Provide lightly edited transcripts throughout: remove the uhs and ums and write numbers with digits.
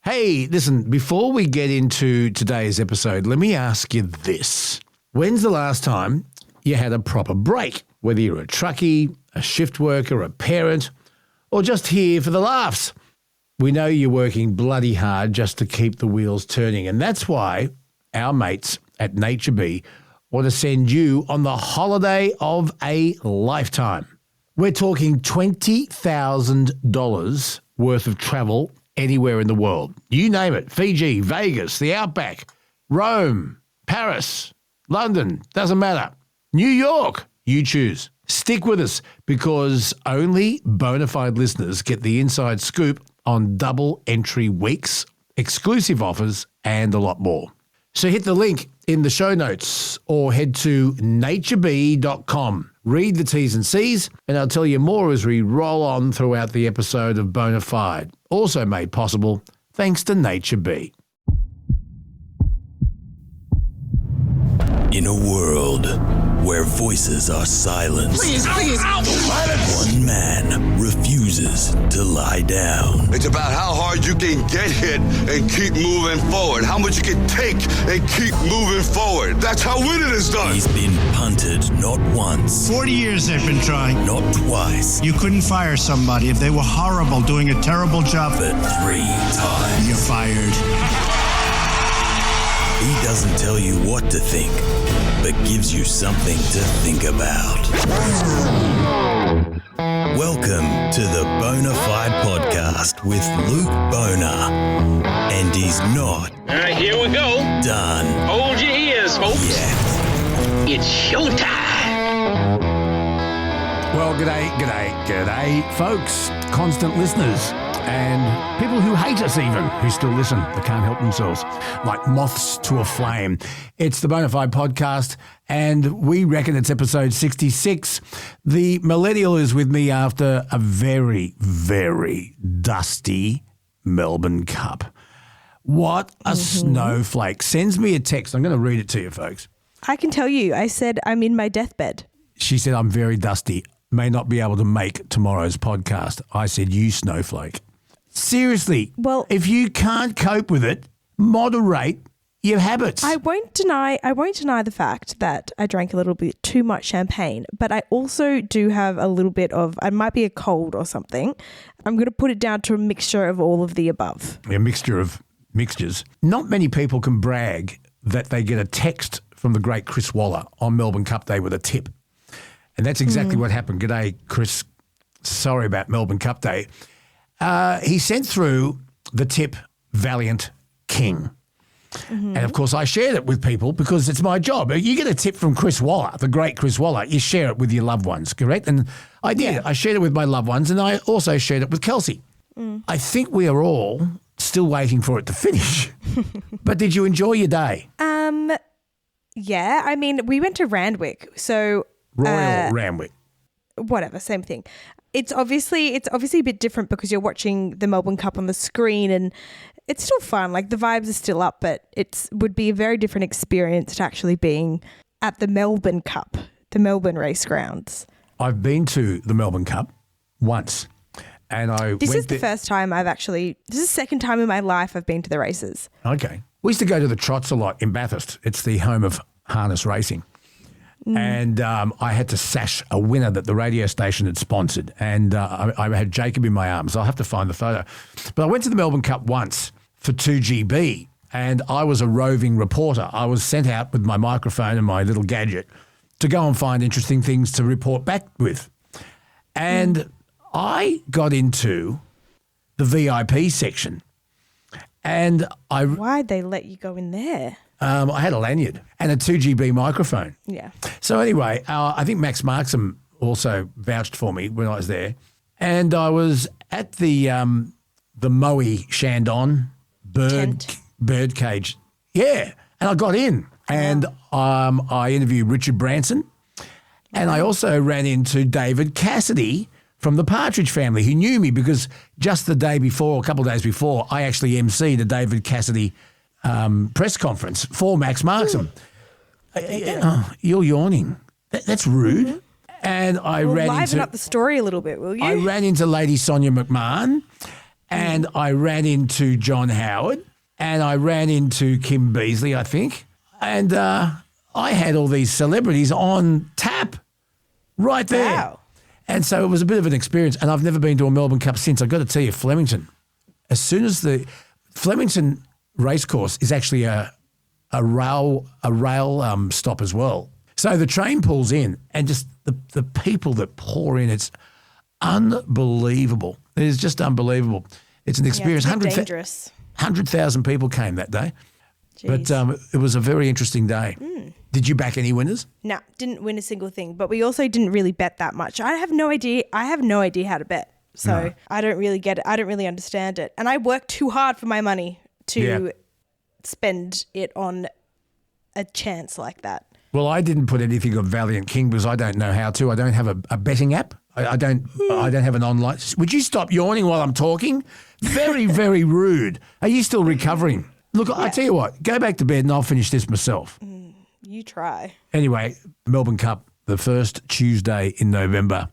Hey, listen, before we get into today's episode, let me ask you this. When's the last time you had a proper break? Whether you're a truckie, a shift worker, a parent, or just here for the laughs. We know you're working bloody hard just to keep the wheels turning, and that's why our mates at Nature Bee want to send you on the holiday of a lifetime. We're talking $20,000 worth of travel anywhere in the world. You name it. Fiji, Vegas, the Outback, Rome, Paris, London, doesn't matter. New York, you choose. Stick with us because only bona fide listeners get the inside scoop on double entry weeks, exclusive offers, and a lot more. So hit the link in the show notes or head to naturebee.com. Read the T's and C's, and I'll tell you more as we roll on throughout the episode of Bonafide, also made possible thanks to Nature Bee. In a world where voices are silenced, Please. one man refuses to lie down. It's about how hard you can get hit and keep moving forward. How much you can take and keep moving forward. That's how winning is done. He's been punted not once, 40 years they've been trying. not twice, You couldn't fire somebody if they were horrible, doing a terrible job. but 3 times. You're fired. He doesn't tell you what to think, but gives you something to think about. Welcome to the Bonafide Podcast with Luke Boner. And he's not All right, here we go. done Hold your ears, folks. yet. It's showtime. Well, g'day, folks, constant listeners, and people who hate us even, who still listen, they can't help themselves, like moths to a flame. It's the Bonafide Podcast, and we reckon it's episode 66. The millennial is with me after a very, very dusty Melbourne Cup. What a snowflake. Sends me a text. I'm going to read it to you, folks. I can tell you, I said I'm in my deathbed. She said, I'm very dusty, may not be able to make tomorrow's podcast. I said, you snowflake. Seriously, Well- if you can't cope with it, moderate your habits. I won't deny the fact that I drank a little bit too much champagne, but I also do have a little bit of, it might be a cold or something. I'm going to put it down to a mixture of all of the above. A mixture of mixtures. Not many people can brag that they get a text from the great Chris Waller on Melbourne Cup Day with a tip. And that's exactly what happened. G'day, Chris. Sorry about Melbourne Cup Day. He sent through the tip, Valiant King. And, of course, I shared it with people because it's my job. You get a tip from Chris Waller, the great Chris Waller, you share it with your loved ones, correct? And I did. I shared it with my loved ones, and I also shared it with Kelsey. I think we are all still waiting for it to finish. But did you enjoy your day? Yeah, I mean, we went to Randwick, so Royal Randwick. whatever, same thing. It's obviously a bit different because you're watching the Melbourne Cup on the screen and it's still fun. Like the vibes are still up, but it would be a very different experience to actually being at the Melbourne Cup, the Melbourne race grounds. I've been to the Melbourne Cup once, and This is the second time in my life I've been to the races. Okay. We used to go to the Trots a lot in Bathurst. It's the home of harness racing. And I had to sash a winner that the radio station had sponsored. And I had Jacob in my arms. I'll have to find the photo. But I went to the Melbourne Cup once for 2GB, and I was a roving reporter. I was sent out with my microphone and my little gadget to go and find interesting things to report back with. And I got into the VIP section. And Why'd they let you go in there? I had a lanyard and a 2GB microphone. Yeah. So anyway, I think Max Markham also vouched for me when I was there. And I was at the Moe Shandon bird cage. Yeah. And I got in and I interviewed Richard Branson. And I also ran into David Cassidy from the Partridge Family, who knew me because just the day before, a couple of days before, I actually emceed a David Cassidy press conference for Max Markham. You're yawning. That's rude. And I ran liven into up the story a little bit, will you? I ran into Lady Sonia McMahon, and I ran into John Howard, and I ran into Kim Beazley, I think, and I had all these celebrities on tap right there. Wow. And so it was a bit of an experience, and I've never been to a Melbourne Cup since. I've got to tell you, Flemington, as soon as the Flemington racecourse is actually a rail stop as well. So the train pulls in, and just the people that pour in, it's unbelievable. It is just unbelievable. It's an experience. Yeah, it's dangerous. 100,000 people came that day. Jeez. But it was a very interesting day. Did you back any winners? No, didn't win a single thing. But we also didn't really bet that much. I have no idea how to bet. So I don't really get it. I don't really understand it. And I worked too hard for my money to spend it on a chance like that. Well, I didn't put anything on Valiant King because I don't know how to. I don't have a betting app. I don't have an online. Would you stop yawning while I'm talking? Very, very rude. Are you still recovering? Look, I tell you what, go back to bed and I'll finish this myself. You try. Anyway, Melbourne Cup, the first Tuesday in November,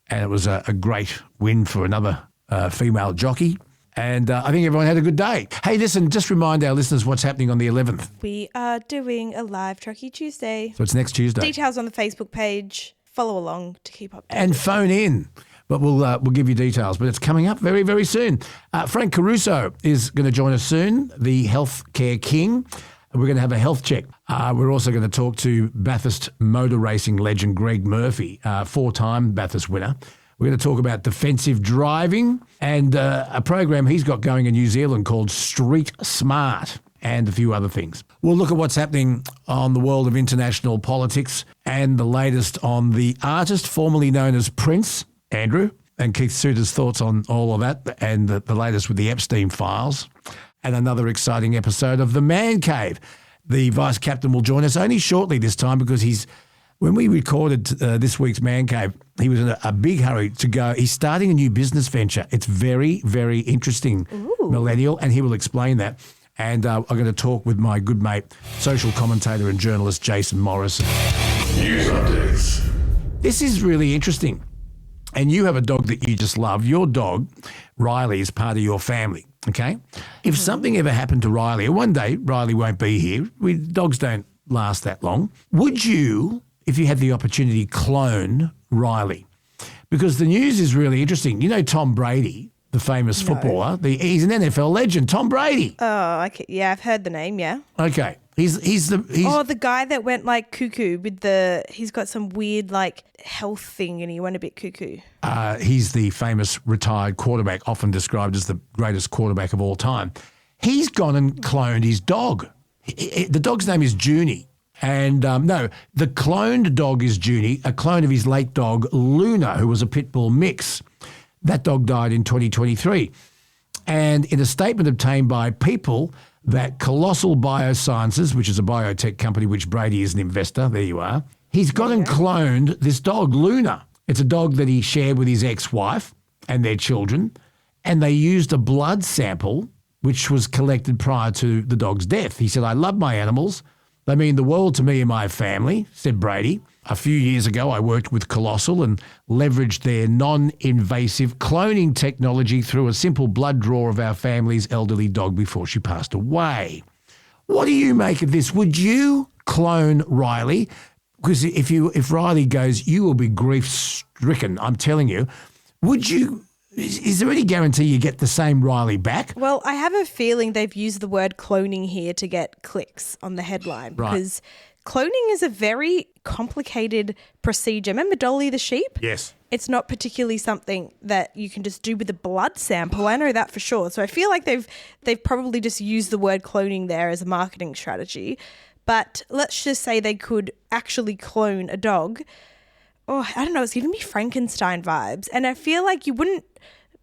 and it was a great win for another female jockey. And I think everyone had a good day. Hey, listen, just remind our listeners what's happening on the 11th. We are doing a live Truckee Tuesday. So it's next Tuesday. Details on the Facebook page. Follow along to keep up. And phone in. But we'll give you details. But it's coming up very, very soon. Frank Caruso is going to join us soon, the healthcare king. We're going to have a health check. We're also going to talk to Bathurst motor racing legend Greg Murphy, 4-time Bathurst winner. We're going to talk about defensive driving and a program he's got going in New Zealand called Street Smart and a few other things. We'll look at what's happening on the world of international politics and the latest on the artist formerly known as Prince, Andrew, and Keith Suter's thoughts on all of that and the latest with the Epstein files and another exciting episode of The Man Cave. The Vice Captain will join us only shortly this time because when we recorded this week's Man Cave, he was in a big hurry to go. He's starting a new business venture. It's very, very interesting, millennial, and he will explain that. And I'm going to talk with my good mate, social commentator and journalist Jason Morrison. News updates. This is really interesting. And you have a dog that you just love. Your dog, Riley, is part of your family, okay? If something ever happened to Riley, one day Riley won't be here. Dogs don't last that long. Would you, if you had the opportunity, clone Riley? Because the news is really interesting. You know Tom Brady, the famous footballer? He's an NFL legend, Tom Brady. Oh, okay. Yeah, I've heard the name, yeah. Okay. He's the guy that went like cuckoo with he's got some weird like health thing and he went a bit cuckoo. He's the famous retired quarterback, often described as the greatest quarterback of all time. He's gone and cloned his dog. The dog's name is Junie. And the cloned dog is Junie, a clone of his late dog, Luna, who was a pit bull mix. That dog died in 2023. And in a statement obtained by People, that Colossal Biosciences, which is a biotech company which Brady is an investor, there you are, he's gone and cloned this dog, Luna. It's a dog that he shared with his ex-wife and their children, and they used a blood sample which was collected prior to the dog's death. He said, I love my animals. They mean the world to me and my family, said Brady. A few years ago, I worked with Colossal and leveraged their non-invasive cloning technology through a simple blood draw of our family's elderly dog before she passed away. What do you make of this? Would you clone Riley? Because if Riley goes, you will be grief-stricken, I'm telling you. Would you? Is there any guarantee you get the same Riley back? Well, I have a feeling they've used the word cloning here to get clicks on the headline because cloning is a very complicated procedure. Remember Dolly the sheep? Yes. It's not particularly something that you can just do with a blood sample. I know that for sure. So I feel like they've probably just used the word cloning there as a marketing strategy. But let's just say they could actually clone a dog. Oh, I don't know. It's giving me Frankenstein vibes. And I feel like you wouldn't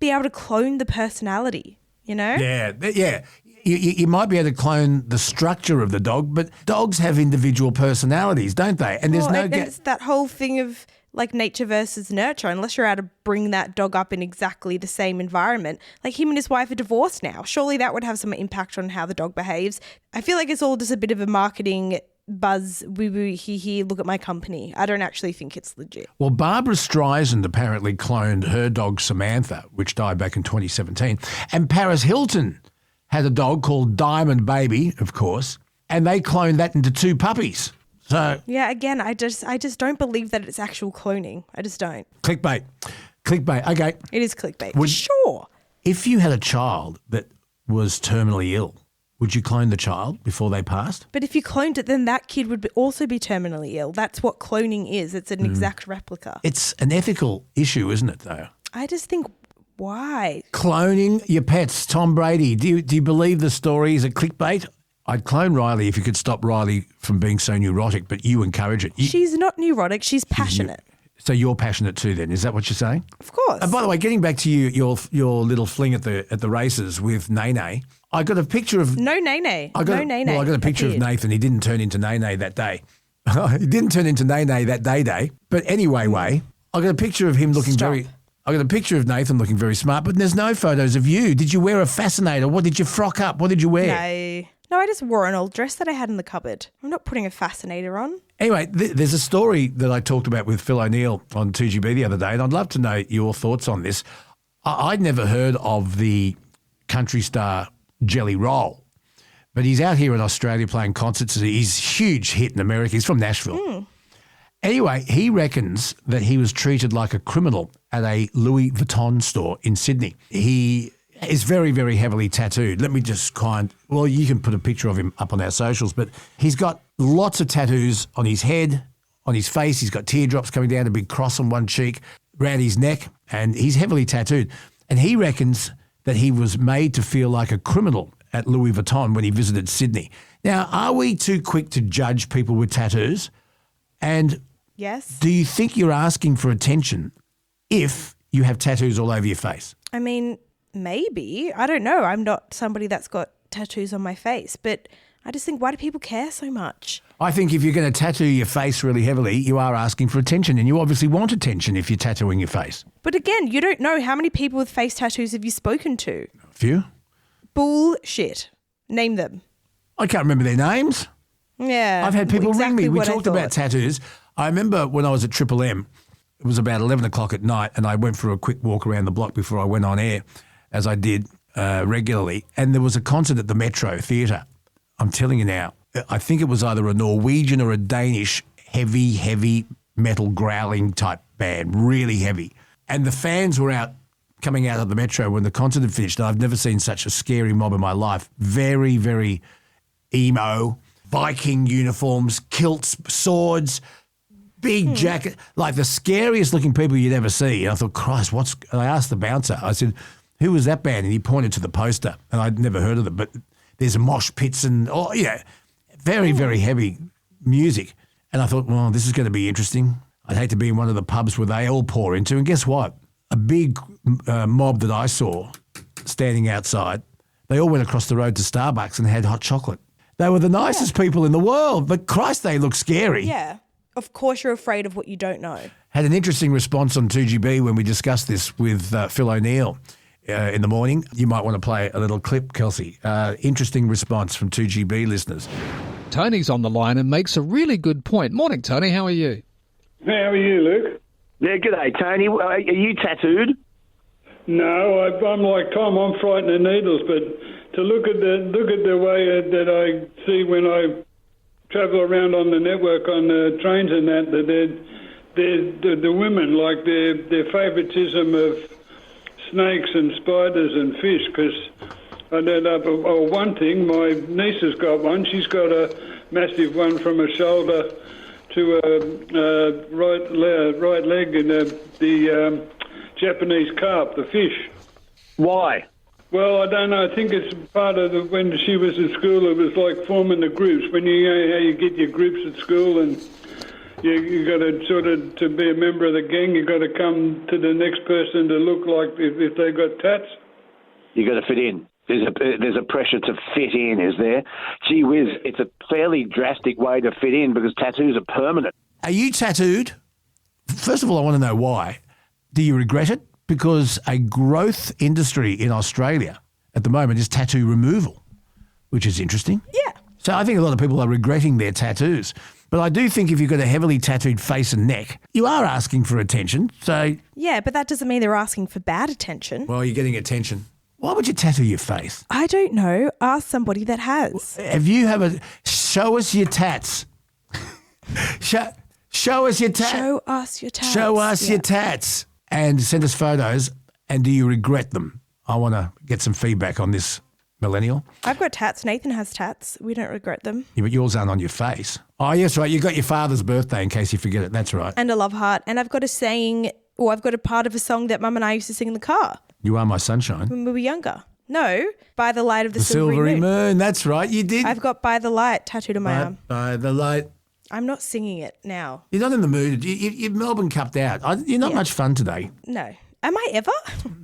be able to clone the personality, you know? Yeah. You might be able to clone the structure of the dog, but dogs have individual personalities, don't they? And there's it's that whole thing of like nature versus nurture. Unless you're able to bring that dog up in exactly the same environment. Like him and his wife are divorced now. Surely that would have some impact on how the dog behaves. I feel like it's all just a bit of a marketing buzz, woo woo, hee hee, look at my company. I don't actually think it's legit. Well, Barbara Streisand apparently cloned her dog Samantha, which died back in 2017. And Paris Hilton had a dog called Diamond Baby, of course, and they cloned that into 2 puppies. So Yeah, again, I just don't believe that it's actual cloning. I just don't. clickbait. Okay. It is clickbait, Would- for sure. If you had a child that was terminally ill, would you clone the child before they passed? But if you cloned it, then that kid would also be terminally ill. That's what cloning is. It's an exact replica. It's an ethical issue, isn't it, though? I just think, why? Cloning your pets. Tom Brady, do you believe the story is a clickbait? I'd clone Riley if you could stop Riley from being so neurotic, but you encourage it. She's not neurotic. She's passionate. So you're passionate too then, is that what you're saying? Of course. And by the way, getting back to your little fling at the races with Nene, I got a picture of... No Nene. I got a picture of Nathan. He didn't turn into Nene that day. He didn't turn into Nene that day. But anyway, I got a picture of him looking Stop. I got a picture of Nathan looking very smart, but there's no photos of you. Did you wear a fascinator? What did you frock up? What did you wear? No, I just wore an old dress that I had in the cupboard. I'm not putting a fascinator on. Anyway, there's a story that I talked about with Phil O'Neill on 2GB the other day, and I'd love to know your thoughts on this. I'd never heard of the country star Jelly Roll, but he's out here in Australia playing concerts. He's a huge hit in America. He's from Nashville. Anyway, he reckons that he was treated like a criminal at a Louis Vuitton store in Sydney. He is very, very heavily tattooed. Let me just you can put a picture of him up on our socials, but he's got lots of tattoos on his head, on his face. He's got teardrops coming down, a big cross on one cheek, around his neck, and he's heavily tattooed. And he reckons that he was made to feel like a criminal at Louis Vuitton when he visited Sydney. Now, are we too quick to judge people with tattoos? And Yes. do you think you're asking for attention if you have tattoos all over your face? I mean, maybe. I don't know. I'm not somebody that's got tattoos on my face, but I just think, why do people care so much? I think if you're going to tattoo your face really heavily, you are asking for attention, and you obviously want attention if you're tattooing your face. But again, you don't know how many people with face tattoos have you spoken to. A few? Bullshit. Name them. I can't remember their names. Yeah. I've had people exactly ring me. We what I talked about thought. tattoos. I remember when I was at Triple M, it was about 11 o'clock at night, and I went for a quick walk around the block before I went on air, as I did regularly, and there was a concert at the Metro Theatre. I'm telling you now, I think it was either a Norwegian or a Danish heavy metal growling type band, really heavy. And the fans were coming out of the Metro when the concert had finished. And I've never seen such a scary mob in my life. Very, very emo, Viking uniforms, kilts, swords, big jacket, like the scariest looking people you'd ever see. And I thought, Christ, and I asked the bouncer, I said, who was that band? And he pointed to the poster, and I'd never heard of them, but there's mosh pits and, very, very heavy music. And I thought, well, this is going to be interesting. I'd hate to be in one of the pubs where they all pour into. And guess what? A big mob that I saw standing outside, they all went across the road to Starbucks and had hot chocolate. They were the nicest people in the world, but Christ, they look scary. Yeah. Of course you're afraid of what you don't know. Had an interesting response on 2GB when we discussed this with Phil O'Neill in the morning. You might want to play a little clip, Kelsey. Interesting response from 2GB listeners. Tony's on the line and makes a really good point. Morning, Tony. How are you? How are you, Luke? Yeah, g'day, Tony. Are you tattooed? No, I'm like Tom. I'm frightened of needles, but to look at the way that I see when I travel around on the network on the trains and that the women, like their favoritism of snakes and spiders and fish, because I don't know. One thing, my niece has got one. She's got a massive one from her shoulder to her right leg, and the Japanese carp, the fish. Why? Well, I don't know. I think it's part of when she was at school. It was like forming the groups. When you know how you get your groups at school, and you got to sort of to be a member of the gang. You got to come to the next person to look like if they got tats. You got to fit in. There's a pressure to fit in, is there? Gee whiz, it's a fairly drastic way to fit in because tattoos are permanent. Are you tattooed? First of all, I want to know why. Do you regret it? Because a growth industry in Australia at the moment is tattoo removal, which is interesting. Yeah. So I think a lot of people are regretting their tattoos. But I do think if you've got a heavily tattooed face and neck, you are asking for attention. So, Yeah, but that doesn't mean they're asking for bad attention. well, you're getting attention. Why would you tattoo your face? I don't know. Ask somebody that has. If you have a... Show us your tats. Show us your tats. Show us your tats. Show us Yeah. your tats. And send us photos. And do you regret them? I want to get some feedback on this, millennial. I've got tats. Nathan has tats. We don't regret them. Yeah, but yours aren't on your face. Oh, yes, right. You got your father's birthday in case you forget it. That's right. And a love heart. And I've got a saying, or I've got a part of a song that Mum and I used to sing in the car You are my sunshine. when we were younger. No, By the Light of the, The Silvery Moon. That's right. You did. I've got By the Light tattooed on my arm. By the light. I'm not singing it now. You're not in the mood. You're Melbourne cupped out. You're not much fun today. No. Am I ever?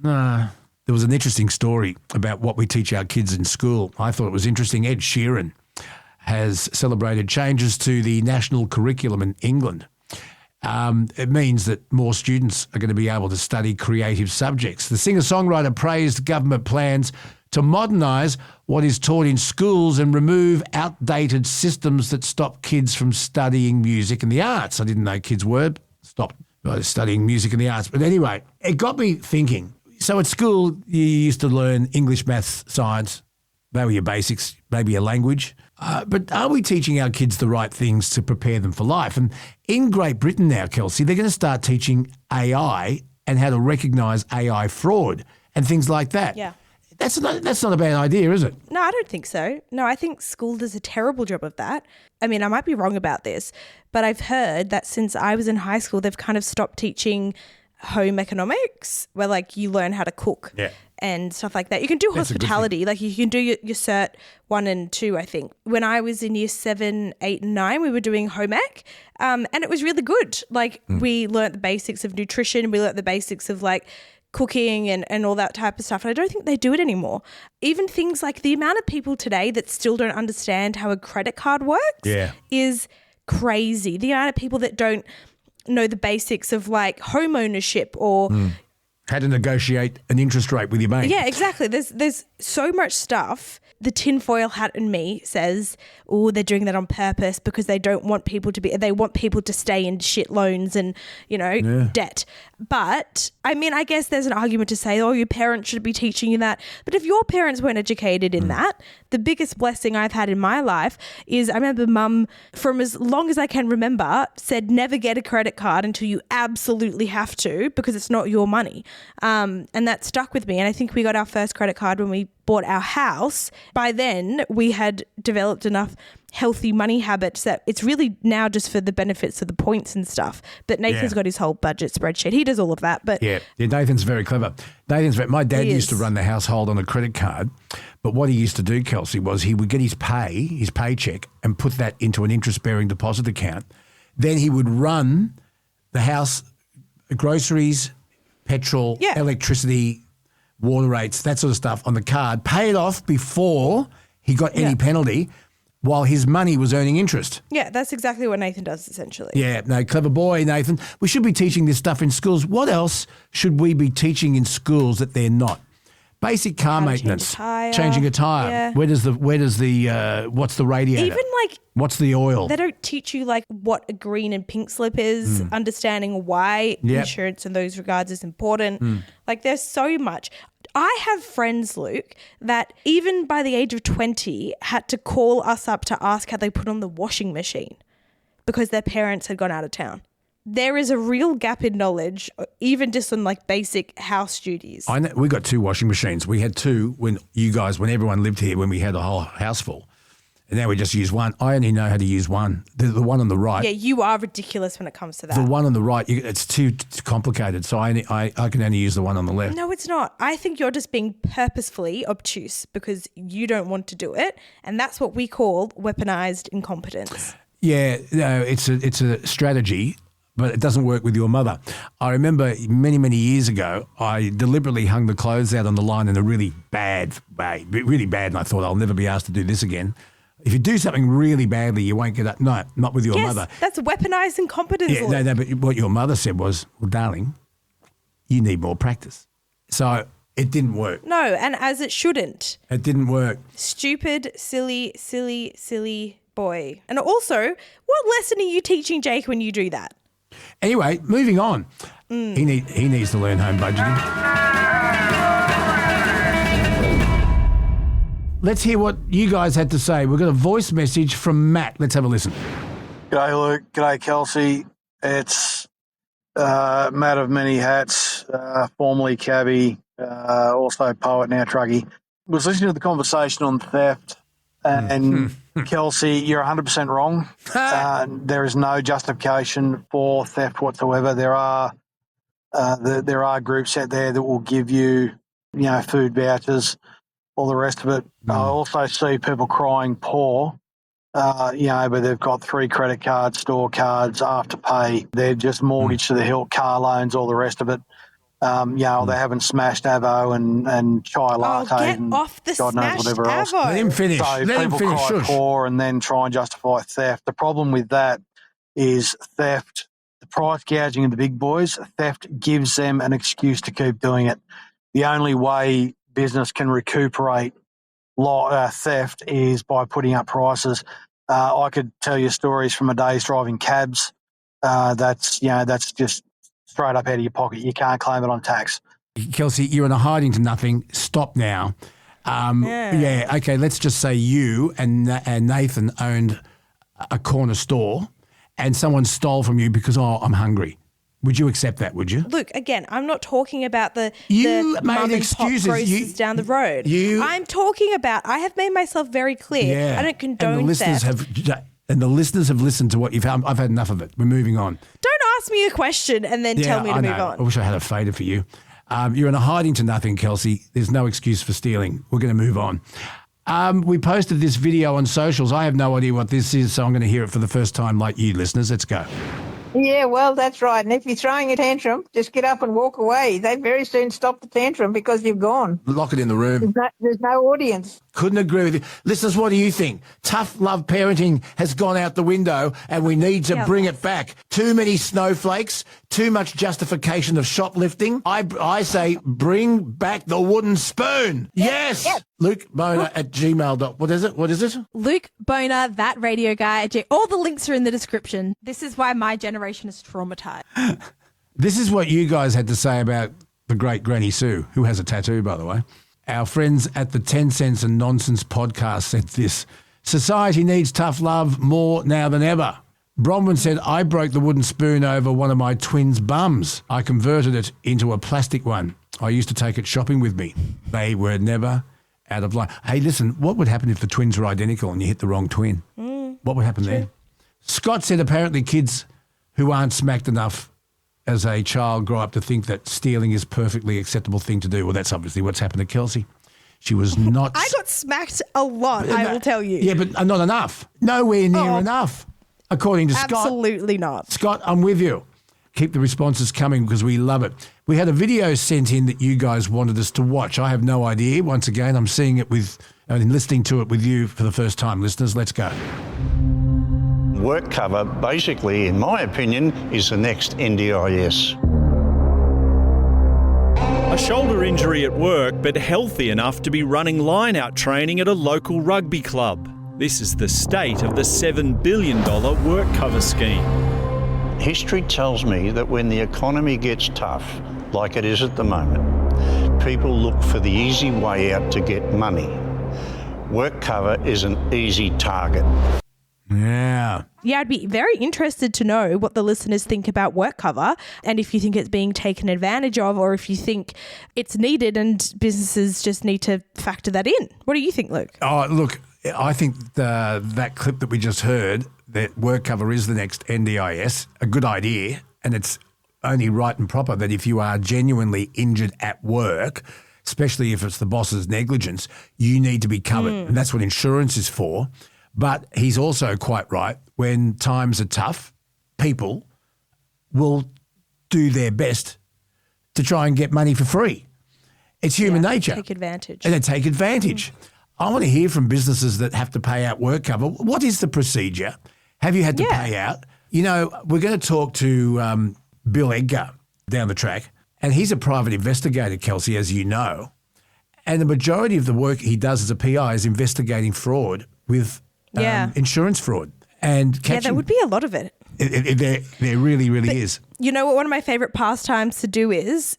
There was an interesting story about what we teach our kids in school. I thought it was interesting. Ed Sheeran has celebrated changes to the national curriculum in England. It means that more students are going to be able to study creative subjects. The singer-songwriter praised government plans to modernise what is taught in schools and remove outdated systems that stop kids from studying music and the arts. I didn't know kids were stopped studying music and the arts. But anyway, it got me thinking. So at school, you used to learn English, maths, science. They were your basics, maybe a language. But are we teaching our kids the right things to prepare them for life? And in Great Britain now, Kelsey, they're going to start teaching AI and how to recognise AI fraud and things like that. Yeah. That's not a bad idea, is it? No, I don't think so. No, I think school does a terrible job of that. I mean, I might be wrong about this, but I've heard that since I was in high school, they've kind of stopped teaching home economics, where like you learn how to cook and stuff like that. You can do hospitality, like you can do your Cert 1 and 2, I think. When I was in year 7, 8 and 9, we were doing home ec and it was really good. Like we learnt the basics of nutrition, we learnt the basics of like cooking and all that type of stuff. And I don't think they do it anymore. Even things like the amount of people today that still don't understand how a credit card works is crazy. The amount of people that don't know the basics of like home ownership or How to negotiate an interest rate with your mate. Yeah, exactly. There's so much stuff. The tinfoil hat in me says, oh, they're doing that on purpose because they don't want people to they want people to stay in shit loans and, debt. But I mean, I guess there's an argument to say, oh, your parents should be teaching you that. But if your parents weren't educated in that, the biggest blessing I've had in my life is I remember Mum, from as long as I can remember, said never get a credit card until you absolutely have to because it's not your money. And that stuck with me. And I think we got our first credit card when we bought our house. By then, we had developed enough healthy money habits that it's really now just for the benefits of the points and stuff. But Nathan's got his whole budget spreadsheet. He does all of that. But Yeah, Nathan's very clever. My dad used to run the household on a credit card, but what he used to do, Kelsey, was he would get his paycheck, and put that into an interest-bearing deposit account. Then he would run the house, groceries, petrol, electricity, water rates, that sort of stuff on the card, pay it off before he got any penalty while his money was earning interest. yeah, that's exactly what Nathan does essentially. Yeah, no, clever boy, Nathan. We should be teaching this stuff in schools. What else should we be teaching in schools that they're not? Basic car maintenance, changing a tire. Yeah. What's the radiator? Even like what's the oil? they don't teach you like what a green and pink slip is, understanding why insurance in those regards is important. Like there's so much. I have friends, Luke, that even by the age of 20 had to call us up to ask how they put on the washing machine because their parents had gone out of town. There is a real gap in knowledge, even just on like basic house duties. I know, we got 2 washing machines. We had 2 when everyone lived here, when we had a whole house full. And now we just use one. I only know how to use one. The one on the right. Yeah, you are ridiculous when it comes to that. The one on the right, it's too complicated. So I can only use the one on the left. No, it's not. I think you're just being purposefully obtuse because you don't want to do it. And that's what we call weaponized incompetence. Yeah, no, it's a strategy, but it doesn't work with your mother. I remember many, many years ago, I deliberately hung the clothes out on the line in a really bad way, really bad, and I thought I'll never be asked to do this again. If you do something really badly, you won't get up. No, not with your mother. That's weaponized incompetence. Yeah, no, but what your mother said was, well, darling, you need more practice. So It didn't work. No, and as it shouldn't. It didn't work. Stupid, silly, silly, silly boy. And also, what lesson are you teaching Jake when you do that? Anyway, moving on. He needs to learn home budgeting. Let's hear what you guys had to say. We've got a voice message from Matt. Let's have a listen. G'day, Luke. G'day, Kelsey. It's Matt of many hats, formerly cabbie, also poet, now truggy. Was listening to the conversation on theft, and Kelsey, you're 100% wrong. There is no justification for theft whatsoever. There are groups out there that will give you, food vouchers, all the rest of it. I also see people crying poor. But they've got 3 credit cards, store cards, Afterpay. They're just mortgaged to the hilt, car loans, all the rest of it. They haven't smashed Avo and chai latte and off the God knows whatever else. Avo. Let him finish. So people cry poor and then try and justify theft. The problem with that is theft, the price gouging of the big boys, theft gives them an excuse to keep doing it. The only way business can recuperate theft is by putting up prices. I could tell you stories from a day's driving cabs. That's just straight up out of your pocket. You can't claim it on tax. Kelsey, you're in a hiding to nothing. Stop now. Okay, let's just say you and Nathan owned a corner store and someone stole from you because, I'm hungry. Would you accept that, would you? Look, again, I'm not talking about the made mum excuses. and pop grocers down the road. I'm talking about, I have made myself very clear. I don't condone theft. And the listeners have listened to what you've had. I've had enough of it. We're moving on. Don't ask me a question and then tell me to move on. I wish I had a fader for you. You're in a hiding to nothing, Kelsey. There's no excuse for stealing. We're going to move on. We posted this video on socials. I have no idea what this is, so I'm going to hear it for the first time like you listeners. Let's go. Yeah, well, that's right. And if you're throwing a tantrum, just get up and walk away. They very soon stop the tantrum because you've gone. Lock it in the room. There's no audience. Couldn't agree with you. Listeners, what do you think? Tough love parenting has gone out the window and we need to bring it back. Too many snowflakes, too much justification of shoplifting. I say bring back the wooden spoon. Yes. Yep. Luke Boner at gmail.com. What is it? Luke Boner, that radio guy. All the links are in the description. This is why my generation is traumatized. This is what you guys had to say about the great Granny Sue, who has a tattoo, by the way. Our friends at the 10 Cents and Nonsense podcast said this: society needs tough love more now than ever. Bronwyn said, I broke the wooden spoon over one of my twins' bums. I converted it into a plastic one. I used to take it shopping with me. They were never out of line. Hey, listen, what would happen if the twins were identical and you hit the wrong twin? What would happen there? Scott said apparently kids who aren't smacked enough as a child grow up to think that stealing is a perfectly acceptable thing to do. Well, that's obviously what's happened to Kelsey. She was not... I got smacked a lot, I will tell you. Yeah, but not enough. Nowhere near enough, according to Scott. Absolutely not. Scott, I'm with you. Keep the responses coming because we love it. We had a video sent in that you guys wanted us to watch. I have no idea. Once again, I'm seeing it listening to it with you for the first time. Listeners, let's go. Work cover, basically, in my opinion, is the next NDIS. A shoulder injury at work, but healthy enough to be running line-out training at a local rugby club. This is the state of the $7 billion work cover scheme. History tells me that when the economy gets tough, like it is at the moment, people look for the easy way out to get money. Work cover is an easy target. Yeah. Yeah, I'd be very interested to know what the listeners think about work cover and if you think it's being taken advantage of or if you think it's needed and businesses just need to factor that in. What do you think, Luke? Oh, look, I think that clip that we just heard, that work cover is the next NDIS, a good idea, and it's only right and proper that if you are genuinely injured at work, especially if it's the boss's negligence, you need to be covered. And that's what insurance is for. But he's also quite right. When times are tough, people will do their best to try and get money for free. It's human nature. Take advantage. And they take advantage. I want to hear from businesses that have to pay out work cover. What is the procedure? Have you had to pay out? You know, we're going to talk to Bill Edgar down the track, And he's a private investigator, Kelsey, as you know. And the majority of the work he does as a PI is investigating fraud with insurance fraud. And there would be a lot of it. There really, really is. You know what one of my favourite pastimes to do is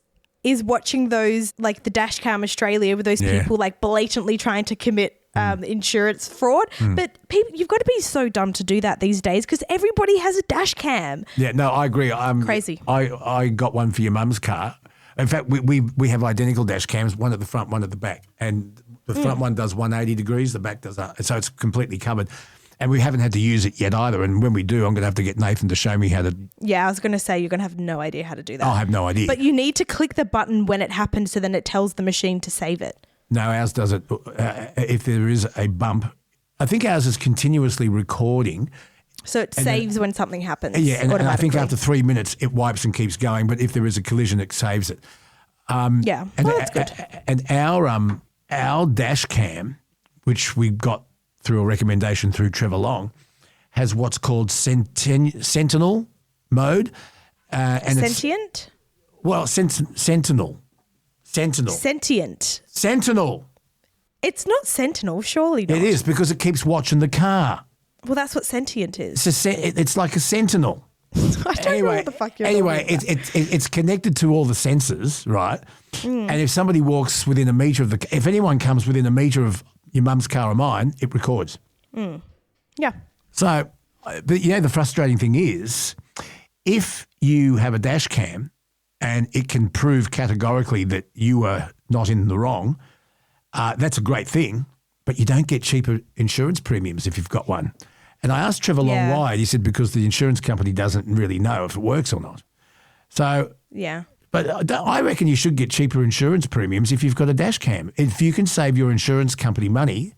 watching those, like the Dashcam Australia, with those people like blatantly trying to commit insurance fraud. But you've got to be so dumb to do that these days because everybody has a dash cam. Yeah, no, I agree. Crazy. I got one for your mum's car. In fact, we have identical dash cams, one at the front, one at the back. And the front one does 180 degrees, the back does that. So it's completely covered. And we haven't had to use it yet either. And when we do, I'm going to have to get Nathan to show me how to. Yeah, I was going to say you're going to have no idea how to do that. I have no idea. But you need to click the button when it happens so then it tells the machine to save it. No, ours does it if there is a bump. I think ours is continuously recording. So it saves when something happens. Yeah, and I think after 3 minutes it wipes and keeps going. But if there is a collision, it saves it. That's good. And our dash cam, which we got through a recommendation through Trevor Long, has what's called Sentinel mode. Sentient? Sentinel. Sentient. Sentinel. It's not Sentinel, surely not. It is because it keeps watching the car. Well, that's what sentient is. It's like a sentinel. I don't know what the fuck you're talking about. It's connected to all the sensors, right? And if somebody walks within a metre of if anyone comes within a metre of your mum's car or mine, it records. Yeah. So, but the frustrating thing is, if you have a dash cam and it can prove categorically that you are not in the wrong, that's a great thing, but you don't get cheaper insurance premiums if you've got one. And I asked Trevor Long why. He said because the insurance company doesn't really know if it works or not. So, but I reckon you should get cheaper insurance premiums if you've got a dash cam. If you can save your insurance company money,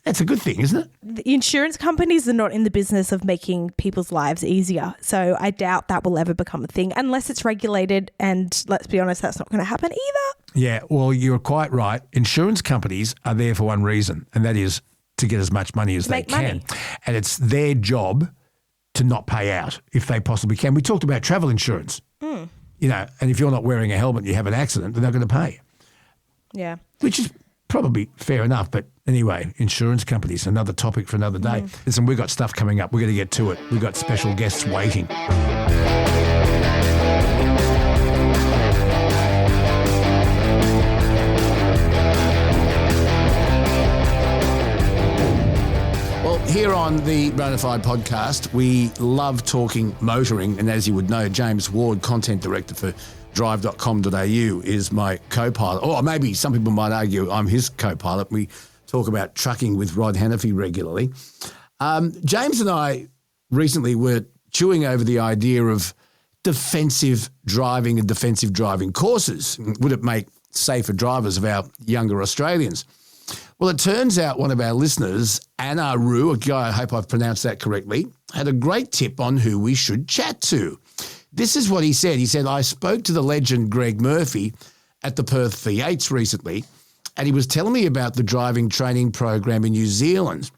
that's a good thing, isn't it? The insurance companies are not in the business of making people's lives easier. So I doubt that will ever become a thing unless it's regulated. And let's be honest, that's not going to happen either. Yeah, well, you're quite right. Insurance companies are there for one reason, and that is to get as much money as they can. Money. And it's their job to not pay out if they possibly can. We talked about travel insurance, and if you're not wearing a helmet and you have an accident, they're not going to pay. Yeah. Which is probably fair enough. But anyway, insurance companies, another topic for another day. Listen, we've got stuff coming up. We're going to get to it. We've got special guests waiting. Here on the Bonafide podcast, we love talking motoring, and as you would know, James Ward, content director for drive.com.au, is my co-pilot. Or maybe some people might argue I'm his co-pilot. We talk about trucking with Rod Hannafy regularly. James and I recently were chewing over the idea of defensive driving and defensive driving courses. Would it make safer drivers of our younger Australians? Well, it turns out one of our listeners, Anna Roo, a guy, I hope I've pronounced that correctly, had a great tip on who we should chat to. This is what he said. He said, I spoke to the legend Greg Murphy at the Perth V8s recently, and he was telling me about the driving training program in New Zealand,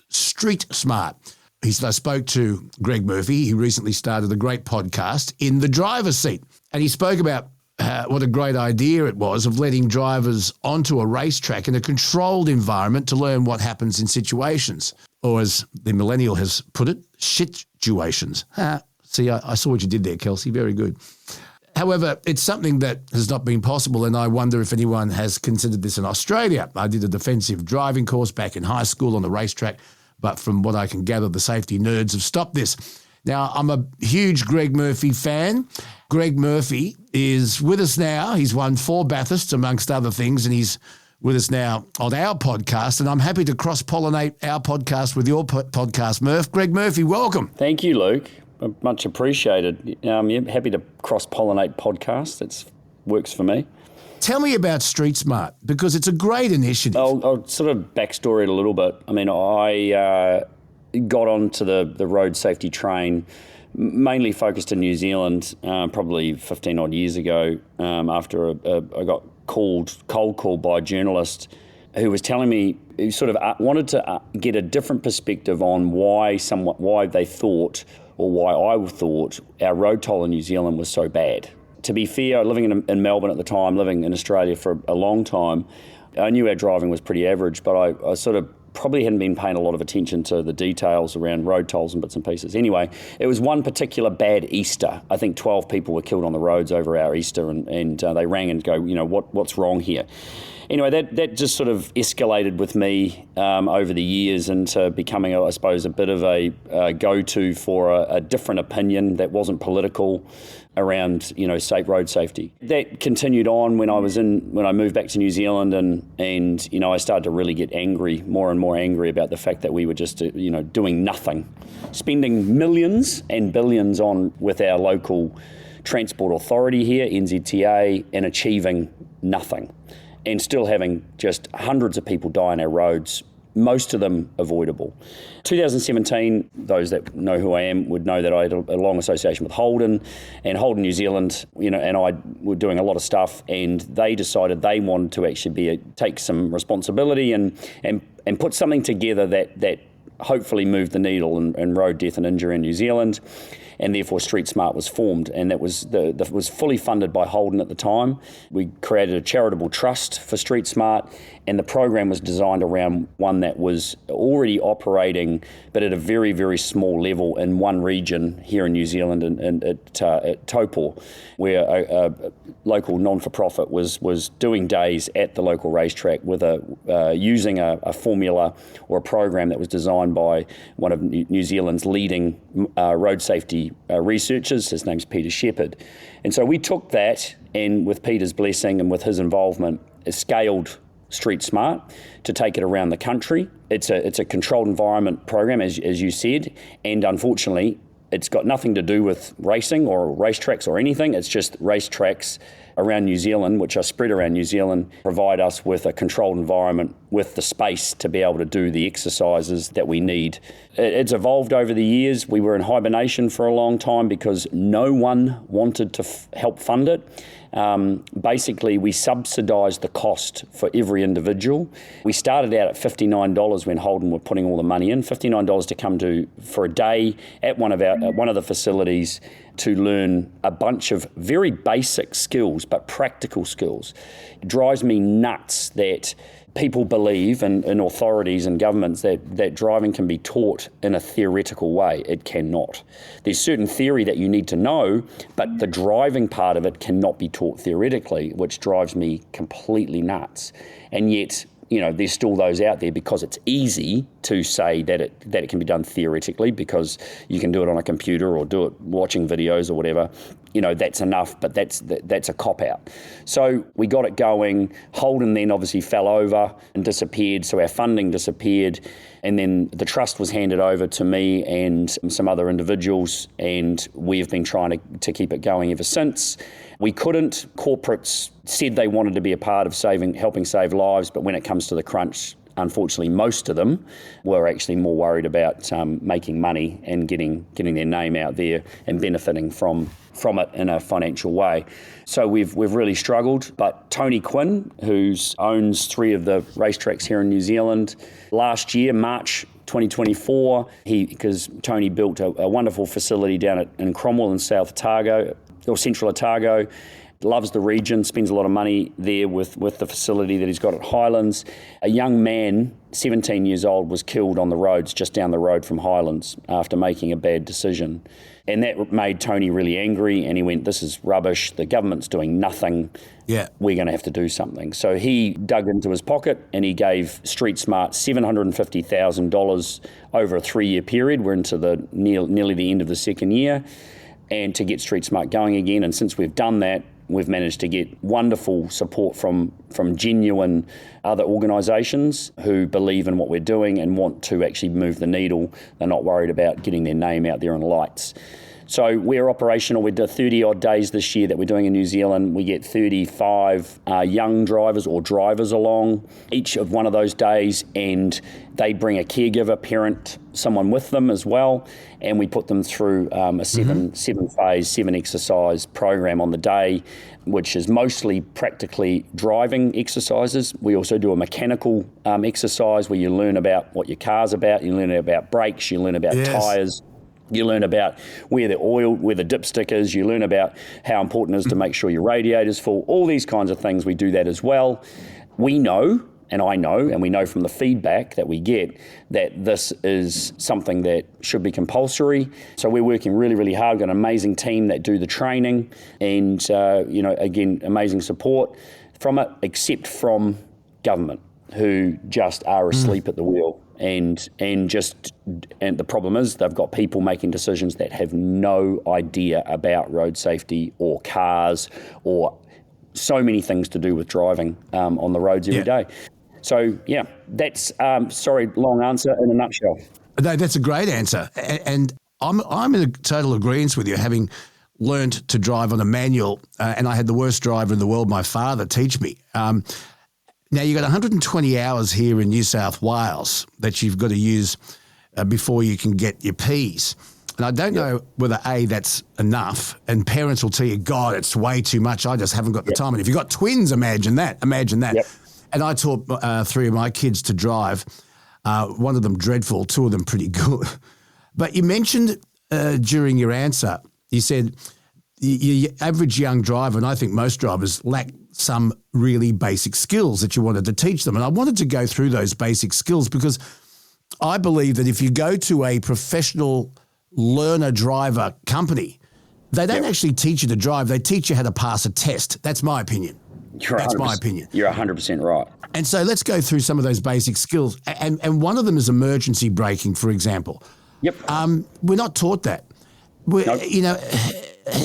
Street Smart. He said, I spoke to Greg Murphy. He recently started a great podcast, In the Driver's Seat, and he spoke about what a great idea it was of letting drivers onto a racetrack in a controlled environment to learn what happens in situations, or as the millennial has put it, shit-situations. See, I saw what you did there, Kelsey. Very good. However, it's something that has not been possible, and I wonder if anyone has considered this in Australia. I did a defensive driving course back in high school on the racetrack, but from what I can gather, the safety nerds have stopped this. Now, I'm a huge Greg Murphy fan. Greg Murphy is with us now. He's won 4 Bathursts, amongst other things, and he's with us now on our podcast. And I'm happy to cross-pollinate our podcast with your podcast, Murph. Greg Murphy, welcome. Thank you, Luke. Much appreciated. I'm happy to cross-pollinate podcasts. It works for me. Tell me about Street Smart, because it's a great initiative. I'll sort of backstory it a little bit. I mean, I got onto the road safety train, mainly focused in New Zealand, probably 15 odd years ago, after I got cold called by a journalist who was telling me, he sort of wanted to get a different perspective on why they thought, or why I thought, our road toll in New Zealand was so bad. to be fair, living in Melbourne at the time, living in Australia for a long time, I knew our driving was pretty average, but I sort of probably hadn't been paying a lot of attention to the details around road tolls and bits and pieces. Anyway, it was one particular bad Easter. I think 12 people were killed on the roads over our Easter, and they rang and go, what's wrong here? Anyway, that just sort of escalated with me over the years into becoming, I suppose, a bit of a go-to for a different opinion that wasn't political around, safe road safety. That continued on when I moved back to New Zealand, and I started to really get angry, more and more angry about the fact that we were just doing nothing, spending millions and billions with our local transport authority here, NZTA, and achieving nothing, and still having just hundreds of people die on our roads, most of them avoidable. 2017, those that know who I am would know that I had a long association with Holden, and Holden New Zealand, and I were doing a lot of stuff, and they decided they wanted to actually take some responsibility and put something together that hopefully moved the needle in road death and injury in New Zealand. And therefore Street Smart was formed, and that was was fully funded by Holden at the time. We created a charitable trust for Street Smart, and the program was designed around one that was already operating, but at a very, very small level in one region here in New Zealand, at Taupō, where a local non-for-profit was doing days at the local racetrack with using a formula or a program that was designed by one of New Zealand's leading road safety researchers. His name's Peter Shepherd. And so we took that, and with Peter's blessing and with his involvement, scaled Street Smart to take it around the country. It's a controlled environment program, as you said, and unfortunately it's got nothing to do with racing or racetracks or anything. It's just racetracks around New Zealand, which are spread around New Zealand, provide us with a controlled environment with the space to be able to do the exercises that we need. It's evolved over the years. We were in hibernation for a long time because no one wanted to help fund it. Basically, we subsidised the cost for every individual. We started out at $59 when Holden were putting all the money in, $59 to come for a day at one of the facilities to learn a bunch of very basic skills, but practical skills. It drives me nuts that people believe, and authorities and governments, that driving can be taught in a theoretical way. It cannot. There's certain theory that you need to know, but the driving part of it cannot be taught theoretically, which drives me completely nuts. And yet, there's still those out there because it's easy to say that it can be done theoretically because you can do it on a computer or do it watching videos or whatever. That's enough, but that's a cop-out. So we got it going. Holden then obviously fell over and disappeared, so our funding disappeared, and then the trust was handed over to me and some other individuals, and we've been trying to keep it going ever since. We couldn't. Corporates said they wanted to be a part of helping save lives, but when it comes to the crunch, unfortunately, most of them were actually more worried about making money and getting their name out there and benefiting from it in a financial way. So we've really struggled. But Tony Quinn, who owns 3 of the racetracks here in New Zealand, last year, March 2024, because Tony built a wonderful facility down in Cromwell in South Otago, or Central Otago, loves the region, spends a lot of money there with the facility that he's got at Highlands. A young man, 17 years old, was killed on the roads just down the road from Highlands after making a bad decision. And that made Tony really angry, and he went, this is rubbish, the government's doing nothing, we're going to have to do something. So he dug into his pocket and he gave Street Smart $750,000 over a 3-year period. We're into nearly the end of the second year, and to get Street Smart going again. And since we've done that, we've managed to get wonderful support from genuine other organisations who believe in what we're doing and want to actually move the needle. They're not worried about getting their name out there in lights. So we're operational. We did 30-odd days this year that we're doing in New Zealand. We get 35 young drivers or drivers along each of one of those days, and they bring a caregiver, parent, someone with them as well, and we put them through a seven-phase, 7-exercise program on the day, which is mostly practically driving exercises. We also do a mechanical exercise where you learn about what your car's about, you learn about brakes, you learn about tyres, You learn about where the dipstick is. You learn about how important it is to make sure your radiator's full. All these kinds of things, we do that as well. We know, and I know, and we know from the feedback that we get, that this is something that should be compulsory. So we're working really, really hard. We've got an amazing team that do the training and, again, amazing support from it, except from government, who just are asleep at the wheel. And the problem is they've got people making decisions that have no idea about road safety or cars or so many things to do with driving on the roads every day. So, yeah, that's, long answer in a nutshell. No, that's a great answer. And I'm in a total agreement with you, having learnt to drive on a manual, and I had the worst driver in the world, my father, teach me. Now, you've got 120 hours here in New South Wales that you've got to use before you can get your Ps. And I don't know whether, A, that's enough, and parents will tell you, God, it's way too much. I just haven't got the time. And if you've got twins, imagine that. Yep. And I taught 3 of my kids to drive, one of them dreadful, 2 of them pretty good. But you mentioned during your answer, you said your average young driver, and I think most drivers, lack some really basic skills that you wanted to teach them. And I wanted to go through those basic skills because I believe that if you go to a professional learner driver company, they don't actually teach you to drive. They teach you how to pass a test. That's my opinion. That's my opinion. You're 100% right. And so let's go through some of those basic skills. And one of them is emergency braking, for example. Yep. We're not taught that.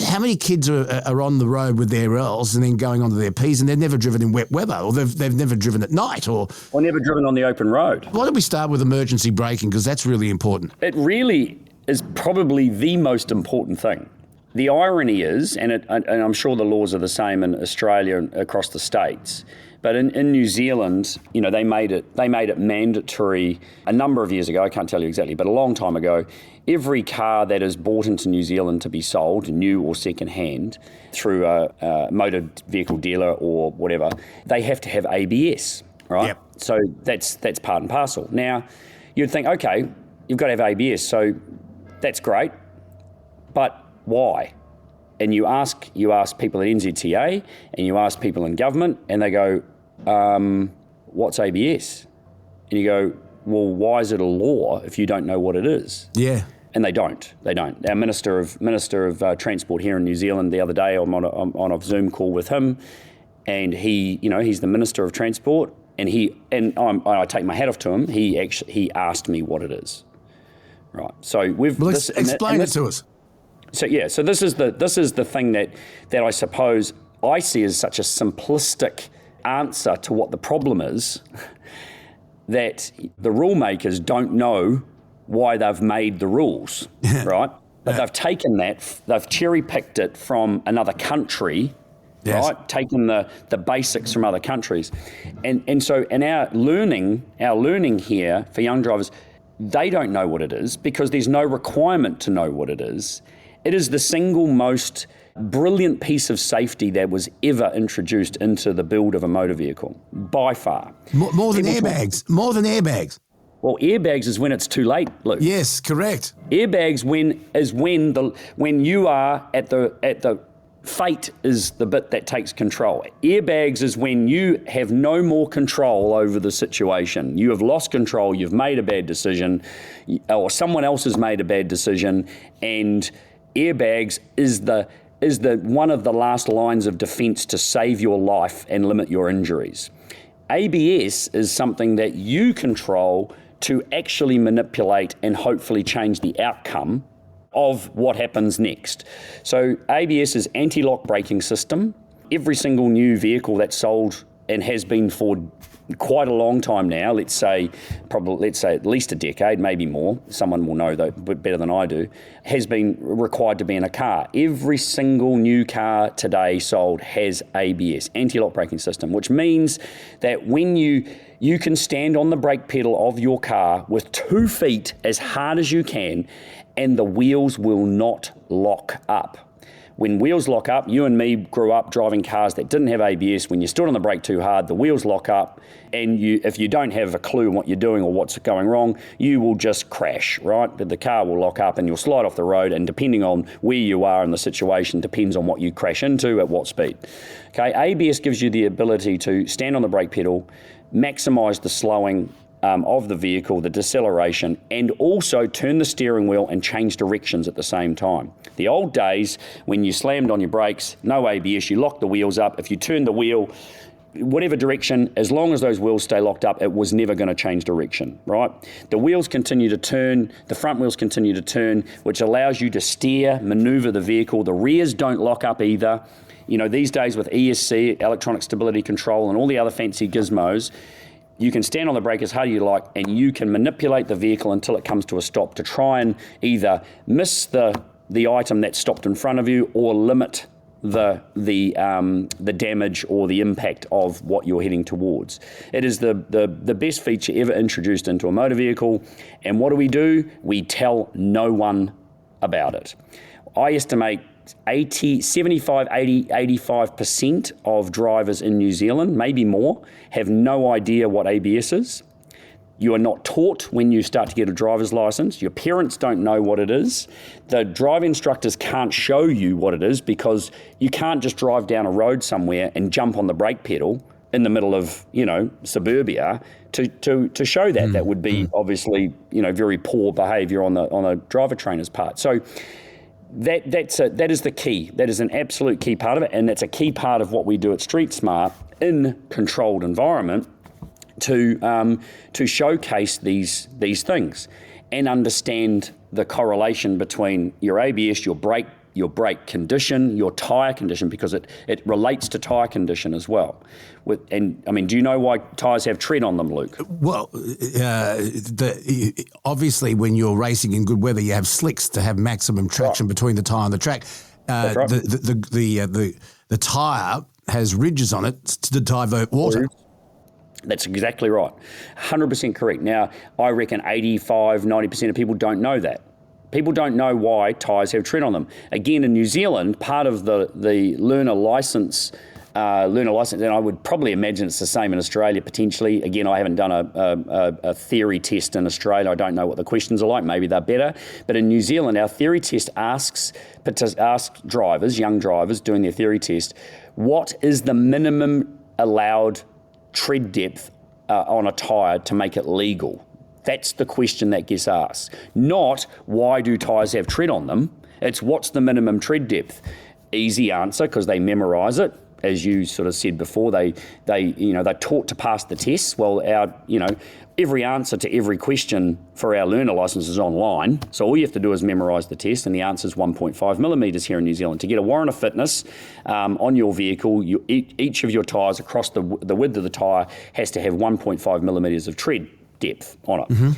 How many kids are on the road with their L's and then going onto their P's and they've never driven in wet weather, or they've never driven at night, or never driven on the open road? Why don't we start with emergency braking, because that's really important. It really is probably the most important thing. The irony is, and I'm sure the laws are the same in Australia and across the states, but in New Zealand, they made it mandatory a number of years ago. I can't tell you exactly, but a long time ago. Every car that is bought into New Zealand to be sold, new or second-hand, through a motor vehicle dealer or whatever, they have to have ABS, right? Yep. So that's part and parcel. Now, you'd think, okay, you've got to have ABS, so that's great, but why? And you ask people at NZTA and you ask people in government, and they go, what's ABS? And you go, well, why is it a law if you don't know what it is? Yeah. And they don't. Our Minister of Transport here in New Zealand, the other day, I'm on a Zoom call with him, and he's the Minister of Transport, and I take my hat off to him. He asked me what it is. Right. So explain it to us. So this is the thing that I suppose I see as such a simplistic answer to what the problem is, that the rule makers don't know why they've made the rules, right? But they've taken they've cherry-picked it from another country, right? Taken the basics from other countries. And so in our learning here for young drivers, they don't know what it is because there's no requirement to know what it is. It is the single most brilliant piece of safety that was ever introduced into the build of a motor vehicle, by far. More than airbags. More than airbags. Well, airbags is when it's too late, Luke. Yes, correct. Airbags when you are at the fate is the bit that takes control. Airbags is when you have no more control over the situation. You have lost control. You've made a bad decision, or someone else has made a bad decision, and airbags is the one of the last lines of defense to save your life and limit your injuries. ABS is something that you control to actually manipulate and hopefully change the outcome of what happens next. So ABS is anti-lock braking system. Every single new vehicle that's sold, and has been for quite a long time now, let's say at least a decade, maybe more, someone will know though better than I do, has been required to be in a car. Every single new car today sold has ABS, anti-lock braking system, which means that when you can stand on the brake pedal of your car with 2 feet as hard as you can, and the wheels will not lock up. When wheels lock up, you and me grew up driving cars that didn't have ABS. When you stood on the brake too hard, the wheels lock up, and if you don't have a clue on what you're doing or what's going wrong, you will just crash, right? The car will lock up and you'll slide off the road, and depending on where you are in the situation, depends on what you crash into at what speed. Okay, ABS gives you the ability to stand on the brake pedal, maximise the slowing of the vehicle, the deceleration, and also turn the steering wheel and change directions at the same time. The old days, when you slammed on your brakes, no ABS, you locked the wheels up. If you turned the wheel, whatever direction, as long as those wheels stay locked up, it was never going to change direction, right? The wheels continue to turn, the front wheels continue to turn, which allows you to steer, manoeuvre the vehicle. The rears don't lock up either. You know, these days with ESC, electronic stability control, and all the other fancy gizmos, you can stand on the brake as hard as you like, and you can manipulate the vehicle until it comes to a stop to try and either miss the item that's stopped in front of you or limit the damage or the impact of what you're heading towards. It is the best feature ever introduced into a motor vehicle, and what do? We tell no one about it. I estimate 85% of drivers in New Zealand, maybe more, have no idea what ABS is. You are not taught when you start to get a driver's license. Your parents don't know what it is. The driving instructors can't show you what it is because you can't just drive down a road somewhere and jump on the brake pedal in the middle of, suburbia to show that. That would be obviously, very poor behaviour on a driver trainer's part. So that is the key. That is an absolute key part of it, and that's a key part of what we do at Street Smart in controlled environment to showcase these things and understand the correlation between your ABS, your brake condition, your tyre condition, because it relates to tyre condition as well. Do you know why tyres have tread on them, Luke? Well, obviously when you're racing in good weather, you have slicks to have maximum traction between the tyre and the track. That's right. The tyre has ridges on it to divert water. That's exactly right. 100% correct. Now, I reckon 85, 90% of people don't know that. People don't know why tyres have tread on them. Again, in New Zealand, part of the learner license, and I would probably imagine it's the same in Australia potentially. Again, I haven't done a theory test in Australia. I don't know what the questions are like. Maybe they're better. But in New Zealand, our theory test asks drivers, young drivers doing their theory test, what is the minimum allowed tread depth on a tyre to make it legal? That's the question that gets asked. Not why do tyres have tread on them? It's what's the minimum tread depth? Easy answer, because they memorise it. As you sort of said before, they're taught to pass the tests. Well, every answer to every question for our learner licence is online. So all you have to do is memorise the test, and the answer is 1.5 millimetres here in New Zealand. To get a warrant of fitness on your vehicle, each of your tyres across the width of the tyre has to have 1.5 millimetres of tread depth on it. Mm-hmm.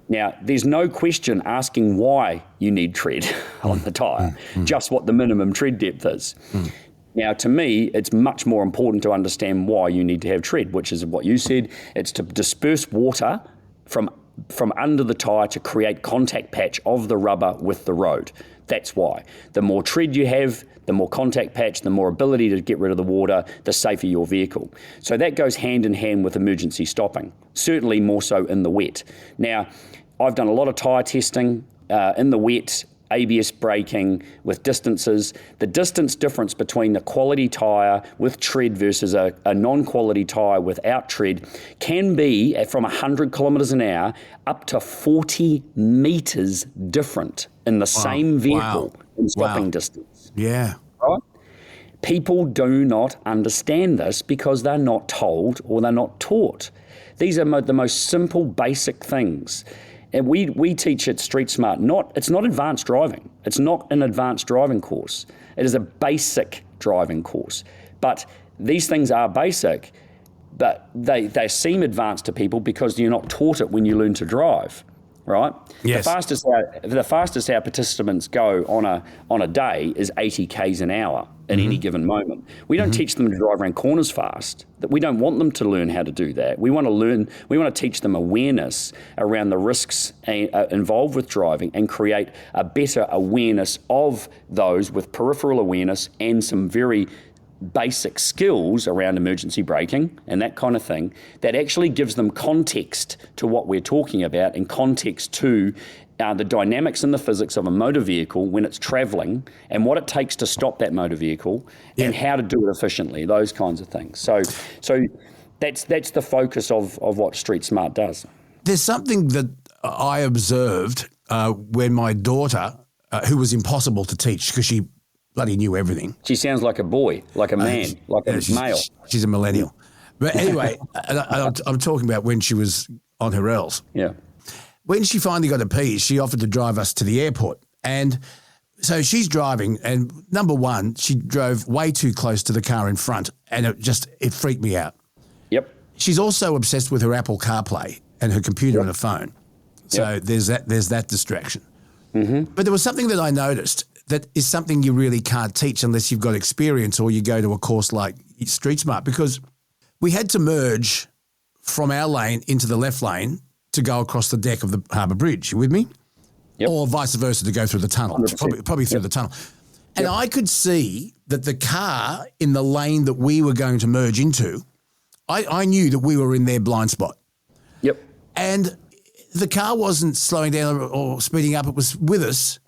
Now, there's no question asking why you need tread on the tyre, just what the minimum tread depth is. Mm. Now, to me, it's much more important to understand why you need to have tread, which is what you said. It's to disperse water from under the tyre to create contact patch of the rubber with the road. That's why. The more tread you have, the more contact patch, the more ability to get rid of the water, the safer your vehicle. So that goes hand in hand with emergency stopping, certainly more so in the wet. Now, I've done a lot of tyre testing in the wet, ABS braking with distances. The distance difference between the quality tyre with tread versus a non-quality tyre without tread can be from 100 kilometres an hour up to 40 metres different in the same vehicle in stopping distance. Yeah. Right? People do not understand this because they're not told or they're not taught. These are the most simple, basic things. And we teach at Street Smart, it's not advanced driving. It's not an advanced driving course. It is a basic driving course. But these things are basic, but they seem advanced to people because you're not taught it when you learn to drive, right? Yes. The fastest our participants go on a day is 80 k's an hour. at any given moment. We don't teach them to drive around corners fast. That we don't want them to learn how to do that. We want to teach them awareness around the risks involved with driving and create a better awareness of those with peripheral awareness and some very basic skills around emergency braking and that kind of thing that actually gives them context to what we're talking about and context to the dynamics and the physics of a motor vehicle when it's travelling and what it takes to stop that motor vehicle and how to do it efficiently, those kinds of things. So that's the focus of what Street Smart does. There's something that I observed when my daughter, who was impossible to teach because she bloody knew everything. She sounds like a boy, like a man, like a male. She's a millennial. But anyway, I'm talking about when she was on her L's. Yeah. When she finally got a P, she offered to drive us to the airport. And so she's driving, and number one, she drove way too close to the car in front, and it freaked me out. Yep. She's also obsessed with her Apple CarPlay and her computer and her phone. So there's that distraction. But there was something that I noticed that is something you really can't teach unless you've got experience or you go to a course like Street Smart, because we had to merge from our lane into the left lane to go across the deck of the Harbour Bridge. You with me? Yep. Or vice versa to go through the tunnel, probably through the tunnel. And I could see that the car in the lane that we were going to merge into, I knew that we were in their blind spot. Yep. And the car wasn't slowing down or speeding up. It was with us.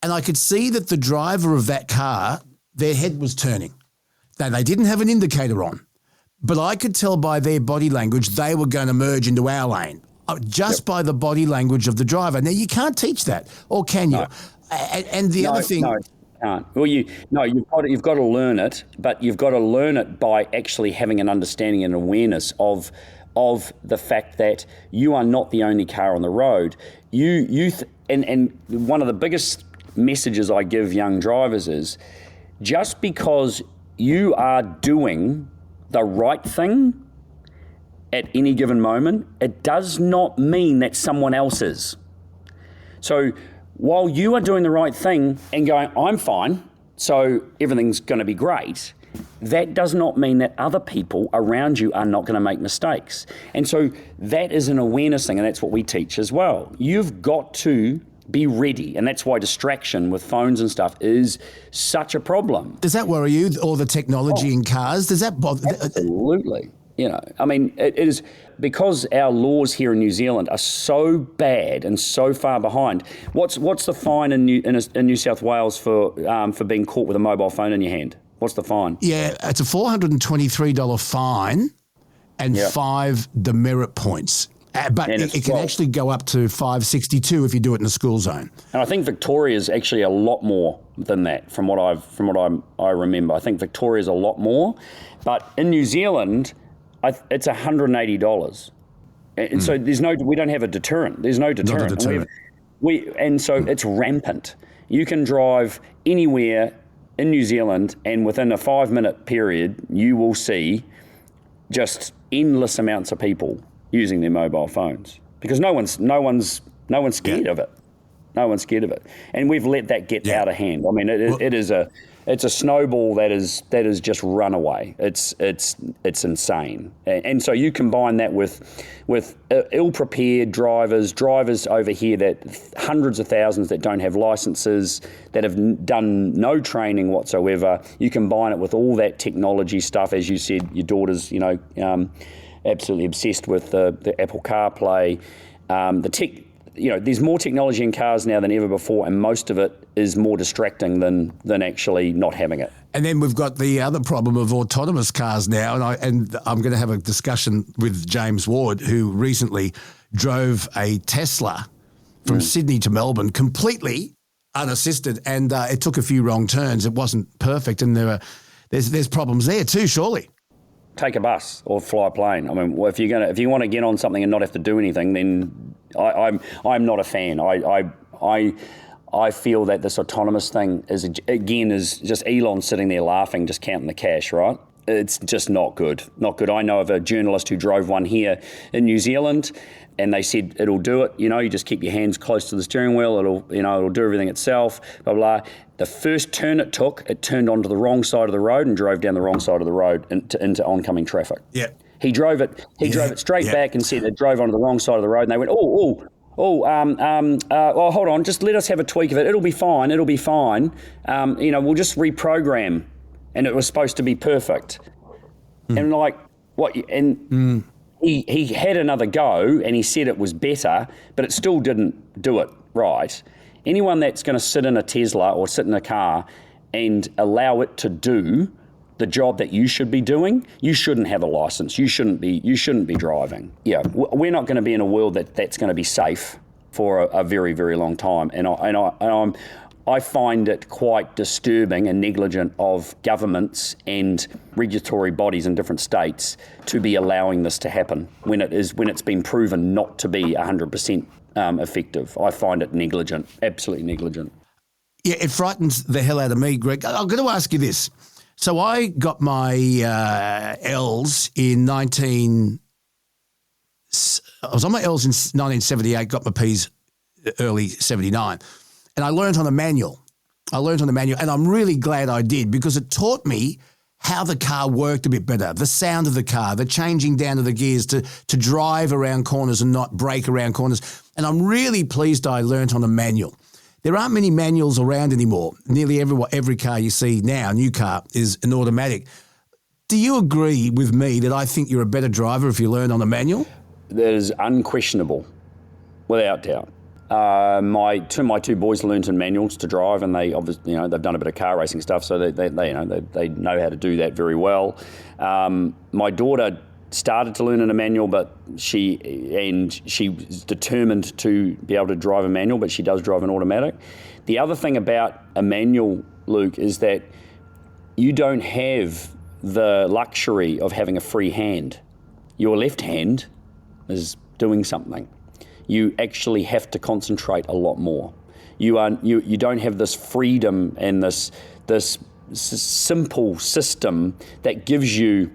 And I could see that the driver of that car, their head was turning. Now, they didn't have an indicator on, but I could tell by their body language they were going to merge into our lane. Just by the body language of the driver. Now, you can't teach that, or can you? No. And the other thing... No, you can't. Well, you've got to learn it, but you've got to learn it by actually having an understanding and awareness of the fact that you are not the only car on the road. And one of the biggest messages I give young drivers is, just because you are doing the right thing at any given moment, it does not mean that someone else is. So while you are doing the right thing and going, I'm fine, so everything's going to be great, that does not mean that other people around you are not going to make mistakes. And so that is an awareness thing, and that's what we teach as well. You've got to be ready, and that's why distraction with phones and stuff is such a problem. Does that worry you, all the technology in cars? Does that bother? Absolutely. I mean, it is because our laws here in New Zealand are so bad and so far behind. What's the fine in New South Wales for being caught with a mobile phone in your hand? What's the fine? Yeah, it's a $423 fine and 5 demerit points. But it can actually go up to $562 if you do it in the school zone. And I think Victoria is actually a lot more than that, from what I remember. I think Victoria is a lot more, but in New Zealand, it's $180. And so we don't have a deterrent. There's no deterrent. Not a deterrent. And so it's rampant. You can drive anywhere in New Zealand, and within a 5-minute period, you will see just endless amounts of people using their mobile phones because no one's scared of it. No one's scared of it, and we've let that get out of hand. I mean, it's a snowball that is just run away. It's insane, and so you combine that with ill-prepared drivers over here, that hundreds of thousands that don't have licenses, that have done no training whatsoever. You combine it with all that technology stuff, as you said, your daughter's absolutely obsessed with the Apple CarPlay, there's more technology in cars now than ever before, and most of it is more distracting than actually not having it. And then we've got the other problem of autonomous cars now, and I'm going to have a discussion with James Ward, who recently drove a Tesla from Sydney to Melbourne completely unassisted, and it took a few wrong turns. It wasn't perfect, and there's problems there too, surely. Take a bus or fly a plane. I mean, if you want to get on something and not have to do anything, then I'm not a fan. I feel that this autonomous thing is just Elon sitting there laughing, just counting the cash, right? it's just not good. Not good. I know of a journalist who drove one here in New Zealand, and they said it'll do it. You just keep your hands close to the steering wheel. It'll do everything itself. Blah blah. The first turn it took, it turned onto the wrong side of the road and drove down the wrong side of the road into oncoming traffic. Yeah. He drove it straight back and said it drove onto the wrong side of the road, and they went, hold on, just let us have a tweak of it. It'll be fine. We'll just reprogram. And it was supposed to be perfect. And what? And he had another go, and he said it was better, but it still didn't do it right. Anyone that's going to sit in a Tesla or sit in a car and allow it to do the job that you should be doing, you shouldn't have a license. You shouldn't be driving. Yeah, we're not going to be in a world that's going to be safe for a very, very long time. And I find it quite disturbing and negligent of governments and regulatory bodies in different states to be allowing this to happen when it's been proven not to be 100% effective. I find it negligent, absolutely negligent. Yeah, it frightens the hell out of me, Greg. I'm going to ask you this. So I got my L's in I was on my L's in 1978, got my P's early 79. And I learned on a manual. And I'm really glad I did because it taught me how the car worked a bit better, the sound of the car, the changing down of the gears to drive around corners and not brake around corners. And I'm really pleased I learned on a manual. There aren't many manuals around anymore. Nearly every car you see now, new car, is an automatic. Do you agree with me that I think you're a better driver if you learn on a manual? That is unquestionable, without doubt. My two boys learned in manuals to drive, and they obviously, they've done a bit of car racing stuff, so they know how to do that very well. My daughter started to learn in a manual, but she was determined to be able to drive a manual, but she does drive an automatic. The other thing about a manual, Luke, is that you don't have the luxury of having a free hand. Your left hand is doing something. You actually have to concentrate a lot more. You don't have this freedom and this simple system that gives you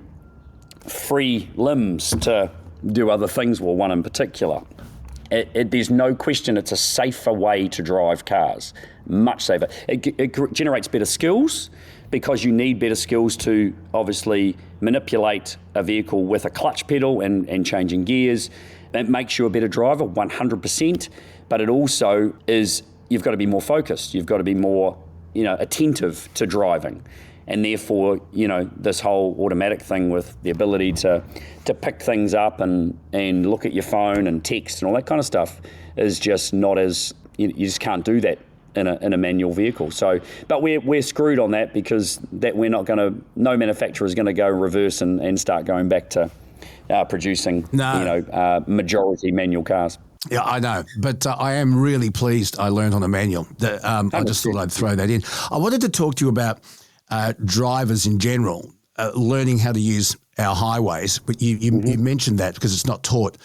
free limbs to do other things, well, one in particular. There's no question it's a safer way to drive cars, much safer. It generates better skills because you need better skills to obviously manipulate a vehicle with a clutch pedal and changing gears. It makes you a better driver, 100%, but it also is, you've got to be more focused. You've got to be more, attentive to driving. And therefore, this whole automatic thing with the ability to pick things up and look at your phone and text and all that kind of stuff is just not as, you just can't do that in a manual vehicle. So, but we're screwed on that because no manufacturer is going to go reverse and start going back to producing, majority manual cars. Yeah, I know, but I am really pleased I learned on a manual. I just thought I'd throw that in. I wanted to talk to you about drivers in general, learning how to use our highways, but you mentioned that because it's not taught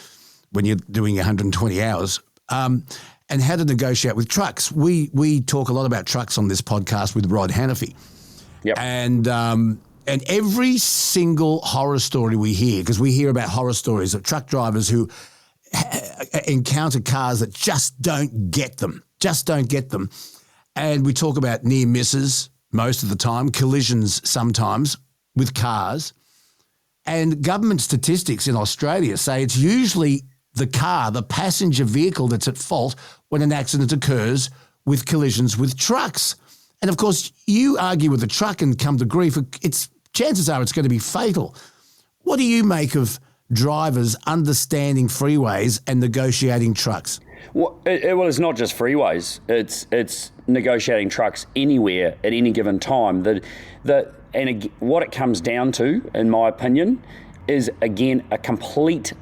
when you're doing 120 hours, and how to negotiate with trucks. We talk a lot about trucks on this podcast with Rod Hannafy. Yep. And every single horror story we hear, because we hear about horror stories of truck drivers who encounter cars that just don't get them. And we talk about near misses most of the time, collisions sometimes with cars. And government statistics in Australia say it's usually the car, the passenger vehicle, that's at fault when an accident occurs with collisions with trucks. And of course, you argue with the truck and come to grief. Chances are it's going to be fatal. What do you make of drivers understanding freeways and negotiating trucks? Well, it's not just freeways. It's negotiating trucks anywhere at any given time. What it comes down to, in my opinion, is again a complete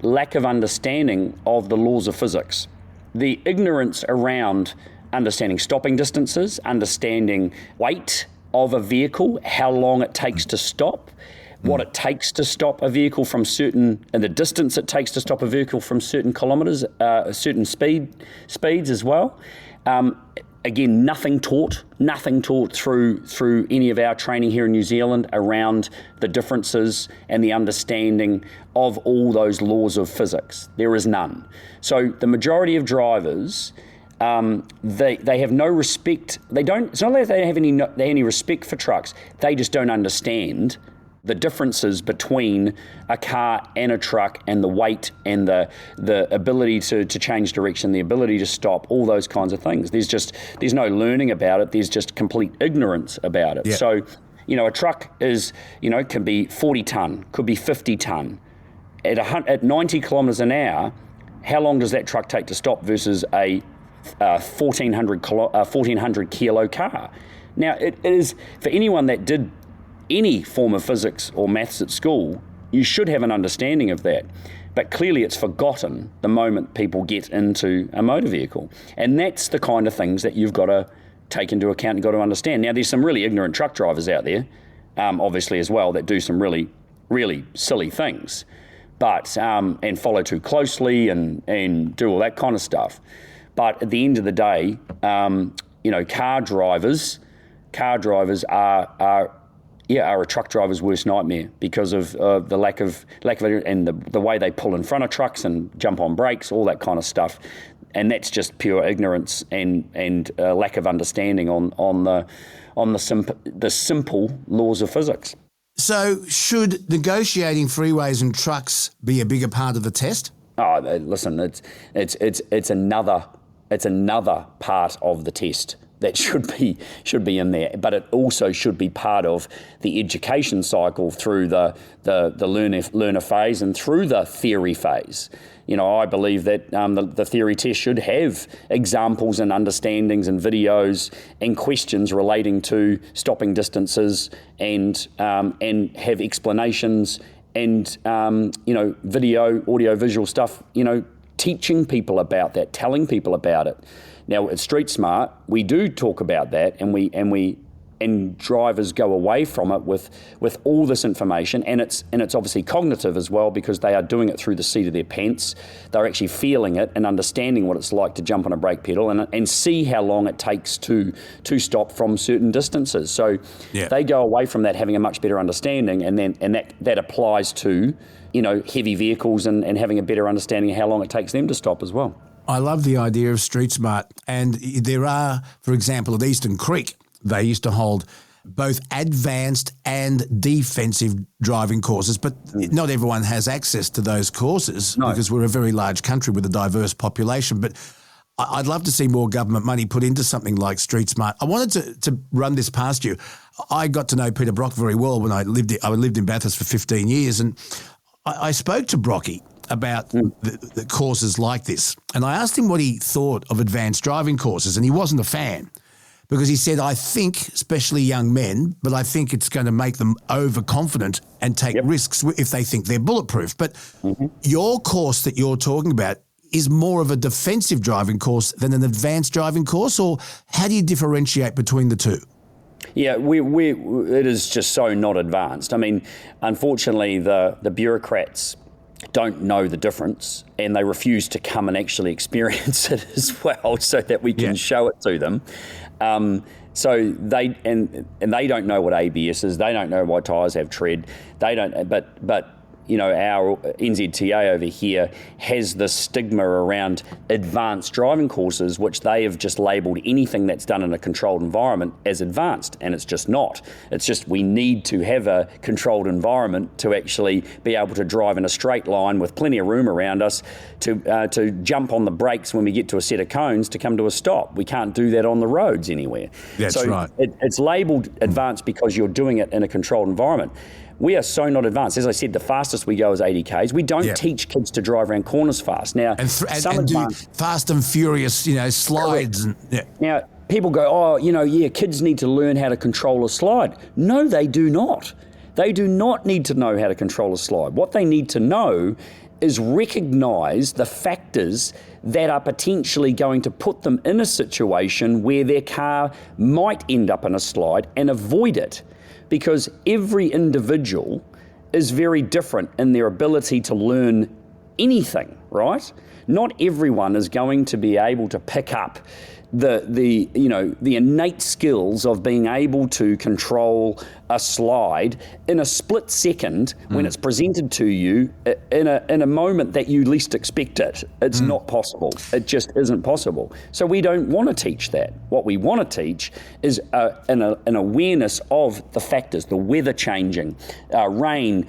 lack of understanding of the laws of physics. The ignorance around understanding stopping distances, understanding weight of a vehicle, how long it takes to stop, what it takes to stop a vehicle from and the distance it takes to stop a vehicle from certain kilometres, certain speeds as well. Again, nothing taught through any of our training here in New Zealand around the differences and the understanding of all those laws of physics. There is none. So the majority of drivers, they have no respect. They don't. It's not that they have any respect for trucks. They just don't understand the differences between a car and a truck, and the weight and the ability to change direction, the ability to stop, all those kinds of things. There's no learning about it. There's just complete ignorance about it. Yeah. So, a truck can be 40 ton, could be 50 ton. At 90 kilometres an hour, how long does that truck take to stop versus a 1,400 kilo car? Now, it is, for anyone that did any form of physics or maths at school, you should have an understanding of that. But clearly it's forgotten the moment people get into a motor vehicle. And that's the kind of things that you've got to take into account and got to understand. Now, there's some really ignorant truck drivers out there, obviously as well, that do some really, really silly things, but and follow too closely and do all that kind of stuff. But at the end of the day, car drivers are a truck driver's worst nightmare because of the lack of it, and the way they pull in front of trucks and jump on brakes, all that kind of stuff. And that's just pure ignorance and lack of understanding on the simple laws of physics. So should negotiating freeways and trucks be a bigger part of the test? Oh, listen, it's another part of the test that should be in there, but it also should be part of the education cycle through the learner phase and through the theory phase. I believe that the theory test should have examples and understandings and videos and questions relating to stopping distances and have explanations and video, audio, visual stuff. Teaching people about that, telling people about it. Now at Street Smart, we do talk about that, and drivers go away from it with all this information, and it's obviously cognitive as well, because they are doing it through the seat of their pants. They're actually feeling it and understanding what it's like to jump on a brake pedal and see how long it takes to stop from certain distances. So they go away from that having a much better understanding, and that applies to heavy vehicles and having a better understanding of how long it takes them to stop as well. I love the idea of Street Smart. And there are, for example, at Eastern Creek, they used to hold both advanced and defensive driving courses, but not everyone has access to those courses because we're a very large country with a diverse population. But I'd love to see more government money put into something like Street Smart. I wanted to run this past you. I got to know Peter Brock very well when I lived in Bathurst for 15 years, and I spoke to Brocky about the courses like this, and I asked him what he thought of advanced driving courses, and he wasn't a fan because he said, I think, especially young men, but I think it's going to make them overconfident and take risks if they think they're bulletproof. But your course that you're talking about is more of a defensive driving course than an advanced driving course, or how do you differentiate between the two? Yeah, it is just so not advanced. I mean, unfortunately, the bureaucrats don't know the difference, and they refuse to come and actually experience it as well, so that we can show it to them. So they don't know what ABS is. They don't know why tyres have tread. They don't. But our NZTA over here has the stigma around advanced driving courses, which they have just labelled anything that's done in a controlled environment as advanced, and it's just not. It's just we need to have a controlled environment to actually be able to drive in a straight line with plenty of room around us to jump on the brakes when we get to a set of cones to come to a stop. We can't do that on the roads anywhere. That's right. It's labelled advanced because you're doing it in a controlled environment. We are so not advanced. As I said, the fastest we go is 80 Ks. We don't teach kids to drive around corners fast. Now, and do fast and furious, slides. Now, people go, kids need to learn how to control a slide. No, they do not. They do not need to know how to control a slide. What they need to know is recognise the factors that are potentially going to put them in a situation where their car might end up in a slide and avoid it. Because every individual is very different in their ability to learn anything. right? Not everyone is going to be able to pick up the innate skills of being able to control a slide in a split second when it's presented to you in a moment that you least expect it. It's not possible. It just isn't possible. So we don't want to teach that. What we want to teach is an awareness of the factors, the weather changing, rain,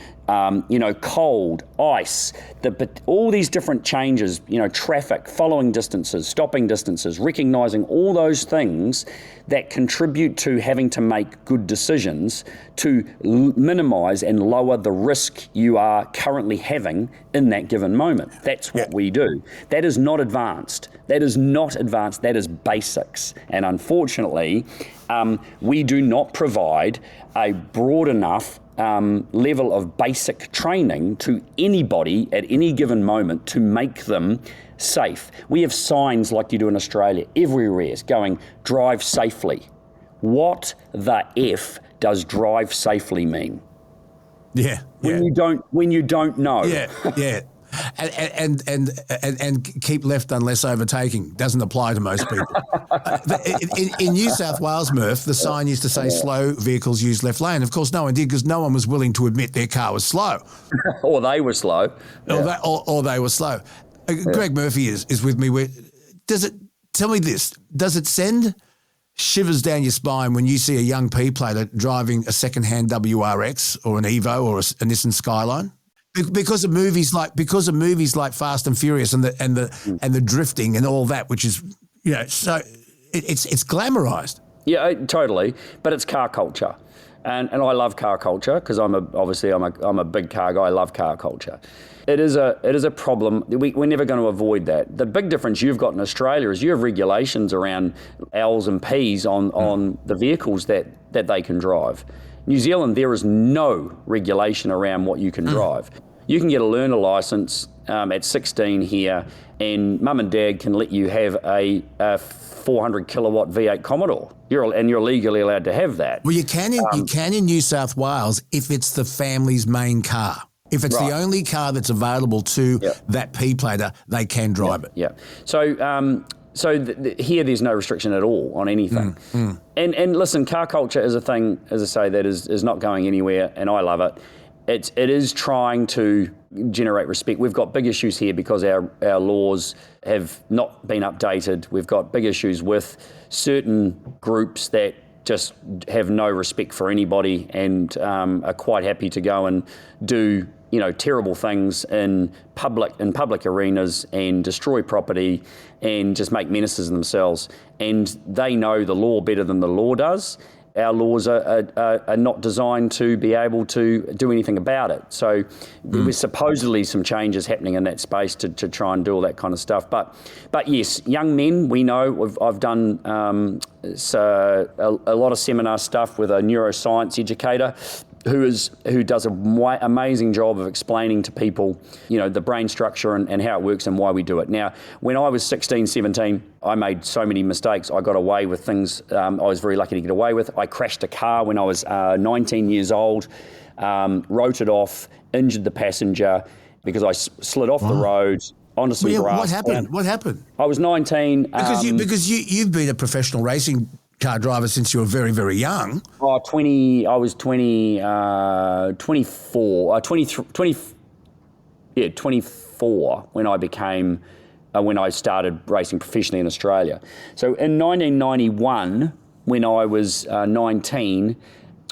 cold, ice, all these different changes, traffic, following distances, stopping distances, recognizing all those things that contribute to having to make good decisions to minimize and lower the risk you are currently having in that given moment. That's what we do. That is not advanced. That is basics. And unfortunately, we do not provide a broad enough level of basic training to anybody at any given moment to make them safe. We have signs like you do in Australia everywhere going, drive safely. What the F does drive safely mean? Yeah. When you don't know. Yeah. And keep left unless overtaking doesn't apply to most people. In New South Wales, Murph, the sign used to say slow vehicles use left lane. Of course, no one did because no one was willing to admit their car was slow. Or they were slow. Or they were slow. Greg Murphy is with me. Tell me this, does it send shivers down your spine when you see a young P-plater driving a second-hand WRX or an Evo or a Nissan Skyline? Because of movies like Fast and Furious and the drifting and all that, which is so it's glamorized. Yeah, totally. But it's car culture, and I love car culture because I'm a big car guy. I love car culture. It is a problem. We're never going to avoid that. The big difference you've got in Australia is you have regulations around L's and P's on the vehicles that they can drive. New Zealand, there is no regulation around what you can drive. You can get a learner license at 16 here, and mum and dad can let you have a 400 kilowatt V8 Commodore. You're legally allowed to have that. Well, you can in New South Wales if it's the family's main car. If it's the only car that's available to that P-plater, they can drive it. Yeah. So here there's no restriction at all on anything. And listen, car culture is a thing, as I say, that is not going anywhere, and I love it. It is trying to generate respect. We've got big issues here because our laws have not been updated. We've got big issues with certain groups that just have no respect for anybody and are quite happy to go and do terrible things in public arenas and destroy property and just make menaces of themselves. And they know the law better than the law does. Our laws are not designed to be able to do anything about it. So there's supposedly some changes happening in that space to try and do all that kind of stuff. But yes, young men, we know, I've done a lot of seminar stuff with a neuroscience educator who does an amazing job of explaining to people, the brain structure and how it works and why we do it. Now, when I was 16, 17, I made so many mistakes. I got away with things I was very lucky to get away with. I crashed a car when I was 19 years old, wrote it off, injured the passenger because I slid off the road onto some grass. What happened? I was 19. Because you've been a professional racing car driver since you were very, very young. I was 24 when I started racing professionally in Australia. So in 1991, when I was 19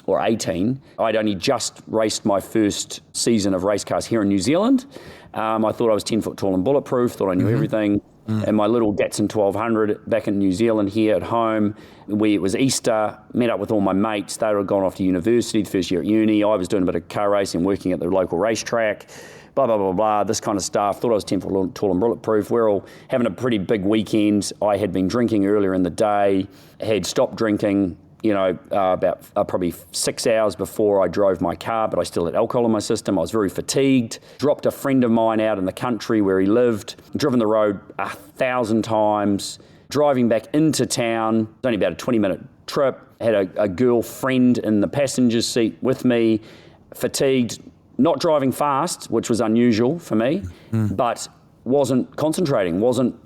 or 18, I'd only just raced my first season of race cars here in New Zealand. I thought I was 10 foot tall and bulletproof, thought I knew everything. And my little Datsun 1200 back in New Zealand here at home, it was Easter, met up with all my mates. They were gone off to university, the first year at uni. I was doing a bit of car racing, working at the local racetrack, blah, blah, blah, blah, this kind of stuff. Thought I was 10 foot tall and bulletproof. We're all having a pretty big weekend. I had been drinking earlier in the day, had stopped drinking, about probably 6 hours before I drove my car, but I still had alcohol in my system. I was very fatigued. Dropped a friend of mine out in the country where he lived, driven the road 1,000 times, driving back into town, only about a 20-minute trip, had a girlfriend in the passenger seat with me, fatigued, not driving fast, which was unusual for me, but wasn't concentrating,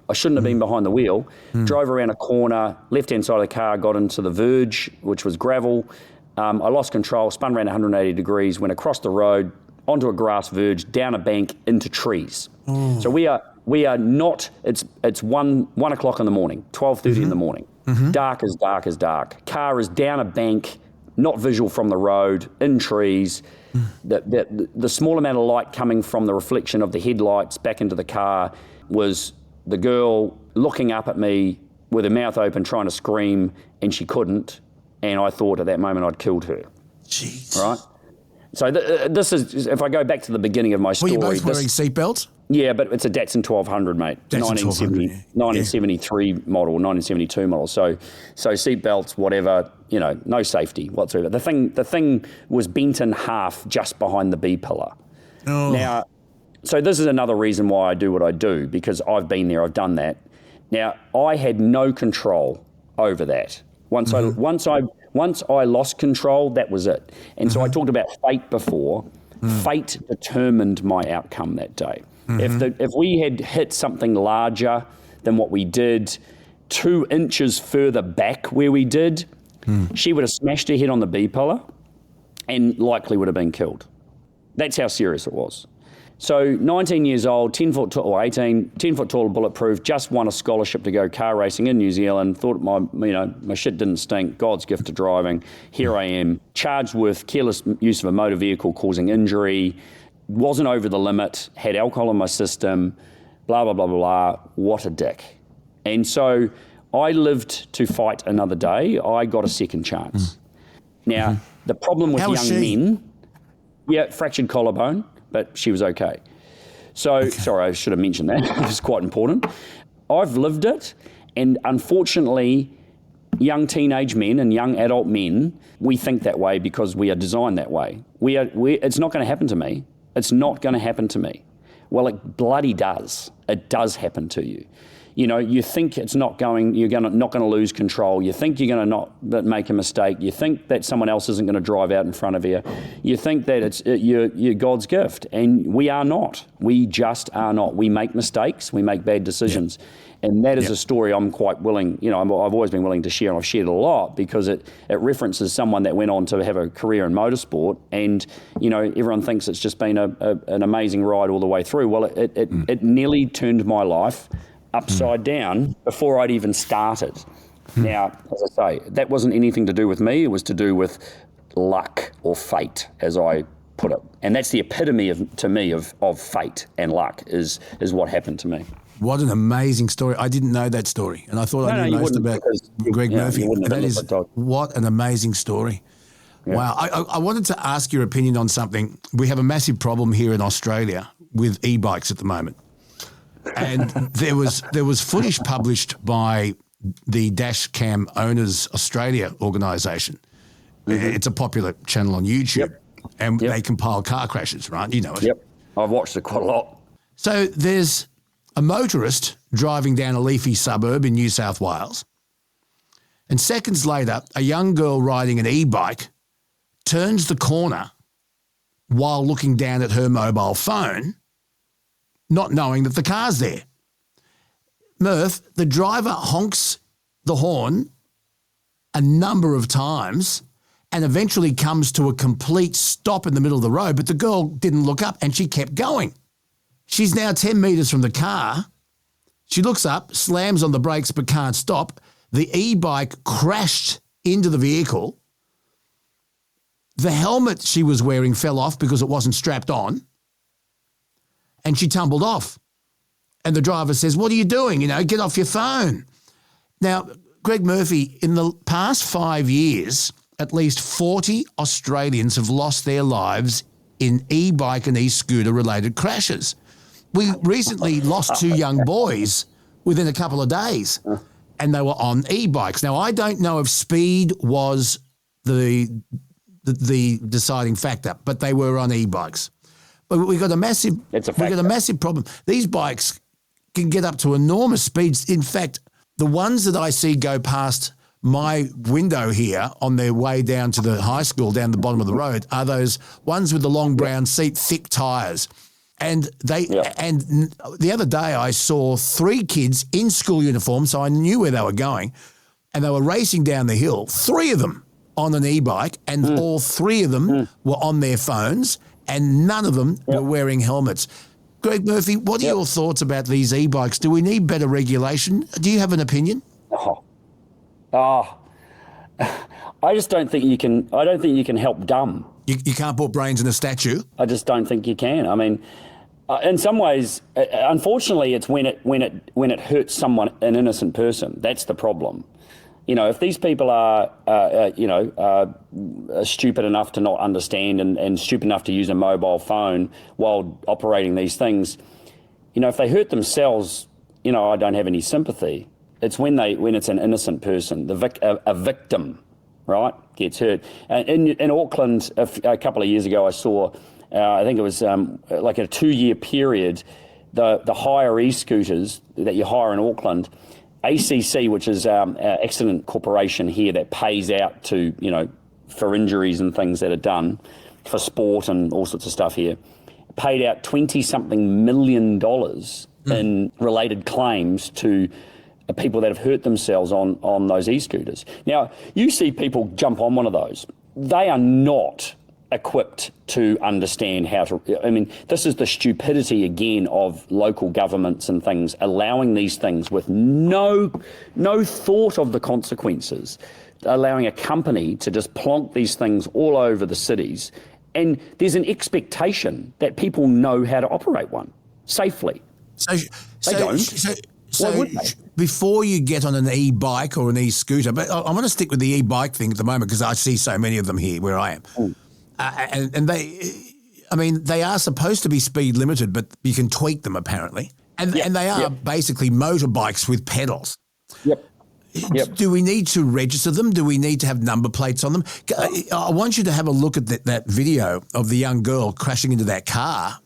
I shouldn't have been behind the wheel. Drove around a corner, left-hand side of the car, got into the verge, which was gravel. I lost control, spun around 180 degrees, went across the road, onto a grass verge, down a bank, into trees. So we are not, it's 1 o'clock in the morning, 12:30 in the morning. Dark as dark as dark. Car is down a bank, not visual from the road, in trees. The small amount of light coming from the reflection of the headlights back into the car was the girl looking up at me with her mouth open trying to scream, and she couldn't. And I thought at that moment I'd killed her. Jeez. Right? So this is, if I go back to the beginning of my story. Were you both wearing seatbelts? Yeah, but it's a Datsun 1200, mate. 1973 model, 1972 model. So seatbelts, whatever, no safety whatsoever. The thing was bent in half just behind the B pillar. Oh. Now, so this is another reason why I do what I do, because I've been there, I've done that. Now, I had no control over that. Once I lost control, that was it. And so I talked about fate before. Fate determined my outcome that day. If we had hit something larger than what we did 2 inches further back where we did, she would have smashed her head on the B pillar and likely would have been killed. That's how serious it was. So 19 years old, 10 foot tall, or 18, 10 foot tall, bulletproof, just won a scholarship to go car racing in New Zealand, thought my shit didn't stink, God's gift to driving. Here I am, charged with careless use of a motor vehicle causing injury, wasn't over the limit, had alcohol in my system, blah, blah, blah, blah, blah. What a dick. And so I lived to fight another day. I got a second chance. Now, the problem with young men, fractured collarbone, but she was okay. So, sorry, I should have mentioned that. It was quite important. I've lived it, and unfortunately, young teenage men and young adult men, we think that way because we are designed that way. It's not going to happen to me. It's not going to happen to me. Well, it bloody does. It does happen to you. You think you're not going to lose control. You think you're going to not make a mistake. You think that someone else isn't going to drive out in front of you. You think that you're God's gift, and we are not. We just are not. We make mistakes. We make bad decisions. And that is a story I'm quite willing, I've always been willing to share, and I've shared a lot because it references someone that went on to have a career in motorsport, and, everyone thinks it's just been an amazing ride all the way through. Well, it nearly turned my life upside down before I'd even started. Now, as I say, that wasn't anything to do with me. It was to do with luck or fate, as I put it. And that's the epitome to me of fate and luck is what happened to me. What an amazing story. I didn't know that story, and I thought I knew most about Greg Murphy. What an amazing story. Yeah. Wow. I wanted to ask your opinion on something. We have a massive problem here in Australia with e-bikes at the moment. And there was footage published by the Dashcam Owners Australia organisation. It's a popular channel on YouTube, and they compile car crashes, right? You know it. Yep, I've watched it quite a lot. So there's a motorist driving down a leafy suburb in New South Wales, and seconds later, a young girl riding an e-bike turns the corner while looking down at her mobile phone, not knowing that the car's there. Murph, the driver honks the horn a number of times and eventually comes to a complete stop in the middle of the road, but the girl didn't look up and she kept going. She's now 10 metres from the car. She looks up, slams on the brakes but can't stop. The e-bike crashed into the vehicle. The helmet she was wearing fell off because it wasn't strapped on. And she tumbled off. And the driver says, "What are you doing? Get off your phone." Now, Greg Murphy, in the past 5 years, at least 40 Australians have lost their lives in e-bike and e-scooter related crashes. We recently lost 2 young boys within a couple of days, and they were on e-bikes. Now, I don't know if speed was the deciding factor, but they were on e-bikes. But we got a massive problem. These bikes can get up to enormous speeds. In fact, the ones that I see go past my window here on their way down to the high school down the bottom of the road are those ones with the long brown seat, thick tyres. And the other day I saw 3 kids in school uniform, so I knew where they were going, and they were racing down the hill, 3 of them on an e-bike, and all 3 of them were on their phones, and none of them were wearing helmets. Greg Murphy, what are your thoughts about these e-bikes? Do we need better regulation? Do you have an opinion? I just don't think you can. I don't think you can help dumb. You can't put brains in a statue? I just don't think you can. I mean, in some ways, unfortunately, it's when it hurts someone, an innocent person. That's the problem. You know, if these people are, stupid enough to not understand and stupid enough to use a mobile phone while operating these things, you know, if they hurt themselves, you know, I don't have any sympathy. It's when it's an innocent person, a victim, right, gets hurt. In Auckland, a couple of years ago, I saw, I think it was like a 2-year period, the hire e-scooters that you hire in Auckland, ACC, which is our accident corporation here that pays out to, you know, for injuries and things that are done for sport and all sorts of stuff here, paid out $20-something million in related claims to people that have hurt themselves on those e-scooters. Now, you see people jump on one of those. They are not equipped to understand how to... I mean, this is the stupidity, again, of local governments and things, allowing these things with no thought of the consequences, allowing a company to just plonk these things all over the cities. And there's an expectation that people know how to operate one safely. They don't. So before you get on an e-bike or an e-scooter, but I want to stick with the e-bike thing at the moment because I see so many of them here where I am. And they are supposed to be speed limited, but you can tweak them apparently. And they are basically motorbikes with pedals. Yep. Do we need to register them? Do we need to have number plates on them? I want you to have a look at that video of the young girl crashing into that car.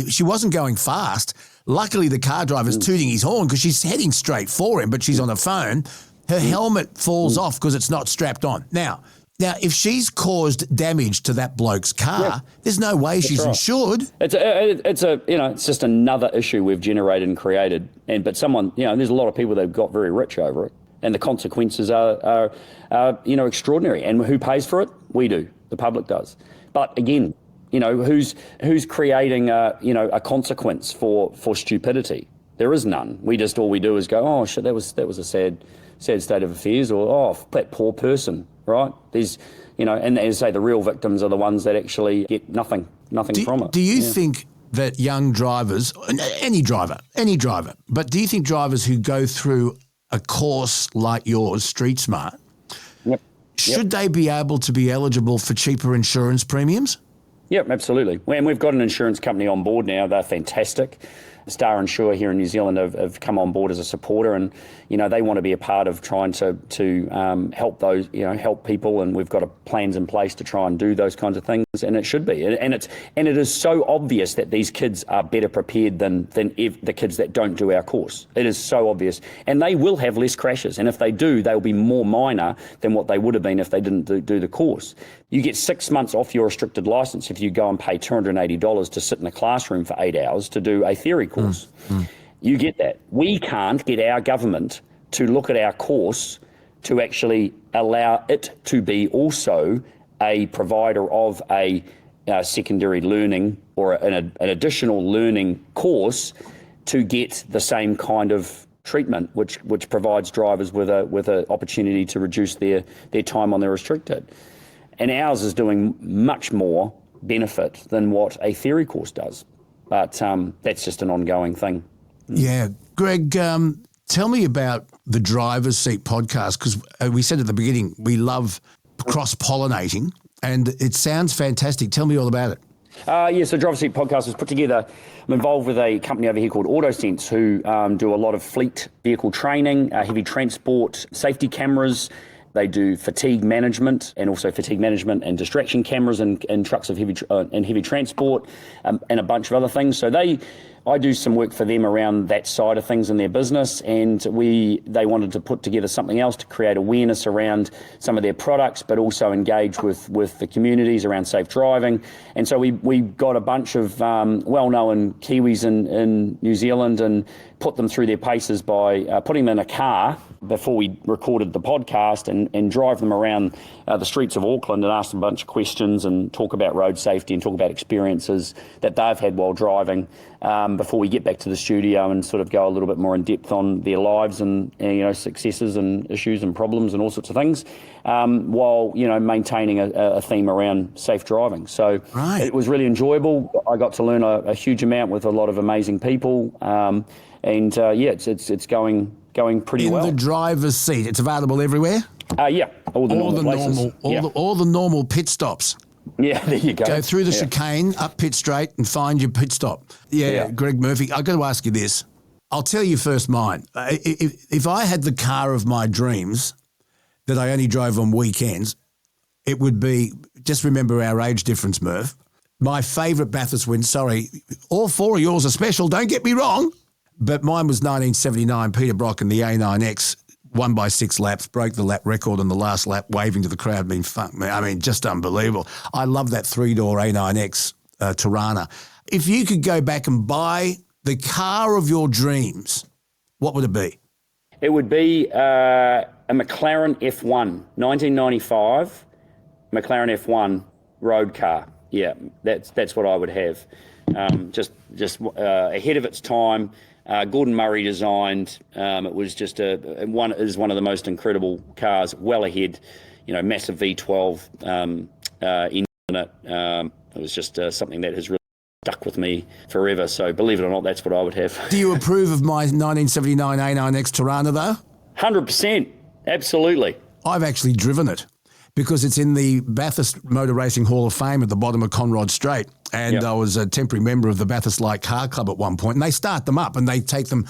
She wasn't going fast. Luckily, the car driver's tooting his horn because she's heading straight for him, but she's on a phone. Her helmet falls off because it's not strapped on. Now, if she's caused damage to that bloke's car, there's no way she's insured. It's just another issue we've generated and created. But someone, there's a lot of people that have got very rich over it, and the consequences are extraordinary. And who pays for it? We do. The public does. But again, who's creating a consequence for stupidity? There is none. All we do is go, oh shit, that was a sad state of affairs, or oh, that poor person, right? There's, and as I say, the real victims are the ones that actually get nothing from it. Do you think that young drivers, any driver, but do you think drivers who go through a course like yours, Street Smart, should they be able to be eligible for cheaper insurance premiums? Yep, absolutely. And we've got an insurance company on board now. They're fantastic. Star Insure here in New Zealand have come on board as a supporter, and they want to be a part of trying to help those, help people, and we've got plans in place to try and do those kinds of things, and it should be, and it is so obvious that these kids are better prepared than the kids that don't do our course. It is so obvious, and they will have less crashes, and if they do, they'll be more minor than what they would have been if they didn't do the course. You get 6 months off your restricted license if you go and pay $280 to sit in a classroom for 8 hours to do a theory course. You get that. We can't get our government to look at our course to actually allow it to be also a provider of a secondary learning or an additional learning course to get the same kind of treatment, which provides drivers with a opportunity to reduce their time on their restricted. And ours is doing much more benefit than what a theory course does. But that's just an ongoing thing. Yeah. Greg, tell me about the Driver's Seat podcast, because we said at the beginning we love cross-pollinating, and it sounds fantastic. Tell me all about it. So Driver's Seat podcast was put together. I'm involved with a company over here called AutoSense who do a lot of fleet vehicle training, heavy transport, safety cameras, They do fatigue management and distraction cameras in trucks of heavy transport, and a bunch of other things. So I do some work for them around that side of things in their business, and they wanted to put together something else to create awareness around some of their products, but also engage with the communities around safe driving. And so we got a bunch of well-known Kiwis in New Zealand and put them through their paces by putting them in a car before we recorded the podcast and drive them around the streets of Auckland and ask them a bunch of questions and talk about road safety and talk about experiences that they've had while driving before we get back to the studio and sort of go a little bit more in depth on their lives and successes and issues and problems and all sorts of things, while maintaining a theme around safe driving. So It was really enjoyable. I got to learn a huge amount with a lot of amazing people, it's going pretty well. In the driver's seat, it's available everywhere. Yeah, all the normal pit stops. Yeah, there you go. Go through the chicane, up pit straight, and find your pit stop. Yeah. Greg Murphy, I've got to ask you this. I'll tell you first mine. If I had the car of my dreams that I only drove on weekends, it would be, just remember our age difference, Murph. My favourite Bathurst win, sorry, all four of yours are special, don't get me wrong, but mine was 1979, Peter Brock in the A9X, won by 6 laps, broke the lap record on the last lap, waving to the crowd, just unbelievable. I love that 3-door A9X Tirana. If you could go back and buy the car of your dreams, what would it be? It would be a McLaren F1, 1995 McLaren F1 road car. Yeah, that's what I would have. Just ahead of its time. Gordon Murray designed. It was just one of the most incredible cars, well ahead. Massive V12 engine in it. It was just something that has really stuck with me forever. So believe it or not, that's what I would have. Do you approve of my 1979 A9X Tirana though? 100%, absolutely. I've actually driven it, because it's in the Bathurst Motor Racing Hall of Fame at the bottom of Conrod Straight. And I was a temporary member of the Bathurst Light Car Club at one point, and they start them up and they take them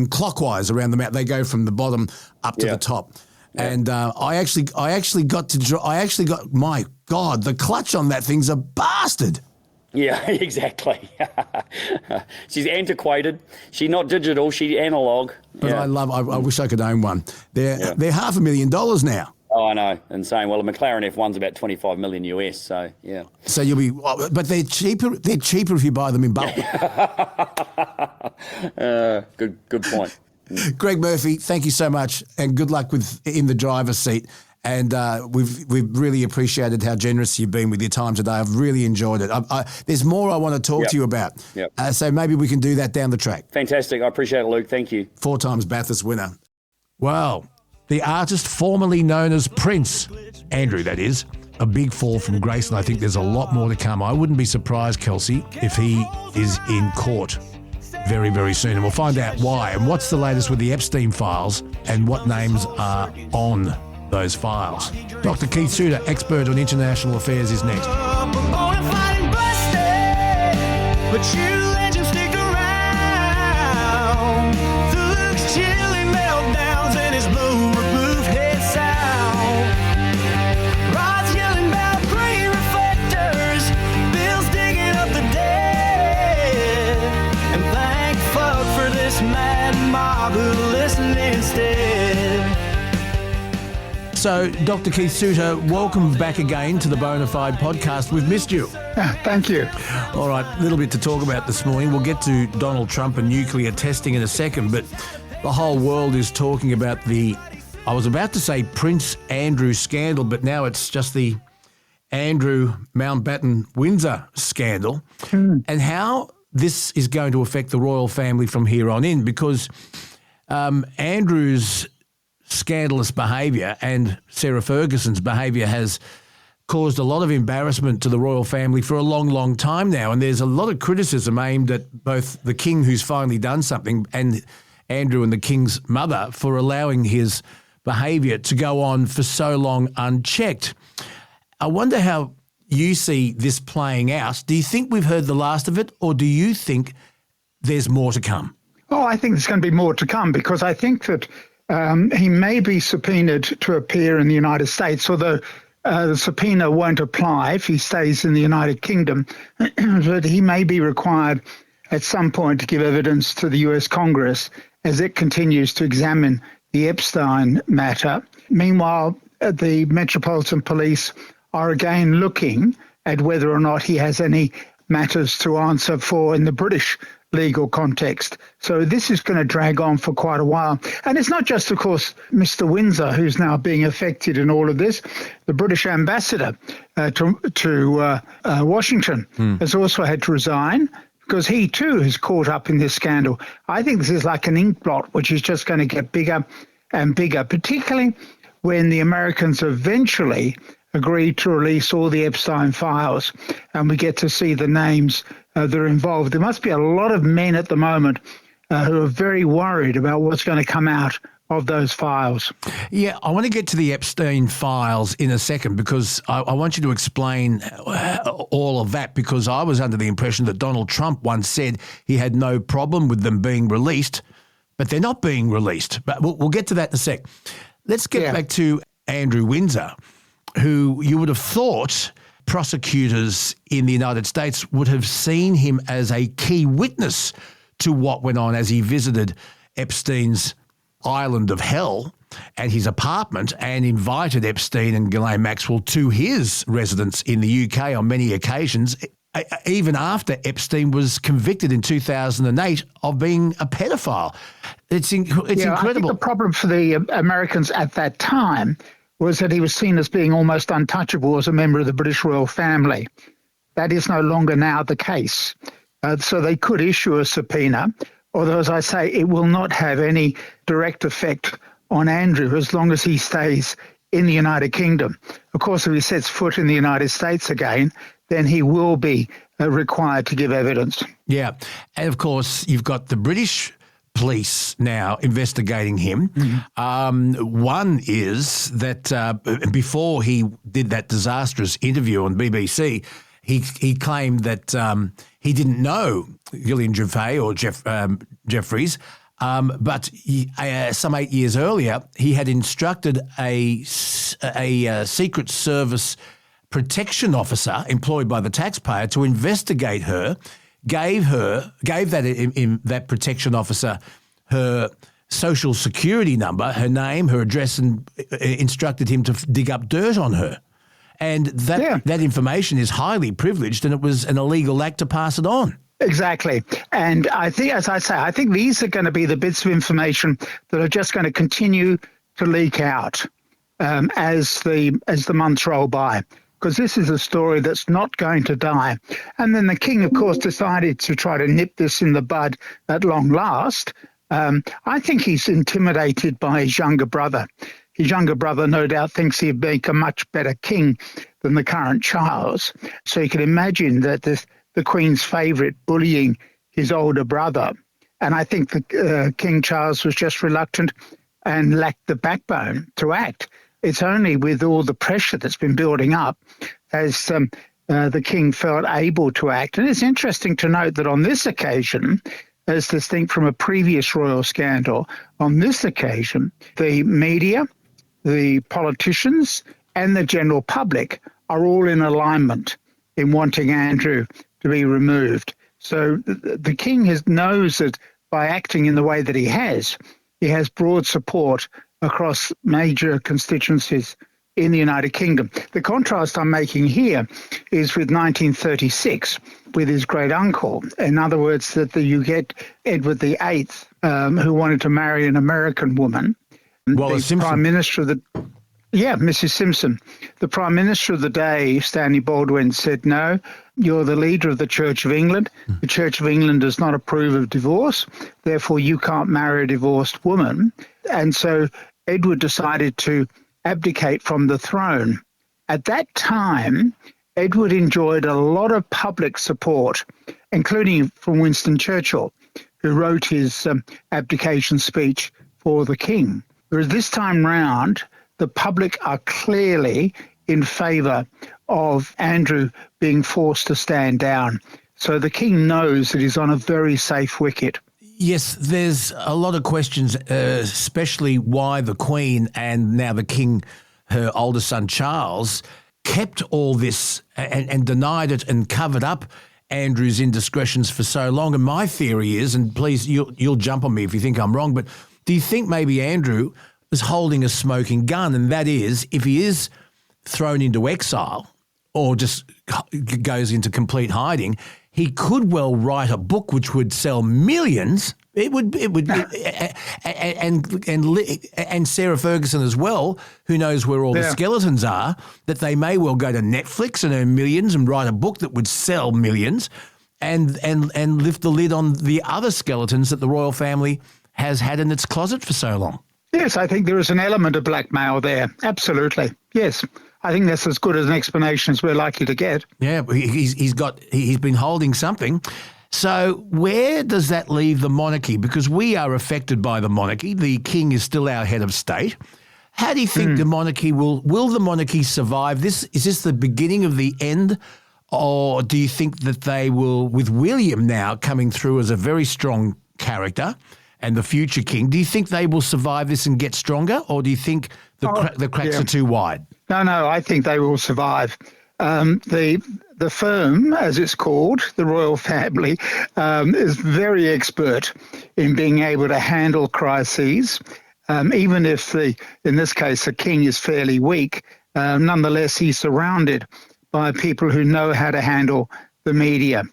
clockwise around the map. They go from the bottom up to the top. Yeah. And I actually got, my God, the clutch on that thing's a bastard. Yeah, exactly. She's antiquated. She's not digital. She's analog. But I wish I could own one. They're $500,000 now. Oh, I know. Insane. Well, a McLaren F1's about $25 million US, so yeah. So you'll be, but they're cheaper. They're cheaper if you buy them in bulk. Good point. Greg Murphy, thank you so much, and good luck in the driver's seat. And we've really appreciated how generous you've been with your time today. I've really enjoyed it. There's more I want to talk to you about. Yep. So maybe we can do that down the track. Fantastic. I appreciate it, Luke. Thank you. 4 times Bathurst winner. Well, the artist formerly known as Prince, Andrew, that is, a big fall from grace, and I think there's a lot more to come. I wouldn't be surprised, Kelsey, if he is in court very, very soon. And we'll find out why and what's the latest with the Epstein files and what names are on those files. Dr. Keith Suter, expert on international affairs, is next. So, Dr. Keith Suter, welcome back again to the Bonafide podcast. We've missed you. Thank you. All right, a little bit to talk about this morning. We'll get to Donald Trump and nuclear testing in a second, but the whole world is talking about I was about to say Prince Andrew scandal, but now it's just the Andrew Mountbatten Windsor scandal, and how this is going to affect the royal family from here on in, because Andrew's scandalous behaviour and Sarah Ferguson's behaviour has caused a lot of embarrassment to the royal family for a long, long time now. And there's a lot of criticism aimed at both the king, who's finally done something, and Andrew and the king's mother for allowing his behaviour to go on for so long unchecked. I wonder how you see this playing out. Do you think we've heard the last of it, or do you think there's more to come? Oh, I think there's going to be more to come, because I think that he may be subpoenaed to appear in the United States, although the subpoena won't apply if he stays in the United Kingdom, but he may be required at some point to give evidence to the US Congress as it continues to examine the Epstein matter. Meanwhile, the Metropolitan Police are again looking at whether or not he has any matters to answer for in the British legal context. So this is going to drag on for quite a while. And it's not just, of course, Mr. Windsor who's now being affected in all of this. The British ambassador to Washington has also had to resign because he too is caught up in this scandal. I think this is like an ink blot, which is just going to get bigger and bigger, particularly when the Americans eventually agreed to release all the Epstein files and we get to see the names that are involved. There must be a lot of men at the moment who are very worried about what's going to come out of those files. Yeah, I want to get to the Epstein files in a second because I want you to explain all of that, because I was under the impression that Donald Trump once said he had no problem with them being released, but they're not being released. But we'll get to that in a sec. Let's get back to Andrew Windsor, who you would have thought prosecutors in the United States would have seen him as a key witness to what went on as he visited Epstein's island of hell and his apartment and invited Epstein and Ghislaine Maxwell to his residence in the UK on many occasions, even after Epstein was convicted in 2008 of being a pedophile. It's incredible. I think the problem for the Americans at that time was that he was seen as being almost untouchable as a member of the British royal family. That is no longer now the case. So they could issue a subpoena, although, as I say, it will not have any direct effect on Andrew as long as he stays in the United Kingdom. Of course, if he sets foot in the United States again, then he will be required to give evidence. Yeah. And, of course, you've got the British police now investigating him. One is that before he did that disastrous interview on BBC, he claimed that he didn't know Gillian Jeffrey or Jeffries, but some 8 years earlier, he had instructed a Secret Service protection officer employed by the taxpayer to investigate her, gave that protection officer her social security number, her name, her address, and instructed him to dig up dirt on her. And that information is highly privileged, and it was an illegal act to pass it on. Exactly. And I think, as I say, I think these are going to be the bits of information that are just going to continue to leak out as the months roll by, because this is a story that's not going to die. And then the king, of course, decided to try to nip this in the bud at long last. I think he's intimidated by his younger brother. His younger brother, no doubt, thinks he'd make a much better king than the current Charles. So you can imagine that the Queen's favourite bullying his older brother. And I think King Charles was just reluctant and lacked the backbone to act. It's only with all the pressure that's been building up as the king felt able to act. And it's interesting to note that on this occasion, as distinct from a previous royal scandal, on this occasion, the media, the politicians, and the general public are all in alignment in wanting Andrew to be removed. So the king knows that by acting in the way that he has broad support across major constituencies in the United Kingdom. The contrast I'm making here is with 1936, with his great uncle. In other words, that you get Edward VIII, who wanted to marry an American woman. Wallace Simpson. Prime Minister of Mrs. Simpson. The Prime Minister of the day, Stanley Baldwin, said, no, you're the leader of the Church of England. The Church of England does not approve of divorce. Therefore, you can't marry a divorced woman. And so Edward decided to abdicate from the throne. At that time, Edward enjoyed a lot of public support, including from Winston Churchill, who wrote his abdication speech for the king. Whereas this time round, the public are clearly in favour of Andrew being forced to stand down. So the king knows that he's on a very safe wicket. Yes, there's a lot of questions, especially why the Queen and now the King, her older son Charles, kept all this and denied it and covered up Andrew's indiscretions for so long. And my theory is, and please, you'll jump on me if you think I'm wrong, but do you think maybe Andrew is holding a smoking gun? And that is, if he is thrown into exile or just goes into complete hiding, he could well write a book which would sell millions. It would, and Sarah Ferguson as well, who knows where all the skeletons are, that they may well go to Netflix and earn millions and write a book that would sell millions and lift the lid on the other skeletons that the royal family has had in its closet for so long. Yes, I think there is an element of blackmail there. Absolutely. Yes. I think that's as good as an explanation as we're likely to get. Yeah, he's been holding something. So where does that leave the monarchy? Because we are affected by the monarchy. The king is still our head of state. How do you think the monarchy will the monarchy survive this? Is this the beginning of the end? Or do you think that they will, with William now coming through as a very strong character and the future king, do you think they will survive this and get stronger? Or do you think the cracks are too wide? No, I think they will survive. The firm, as it's called, the royal family, is very expert in being able to handle crises. Even if, in this case, the king is fairly weak, nonetheless, he's surrounded by people who know how to handle the media.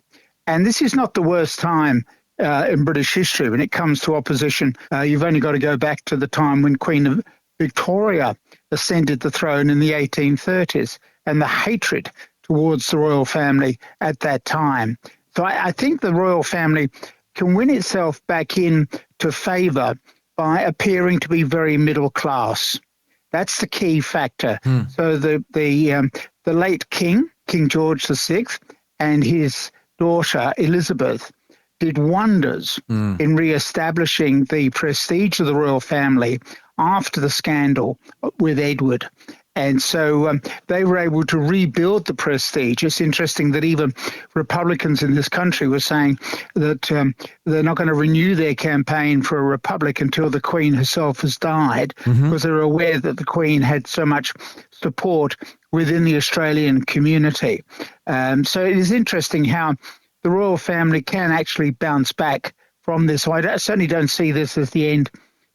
And this is not the worst time in British history when it comes to opposition. You've only got to go back to the time when Queen Victoria ascended the throne in the 1830s and the hatred towards the royal family at that time. So I think the royal family can win itself back into favour by appearing to be very middle class. That's the key factor. So the late King George VI, and his daughter Elizabeth did wonders in re-establishing the prestige of the royal family after the scandal with Edward. And so they were able to rebuild the prestige. It's interesting that even Republicans in this country were saying that they're not going to renew their campaign for a republic until the Queen herself has died, because they're aware that the Queen had so much support within the Australian community. So it is interesting how the royal family can actually bounce back from this. So I certainly don't see this as the end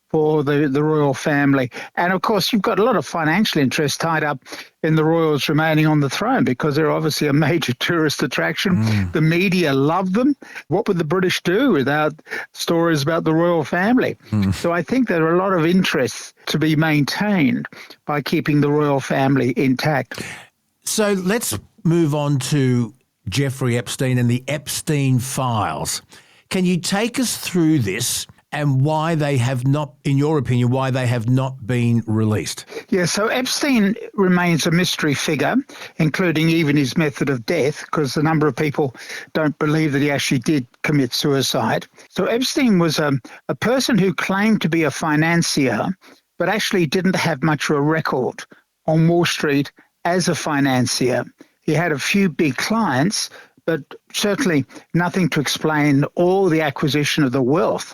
for the royal family. And, of course, you've got a lot of financial interest tied up in the royals remaining on the throne because they're obviously a major tourist attraction. The media love them. What would the British do without stories about the royal family? So I think there are a lot of interests to be maintained by keeping the royal family intact. So let's move on to Jeffrey Epstein and the Epstein files. Can you take us through this and why they have not, in your opinion, why they have not been released? Yeah, so Epstein remains a mystery figure, including even his method of death, because a number of people don't believe that he actually did commit suicide. So Epstein was a person who claimed to be a financier, but actually didn't have much of a record on Wall Street as a financier. He had a few big clients, but certainly nothing to explain all the acquisition of the wealth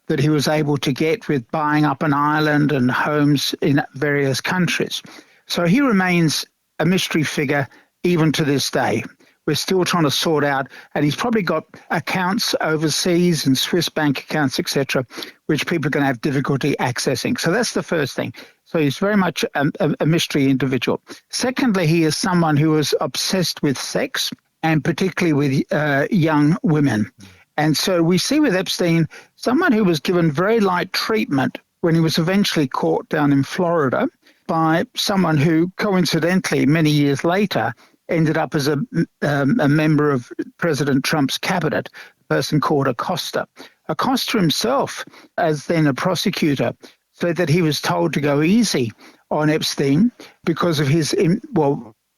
that he was able to get with buying up an island and homes in various countries. So he remains a mystery figure even to this day. We're still trying to sort out, and he's probably got accounts overseas and Swiss bank accounts, etc., which people are going to have difficulty accessing. So that's the first thing. So he's very much a mystery individual. Secondly, he is someone who is obsessed with sex, and particularly with young women. And so we see with Epstein someone who was given very light treatment when he was eventually caught down in Florida by someone who coincidentally many years later ended up as a member of President Trump's cabinet, a person called Acosta. Acosta himself, as then a prosecutor, said that he was told to go easy on Epstein because of his,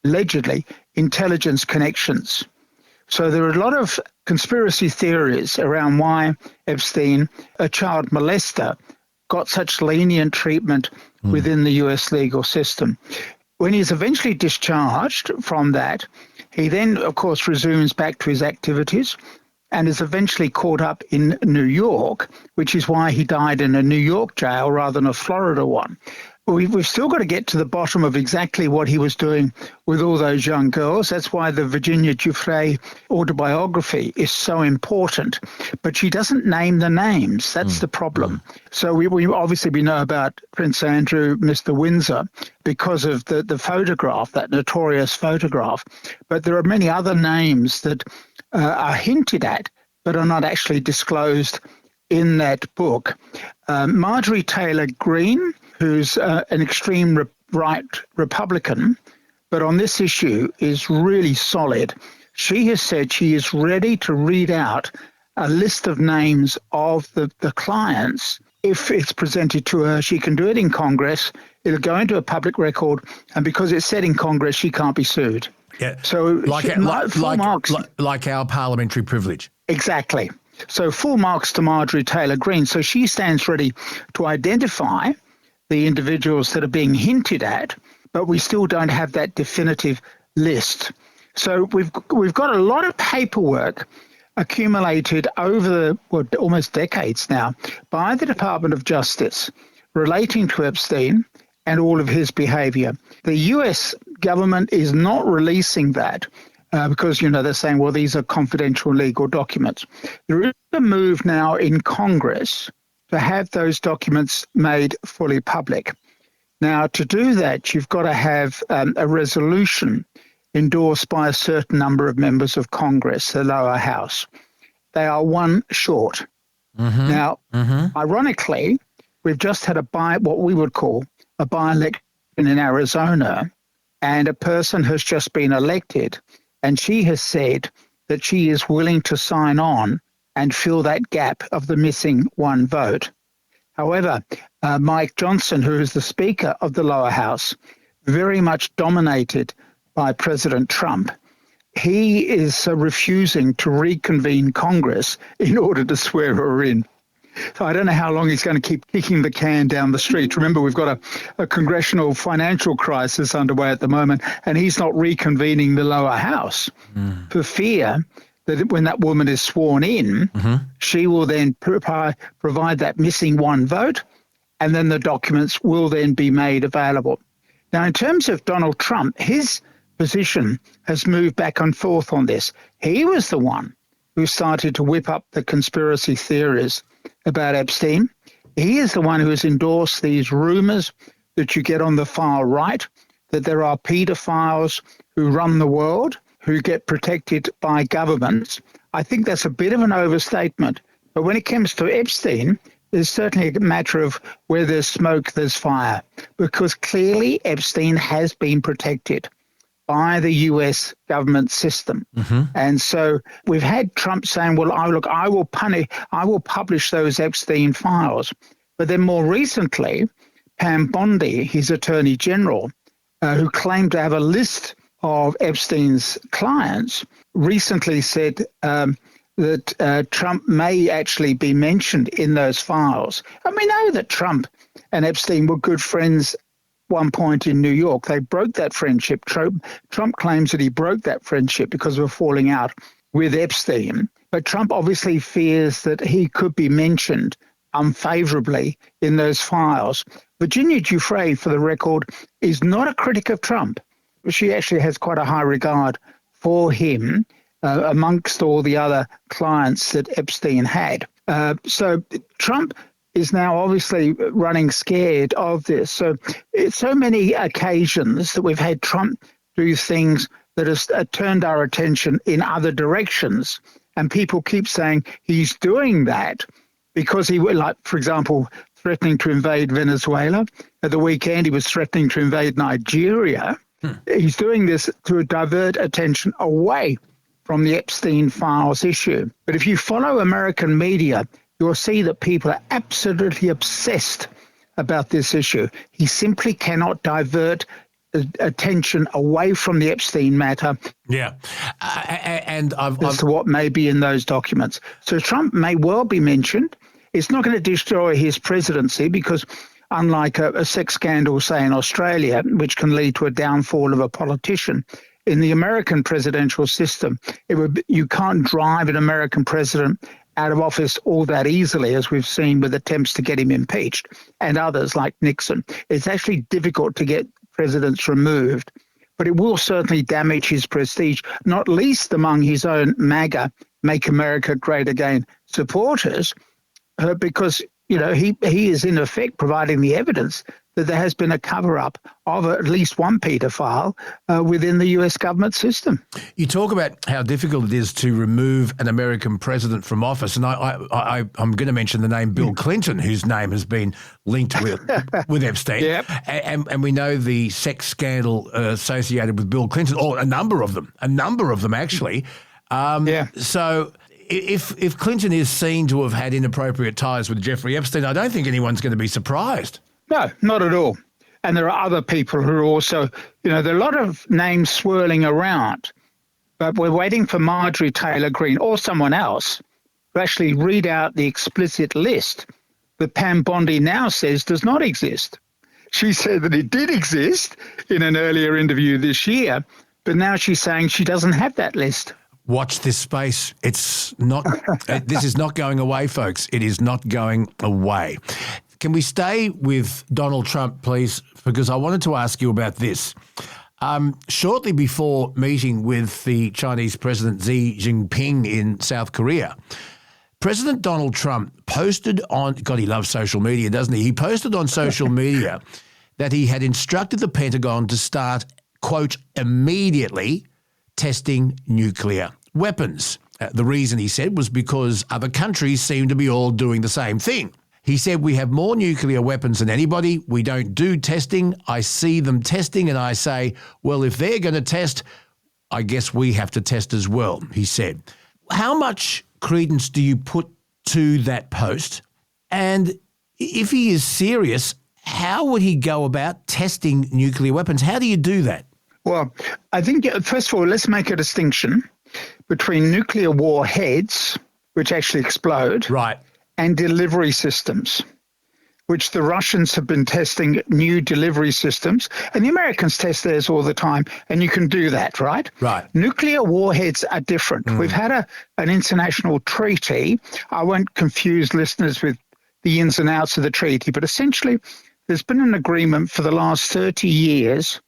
allegedly, intelligence connections. So there are a lot of conspiracy theories around why Epstein, a child molester, got such lenient treatment within the US legal system. When he's eventually discharged from that, he then, of course, resumes back to his activities and is eventually caught up in New York, which is why he died in a New York jail rather than a Florida one. We've still got to get to the bottom of exactly what he was doing with all those young girls. That's why the Virginia Giuffre autobiography is so important. But she doesn't name the names. That's the problem. So we obviously know about Prince Andrew, Mr. Windsor, because of the photograph, that notorious photograph. But there are many other names that are hinted at but are not actually disclosed in that book. Marjorie Taylor Greene, who's an extreme right Republican, but on this issue is really solid. She has said she is ready to read out a list of names of the clients. If it's presented to her, she can do it in Congress. It'll go into a public record, and because it's said in Congress, she can't be sued. Yeah. So like our parliamentary privilege. Exactly. So full marks to Marjorie Taylor Greene. So she stands ready to identify the individuals that are being hinted at, but we still don't have that definitive list. So we've got a lot of paperwork accumulated over almost decades now by the Department of Justice relating to Epstein and all of his behavior. The US government is not releasing that because, they're saying, well, these are confidential legal documents. There is a move now in Congress to have those documents made fully public. Now, to do that, you've got to have a resolution endorsed by a certain number of members of Congress, the lower house. They are one short. Now, ironically, we've just had what we would call a by-election in Arizona, and a person has just been elected, and she has said that she is willing to sign on and fill that gap of the missing one vote. However, Mike Johnson, who is the Speaker of the lower house, very much dominated by President Trump, he is refusing to reconvene Congress in order to swear her in. So I don't know how long he's going to keep kicking the can down the street. Remember, we've got a congressional financial crisis underway at the moment, and he's not reconvening the lower house for fear that when that woman is sworn in, she will then provide that missing one vote, and then the documents will then be made available. Now, in terms of Donald Trump, his position has moved back and forth on this. He was the one who started to whip up the conspiracy theories about Epstein. He is the one who has endorsed these rumors that you get on the far right, that there are pedophiles who run the world, who get protected by governments. I think that's a bit of an overstatement. But when it comes to Epstein, there's certainly a matter of where there's smoke, there's fire, because clearly Epstein has been protected by the US government system. And so we've had Trump saying, well, I will publish those Epstein files. But then more recently, Pam Bondi, his attorney general, who claimed to have a list of Epstein's clients, recently said that Trump may actually be mentioned in those files. And we know that Trump and Epstein were good friends one point in New York. They broke that friendship. Trump claims that he broke that friendship because of a falling out with Epstein. But Trump obviously fears that he could be mentioned unfavorably in those files. Virginia Giuffre, for the record, is not a critic of Trump. She actually has quite a high regard for him amongst all the other clients that Epstein had. So Trump is now obviously running scared of this. So it's so many occasions that we've had Trump do things that has turned our attention in other directions. And people keep saying he's doing that because he, like, for example, threatening to invade Venezuela. At the weekend, he was threatening to invade Nigeria. He's doing this to divert attention away from the Epstein files issue. But if you follow American media, you'll see that people are absolutely obsessed about this issue. He simply cannot divert attention away from the Epstein matter. Yeah. And as to what may be in those documents. So Trump may well be mentioned. It's not going to destroy his presidency because unlike a sex scandal, say, in Australia, which can lead to a downfall of a politician, in the American presidential system, you can't drive an American president out of office all that easily, as we've seen with attempts to get him impeached and others like Nixon. It's actually difficult to get presidents removed, but it will certainly damage his prestige, not least among his own MAGA, Make America Great Again supporters, because he is in effect providing the evidence that there has been a cover-up of at least one paedophile within the US government system. You talk about how difficult it is to remove an American president from office, and I'm going to mention the name Bill Clinton, whose name has been linked with Epstein. Yep. And we know the sex scandal associated with Bill Clinton, or a number of them actually. So if Clinton is seen to have had inappropriate ties with Jeffrey Epstein, I don't think anyone's going to be surprised. No, not at all. And there are other people who are also, there are a lot of names swirling around, but we're waiting for Marjorie Taylor Greene or someone else to actually read out the explicit list that Pam Bondi now says does not exist. She said that it did exist in an earlier interview this year, but now she's saying she doesn't have that list. Watch this space. It's not. This is not going away, folks. It is not going away. Can we stay with Donald Trump, please? Because I wanted to ask you about this. Shortly before meeting with the Chinese President Xi Jinping in South Korea, President Donald Trump posted on, God, he loves social media, doesn't he? He posted on social media that he had instructed the Pentagon to start, quote, immediately testing nuclear weapons. The reason, he said, was because other countries seem to be all doing the same thing. He said, we have more nuclear weapons than anybody. We don't do testing. I see them testing and I say, well, if they're going to test, I guess we have to test as well, he said. How much credence do you put to that post? And if he is serious, how would he go about testing nuclear weapons? How do you do that? Well, I think, first of all, let's make a distinction between nuclear warheads, which actually explode, right, and delivery systems, which the Russians have been testing new delivery systems, and the Americans test theirs all the time, and you can do that, right? Right. Nuclear warheads are different. We've had an international treaty. I won't confuse listeners with the ins and outs of the treaty, but essentially there's been an agreement for the last 30 years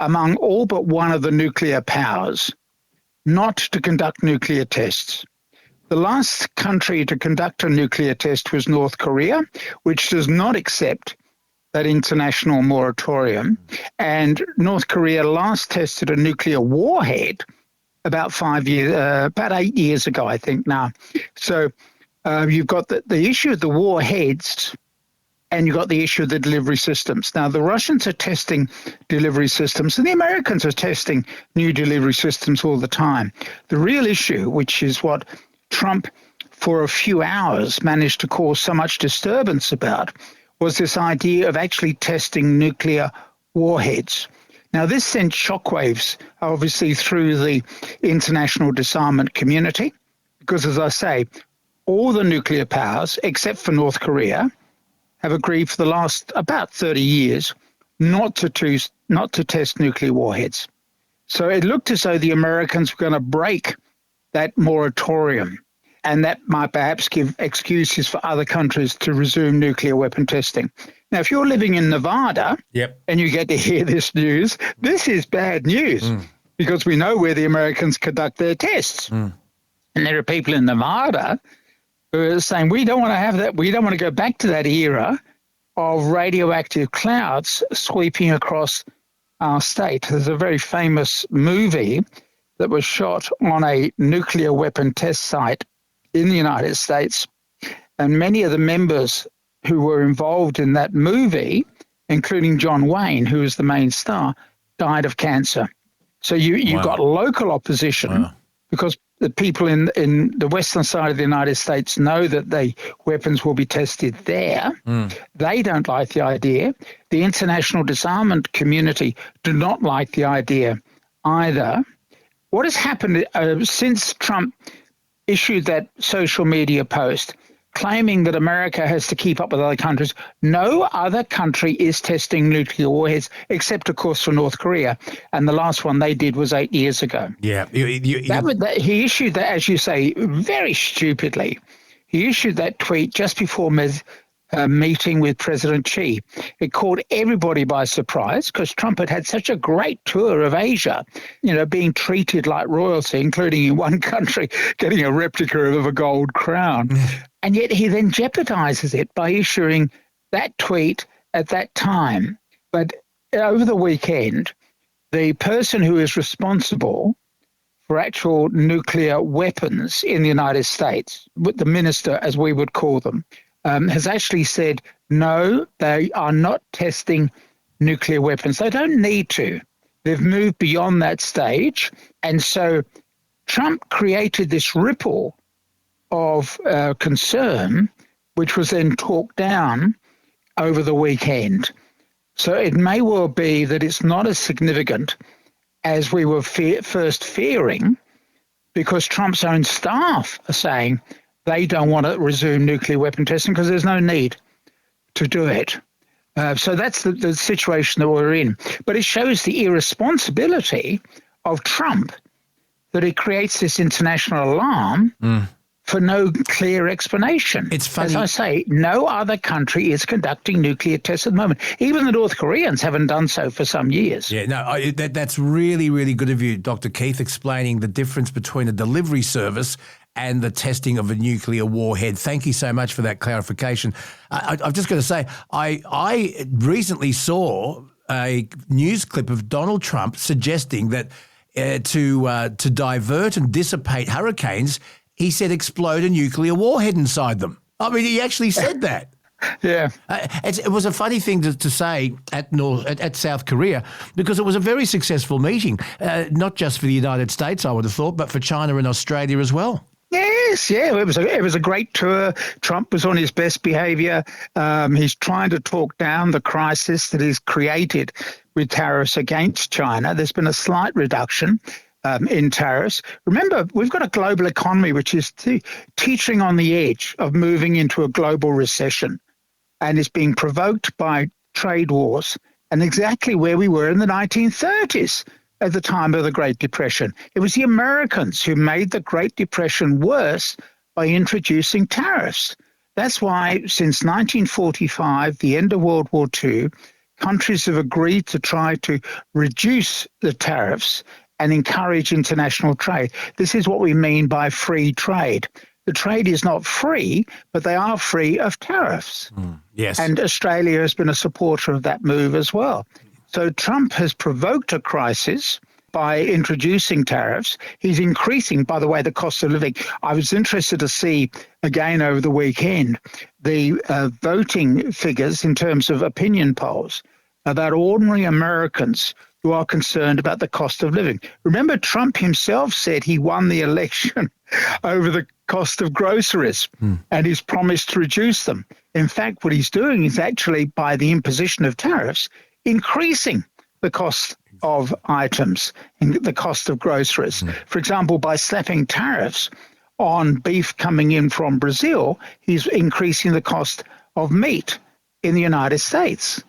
among all but one of the nuclear powers not to conduct nuclear tests. The last country to conduct a nuclear test was North Korea, which does not accept that international moratorium. And North Korea last tested a nuclear warhead about 8 years ago, I think now. So you've got the issue of the warheads, and you've got the issue of the delivery systems. Now, the Russians are testing delivery systems, and the Americans are testing new delivery systems all the time. The real issue, which is what Trump, for a few hours, managed to cause so much disturbance about, was this idea of actually testing nuclear warheads. Now, this sent shockwaves, obviously, through the international disarmament community, because, as I say, all the nuclear powers, except for North Korea, have agreed for the last about 30 years not to test nuclear warheads. So it looked as though the Americans were going to break that moratorium, and that might perhaps give excuses for other countries to resume nuclear weapon testing. Now, if you're living in Nevada and you get to hear this news, this is bad news because we know where the Americans conduct their tests. And there are people in Nevada who are saying, we don't want to have that. We don't want to go back to that era of radioactive clouds sweeping across our state. There's a very famous movie that was shot on a nuclear weapon test site in the United States. And many of the members who were involved in that movie, including John Wayne, who was the main star, died of cancer. So you got local opposition because the people in the western side of the United States know that the weapons will be tested there. They don't like the idea. The international disarmament community do not like the idea either. What has happened since Trump issued that social media post, claiming that America has to keep up with other countries. No other country is testing nuclear warheads, except, of course, for North Korea. And the last one they did was 8 years ago. Yeah. He issued that, as you say, very stupidly. He issued that tweet just before meeting with President Xi. It caught everybody by surprise because Trump had such a great tour of Asia, being treated like royalty, including in one country getting a replica of a gold crown. And yet he then jeopardizes it by issuing that tweet at that time. But over the weekend, the person who is responsible for actual nuclear weapons in the United States, the minister, as we would call them, has actually said, no, they are not testing nuclear weapons. They don't need to. They've moved beyond that stage. And so Trump created this ripple of concern, which was then talked down over the weekend. So it may well be that it's not as significant as we were first fearing, because Trump's own staff are saying they don't want to resume nuclear weapon testing because there's no need to do it. So that's the situation that we're in. But it shows the irresponsibility of Trump that it creates this international alarm for no clear explanation. It's funny. As I say, no other country is conducting nuclear tests at the moment. Even the North Koreans haven't done so for some years. Yeah, no, that's really, really good of you, Dr. Keith, explaining the difference between a delivery service and the testing of a nuclear warhead. Thank you so much for that clarification. I'm just going to say, I recently saw a news clip of Donald Trump suggesting that to divert and dissipate hurricanes, he said explode a nuclear warhead inside them. I mean, he actually said that. Yeah. It was a funny thing to say at South Korea, because it was a very successful meeting, not just for the United States, I would have thought, but for China and Australia as well. Yes, yeah, it was a great tour. Trump was on his best behavior. He's trying to talk down the crisis that he's created with tariffs against China. There's been a slight reduction in tariffs. Remember, we've got a global economy which is teetering on the edge of moving into a global recession, and is being provoked by trade wars, and exactly where we were in the 1930s. At the time of the Great Depression. It was the Americans who made the Great Depression worse by introducing tariffs. That's why since 1945, the end of World War II, countries have agreed to try to reduce the tariffs and encourage international trade. This is what we mean by free trade. The trade is not free, but they are free of tariffs. Yes. And Australia has been a supporter of that move as well. So Trump has provoked a crisis by introducing tariffs. He's increasing, by the way, the cost of living. I was interested to see, again over the weekend, the voting figures in terms of opinion polls about ordinary Americans who are concerned about the cost of living. Remember, Trump himself said he won the election over the cost of groceries and he's promised to reduce them. In fact, what he's doing is actually, by the imposition of tariffs, increasing the cost of items and the cost of groceries. For example, by slapping tariffs on beef coming in from Brazil, he's increasing the cost of meat in the United States.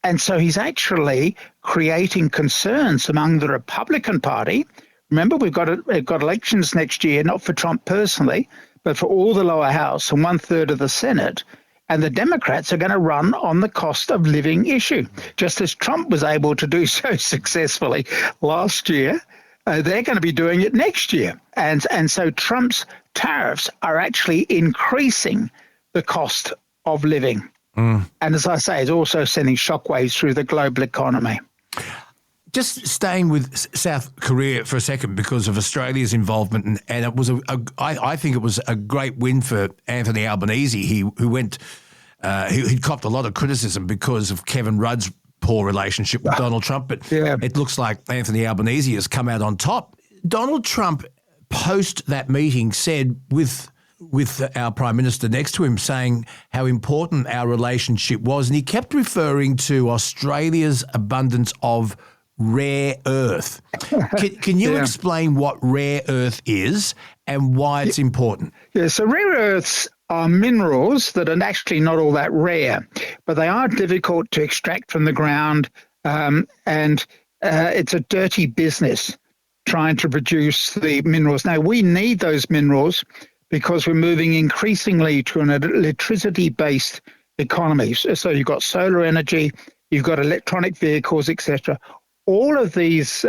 And so he's actually creating concerns among the Republican Party. Remember, we've got elections next year, not for Trump personally, but for all the lower house and 1/3 of the Senate. And the Democrats are going to run on the cost of living issue, just as Trump was able to do so successfully last year. They're going to be doing it next year. And so Trump's tariffs are actually increasing the cost of living. And as I say, it's also sending shockwaves through the global economy. Just staying with South Korea for a second because of Australia's involvement, and it was I think it was a great win for Anthony Albanese. Who went, he copped a lot of criticism because of Kevin Rudd's poor relationship with Donald Trump, but it looks like Anthony Albanese has come out on top. Donald Trump, post that meeting, said with our Prime Minister next to him, saying how important our relationship was, and he kept referring to Australia's abundance of rare earth. Can you explain what rare earth is and why it's important? Yeah, so rare earths are minerals that are actually not all that rare, but they are difficult to extract from the ground, and it's a dirty business trying to produce the minerals. Now, we need those minerals because we're moving increasingly to an electricity-based economy. So you've got solar energy, you've got electronic vehicles, etc. All of these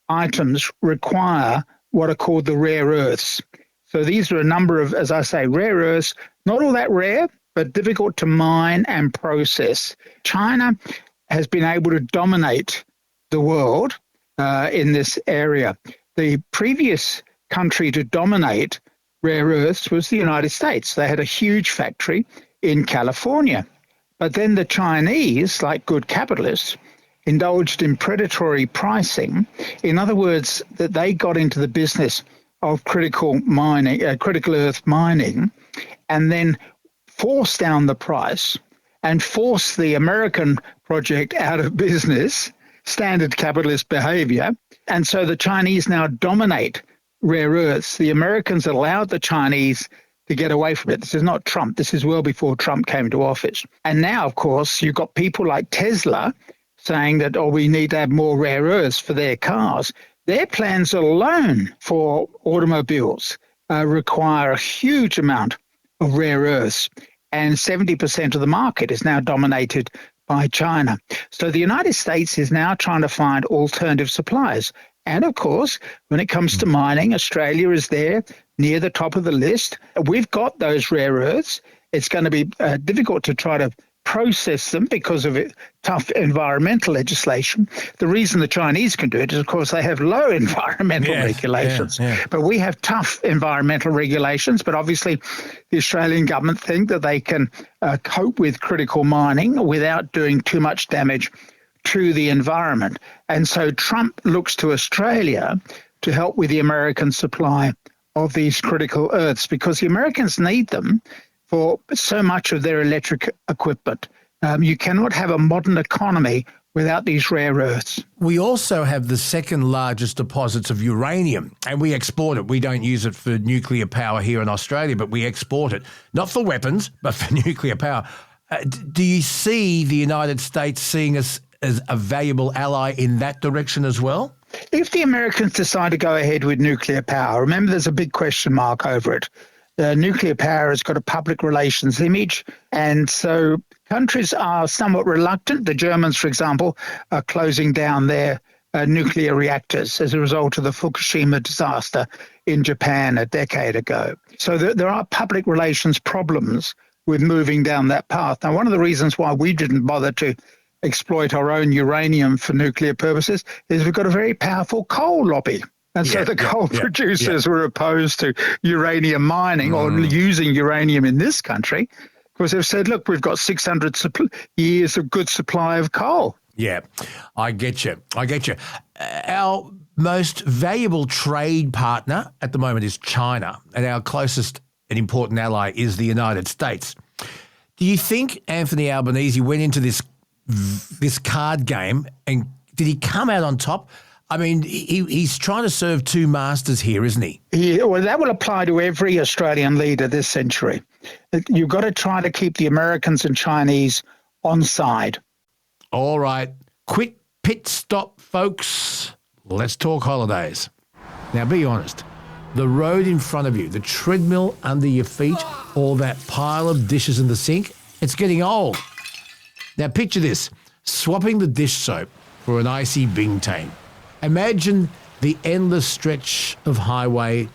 items require what are called the rare earths. So these are a number of, as I say, rare earths, not all that rare, but difficult to mine and process. China has been able to dominate the world in this area. The previous country to dominate rare earths was the United States. They had a huge factory in California. But then the Chinese, like good capitalists, indulged in predatory pricing. In other words, that they got into the business of critical earth mining, and then forced down the price and forced the American project out of business, standard capitalist behavior. And so the Chinese now dominate rare earths. The Americans allowed the Chinese to get away from it. This is not Trump. This is well before Trump came to office. And now, of course, you've got people like Tesla saying that, we need to have more rare earths for their cars. Their plans alone for automobiles require a huge amount of rare earths, and 70% of the market is now dominated by China. So the United States is now trying to find alternative suppliers. And of course, when it comes to mining, Australia is there near the top of the list. We've got those rare earths. It's going to be difficult to try to process them because of tough environmental legislation. The reason the Chinese can do it is, of course, they have low environmental regulations. But we have tough environmental regulations. But obviously, the Australian government think that they can cope with critical mining without doing too much damage to the environment. And so Trump looks to Australia to help with the American supply of these critical earths, because the Americans need them for so much of their electric equipment. You cannot have a modern economy without these rare earths. We also have the second largest deposits of uranium, and we export it. We don't use it for nuclear power here in Australia, but we export it, not for weapons, but for nuclear power. Do you see the United States seeing us as a valuable ally in that direction as well? If the Americans decide to go ahead with nuclear power, remember there's a big question mark over it. Nuclear power has got a public relations image, and so countries are somewhat reluctant. The Germans, for example, are closing down their nuclear reactors as a result of the Fukushima disaster in Japan a decade ago. So there are public relations problems with moving down that path. Now, one of the reasons why we didn't bother to exploit our own uranium for nuclear purposes is we've got a very powerful coal lobby. And so the coal producers were opposed to uranium mining or using uranium in this country, because they've said, look, we've got 600 years of good supply of coal. Yeah, I get you. Our most valuable trade partner at the moment is China, and our closest and important ally is the United States. Do you think Anthony Albanese went into this card game, and did he come out on top? I mean, he's trying to serve two masters here, isn't he? Yeah, well, that will apply to every Australian leader this century. You've got to try to keep the Americans and Chinese on side. All right. Quick pit stop, folks. Let's talk holidays. Now, be honest. The road in front of you, the treadmill under your feet, or that pile of dishes in the sink, it's getting old. Now, picture this. Swapping the dish soap for an icy Bingtang. Imagine the endless stretch of highway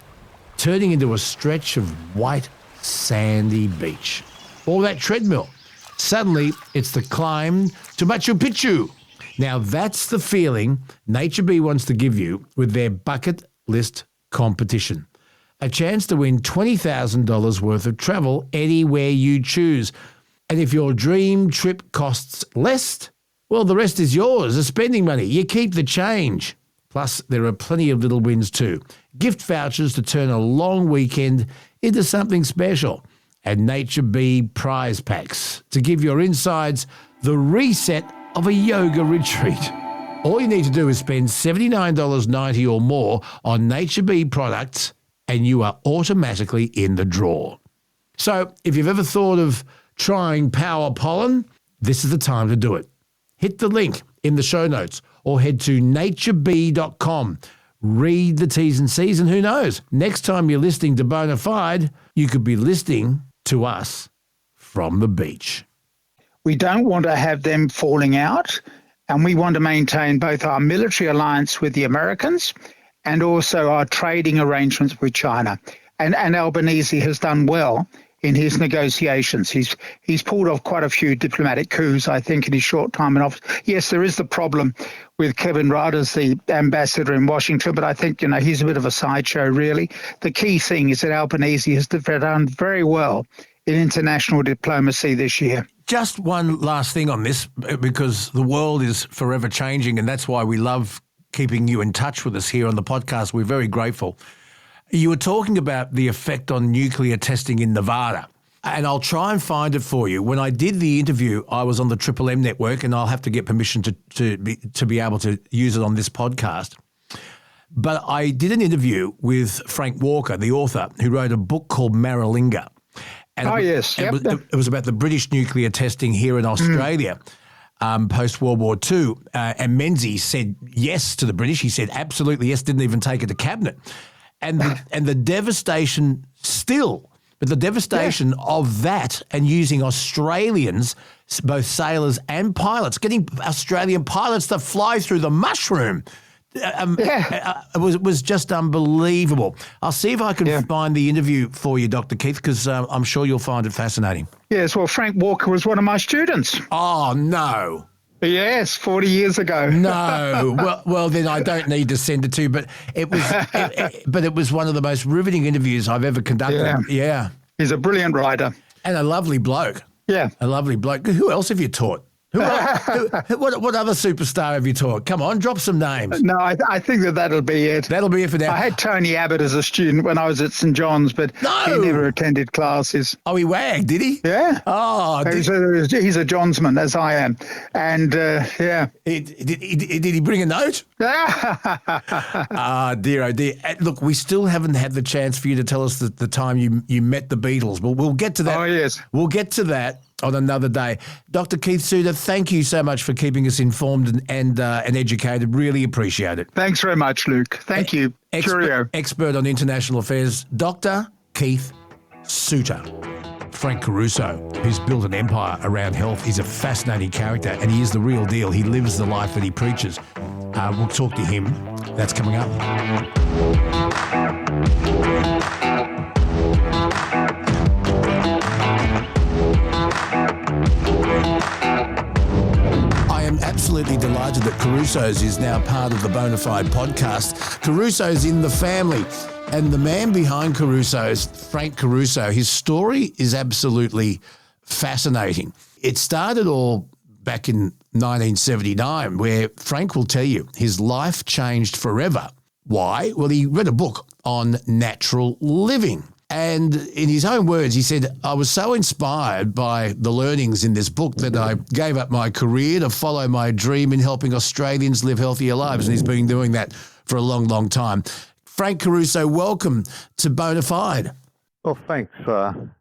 turning into a stretch of white, sandy beach. Or that treadmill. Suddenly, it's the climb to Machu Picchu. Now, that's the feeling Nature Bee wants to give you with their bucket list competition. A chance to win $20,000 worth of travel anywhere you choose. And if your dream trip costs less, well, the rest is yours as spending money. You keep the change. Plus, there are plenty of little wins too. Gift vouchers to turn a long weekend into something special. And Nature Bee prize packs to give your insides the reset of a yoga retreat. All you need to do is spend $79.90 or more on Nature Bee products and you are automatically in the draw. So if you've ever thought of trying Power Pollen, this is the time to do it. Hit the link in the show notes or head to naturebee.com. Read the T's and C's, and who knows, next time you're listening to Bonafide, you could be listening to us from the beach. We don't want to have them falling out, and we want to maintain both our military alliance with the Americans and also our trading arrangements with China. And Albanese has done well in his negotiations. He's pulled off quite a few diplomatic coups, I think, in his short time in office. Yes, there is the problem with Kevin Rudd as the ambassador in Washington, but I think, he's a bit of a sideshow, really. The key thing is that Albanese has done very well in international diplomacy this year. Just one last thing on this, because the world is forever changing, and that's why we love keeping you in touch with us here on the podcast. We're very grateful. You were talking about the effect on nuclear testing in Nevada, and I'll try and find it for you. When I did the interview, I was on the Triple M network, and I'll have to get permission to be able to use it on this podcast. But I did an interview with Frank Walker, the author, who wrote a book called Maralinga. And yes. Yep. It was about the British nuclear testing here in Australia post-World War II. And Menzies said yes to the British. He said absolutely yes, didn't even take it to cabinet. And the devastation still, but the devastation of that and using Australians, both sailors and pilots, getting Australian pilots to fly through the mushroom, it was just unbelievable. I'll see if I can find the interview for you, Dr. Keith, because I'm sure you'll find it fascinating. Yes, well, Frank Walker was one of my students. Oh, no. Yes, 40 years ago. No, well, then I don't need to send it to you. But it was one of the most riveting interviews I've ever conducted. Yeah, he's a brilliant writer and a lovely bloke. Yeah, a lovely bloke. Who else have you taught? What other superstar have you taught? Come on, drop some names. No, I think that'll be it. That'll be it for now. I had Tony Abbott as a student when I was at St John's, but he never attended classes. Oh, he wagged, did he? Yeah. Oh, he's a Johnsman, as I am. And, yeah. Did he bring a note? Dear, oh dear. Look, we still haven't had the chance for you to tell us the time you met the Beatles, but we'll get to that. Oh, yes. We'll get to that on another day. Dr. Keith Suter, thank you so much for keeping us informed and educated. Really appreciate it. Thanks very much, Luke. Thank you. Cheerio. Expert on international affairs, Dr. Keith Suter. Frank Caruso, who's built an empire around health, is a fascinating character, and he is the real deal. He lives the life that he preaches. We'll talk to him. That's coming up. I am absolutely delighted that Caruso's is now part of the Bonafide podcast. Caruso's in the family. And the man behind Caruso's, Frank Caruso, his story is absolutely fascinating. It started all back in 1979, where Frank will tell you his life changed forever. Why? Well, he read a book on natural living. And in his own words, he said, I was so inspired by the learnings in this book that I gave up my career to follow my dream in helping Australians live healthier lives. And he's been doing that for a long, long time. Frank Caruso, welcome to Bonafide. Well, thanks,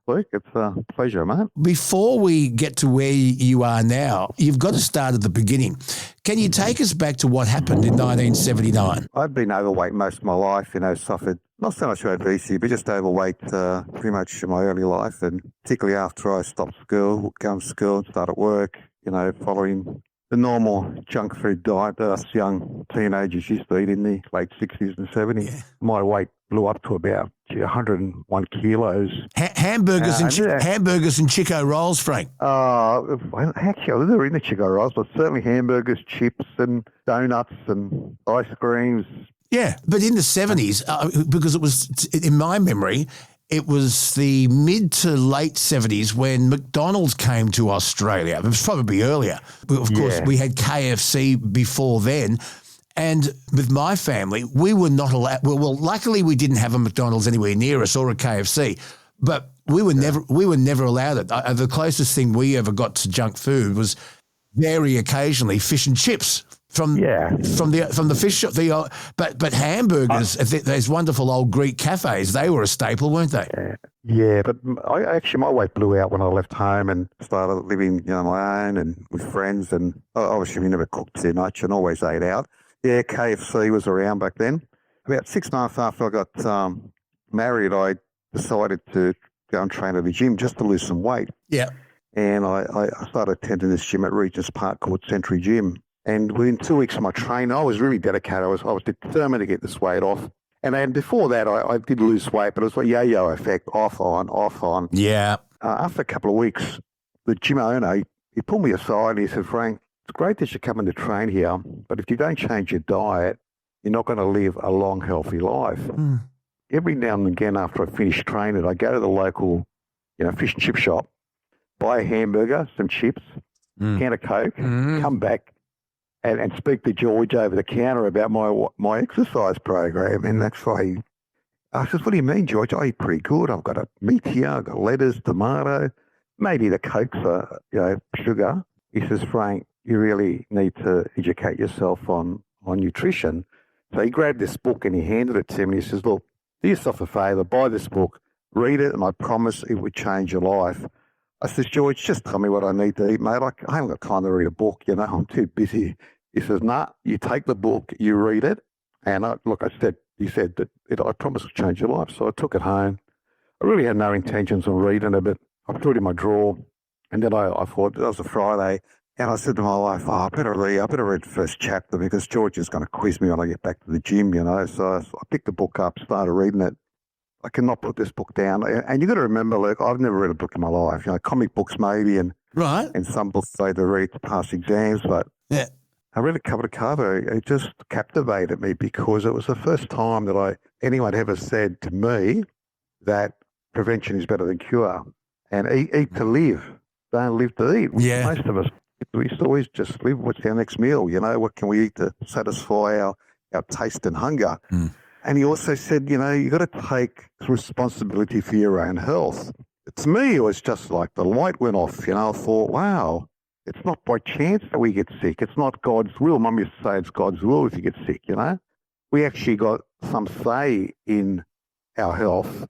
Luke. It's a pleasure, mate. Before we get to where you are now, you've got to start at the beginning. Can you take us back to what happened in 1979? I've been overweight most of my life, suffered not so much obesity, but just overweight pretty much in my early life, and particularly after I stopped school, going to school and started work, following the normal junk food diet that us young teenagers used to eat in the late 60s and 70s. Yeah. My weight blew up to about 101 kilos. Hamburgers and Chico rolls, Frank? Actually, they were in the Chico rolls, but certainly hamburgers, chips and donuts and ice creams. Yeah, but in the 70s, because it was, in my memory, it was the mid to late 70s when McDonald's came to Australia. It was probably earlier. Of course, we had KFC before then. And with my family, we were not allowed. Well, luckily we didn't have a McDonald's anywhere near us or a KFC, but we were never allowed it. The closest thing we ever got to junk food was very occasionally fish and chips from the fish shop. But hamburgers, those wonderful old Greek cafes, they were a staple, weren't they? Yeah, but my weight blew out when I left home and started living, on my own and with friends. And obviously, we never cooked too much and always ate out. Yeah, KFC was around back then. About 6 months after I got married, I decided to go and train at the gym just to lose some weight. Yeah. And I started attending this gym at Regent's Park called Century Gym. And within 2 weeks of my training, I was really dedicated. I was determined to get this weight off. And then before that, I did lose weight, but it was a yo-yo effect, off on. Yeah. After a couple of weeks, the gym owner, he pulled me aside and he said, Frank, it's great that you're coming to train here, but if you don't change your diet, you're not going to live a long, healthy life. Every now and again after I finish training, I go to the local, fish and chip shop, buy a hamburger, some chips, can of Coke, come back and speak to George over the counter about my exercise program. And that's why I said, what do you mean, George? I eat pretty good. I've got a meat here, I've got lettuce, tomato, maybe the Coke's sugar. He says, Frank, you really need to educate yourself on nutrition. So he grabbed this book and he handed it to me. He says, look, do yourself a favour, buy this book, read it, and I promise it would change your life. I says, George, just tell me what I need to eat, mate. I haven't got time to read a book, I'm too busy. He says, nah, you take the book, you read it. And he said that I promise to change your life. So I took it home. I really had no intentions of reading it, but I put it in my drawer. And then I thought, it was a Friday, and I said to my wife, I better read the first chapter because George is going to quiz me when I get back to the gym, So I picked the book up, started reading it. I cannot put this book down. And you got to remember, Luke, I've never read a book in my life. Comic books maybe, and some books say to read to pass exams, but I read it cover to cover. It just captivated me because it was the first time that anyone ever said to me that prevention is better than cure. And eat to live, don't live to eat. Yeah. Most of us, we used to always just live. What's our next meal? What can we eat to satisfy our taste and hunger? And he also said, you got to take responsibility for your own health. To me, it was just like the light went off. I thought, wow, it's not by chance that we get sick. It's not God's will. Mum used to say it's God's will if you get sick, We actually got some say in our health.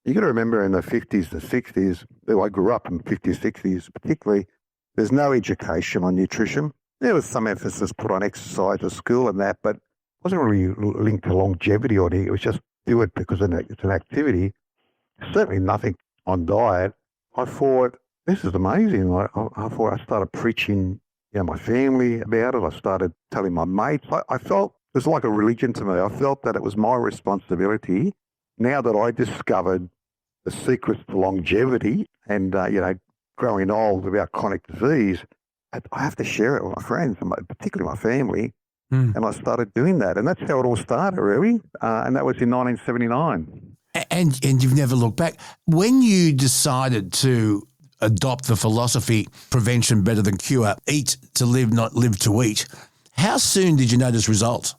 You got to remember in the 50s, the 60s, I grew up in the 50s, 60s particularly, there's no education on nutrition. There was some emphasis put on exercise at school and that, but it wasn't really linked to longevity or anything. It was just do it because it's an activity. Certainly nothing on diet. I thought, this is amazing. I thought I started preaching my family about it. I started telling my mates. I felt it was like a religion to me. I felt that it was my responsibility now that I discovered the secrets to longevity and, growing old without chronic disease, I have to share it with my friends, and particularly my family. And I started doing that. And that's how it all started, really. And that was in 1979. And you've never looked back. When you decided to adopt the philosophy, prevention better than cure, eat to live, not live to eat, how soon did you notice results?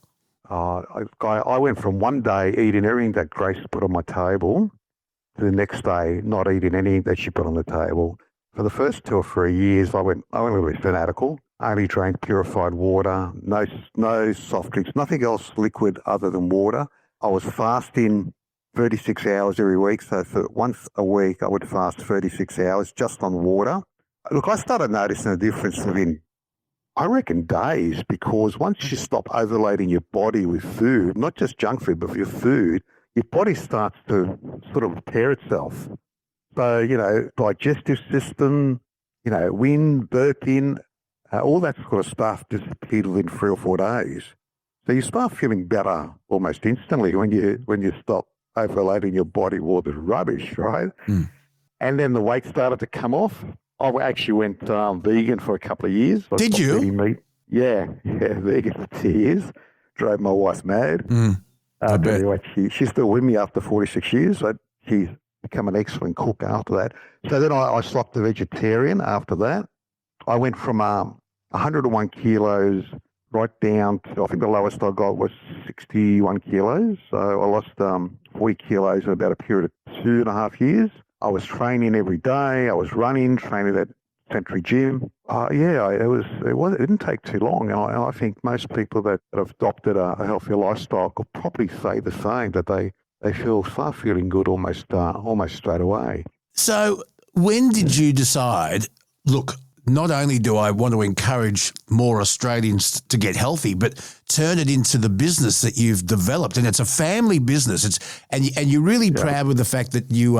I went from one day eating everything that Grace put on my table to the next day not eating anything that she put on the table. For the first 2 or 3 years, I went a little bit fanatical. I only drank purified water, no soft drinks, nothing else liquid other than water. I was fasting 36 hours every week. So for once a week, I would fast 36 hours just on water. Look, I started noticing a difference within, I reckon, days, because once you stop overloading your body with food, not just junk food, but your food, your body starts to sort of repair itself. So, digestive system, wind, burping, all that sort of stuff disappeared within 3 or 4 days. So you start feeling better almost instantly when you stop overloading your body with rubbish, right? And then the weight started to come off. I actually went vegan for a couple of years. Did you? Eating meat. Yeah, vegan for 2 years. Drove my wife mad. But anyway, she's still with me after 46 years, but she's become an excellent cook after that. So then I swapped to vegetarian after that. I went from 101 kilos right down to, I think the lowest I got was 61 kilos. So I lost 40 kilos in about a period of 2.5 years. I was training every day. I was running, training at Century Gym. It didn't take too long. And I think most people that have adopted a healthier lifestyle could probably say the same, that they start feeling good almost straight away. So when did you decide, look, not only do I want to encourage more Australians to get healthy, but turn it into the business that you've developed, and it's a family business. And you're really proud with the fact that you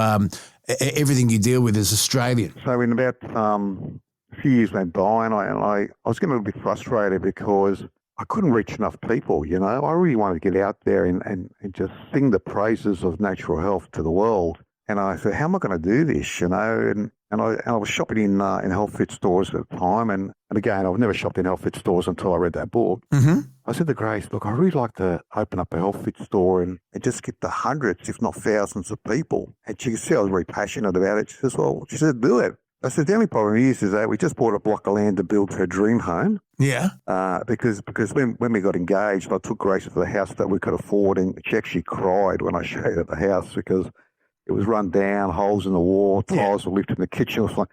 everything you deal with is Australian. So in about a few years went by, and I was getting a little bit frustrated because I couldn't reach enough people. You know, I really wanted to get out there and just sing the praises of natural health to the world. And I said, how am I going to do this? You know, and I was shopping in health food stores at the time. And again, I've never shopped in health food stores until I read that book. Mm-hmm. I said to Grace, look, I really like to open up a health food store and just get the hundreds, if not thousands of people. And she could see I was very passionate about it. She said, do it. I said, the only problem is that we just bought a block of land to build her dream home. Yeah. Because when we got engaged, I took Grace to the house that we could afford, and she actually cried when I showed her the house because it was run down, holes in the wall, tiles were lifted in the kitchen. And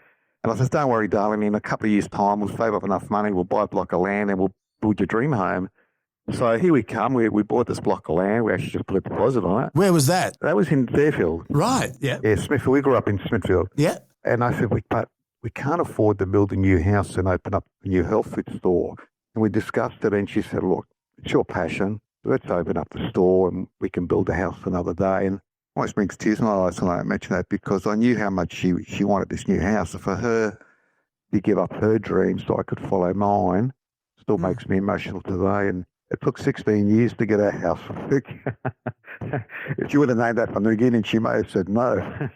I said, don't worry, darling, in a couple of years' time, we'll save up enough money, we'll buy a block of land and we'll build your dream home. So here we come. We bought this block of land. We actually just put a deposit on it. Where was that? That was in Fairfield. Right, yeah. Yeah, Smithfield. We grew up in Smithfield. Yeah. And I said, but we can't afford to build a new house and open up a new health food store. And we discussed it, and she said, look, it's your passion. Let's open up the store and we can build a house another day. And almost brings tears in my eyes when I mention that, because I knew how much she wanted this new house. And for her to give up her dreams so I could follow mine still makes me emotional today. And it took 16 years to get our house. If she would have named that from the beginning, she may have said no.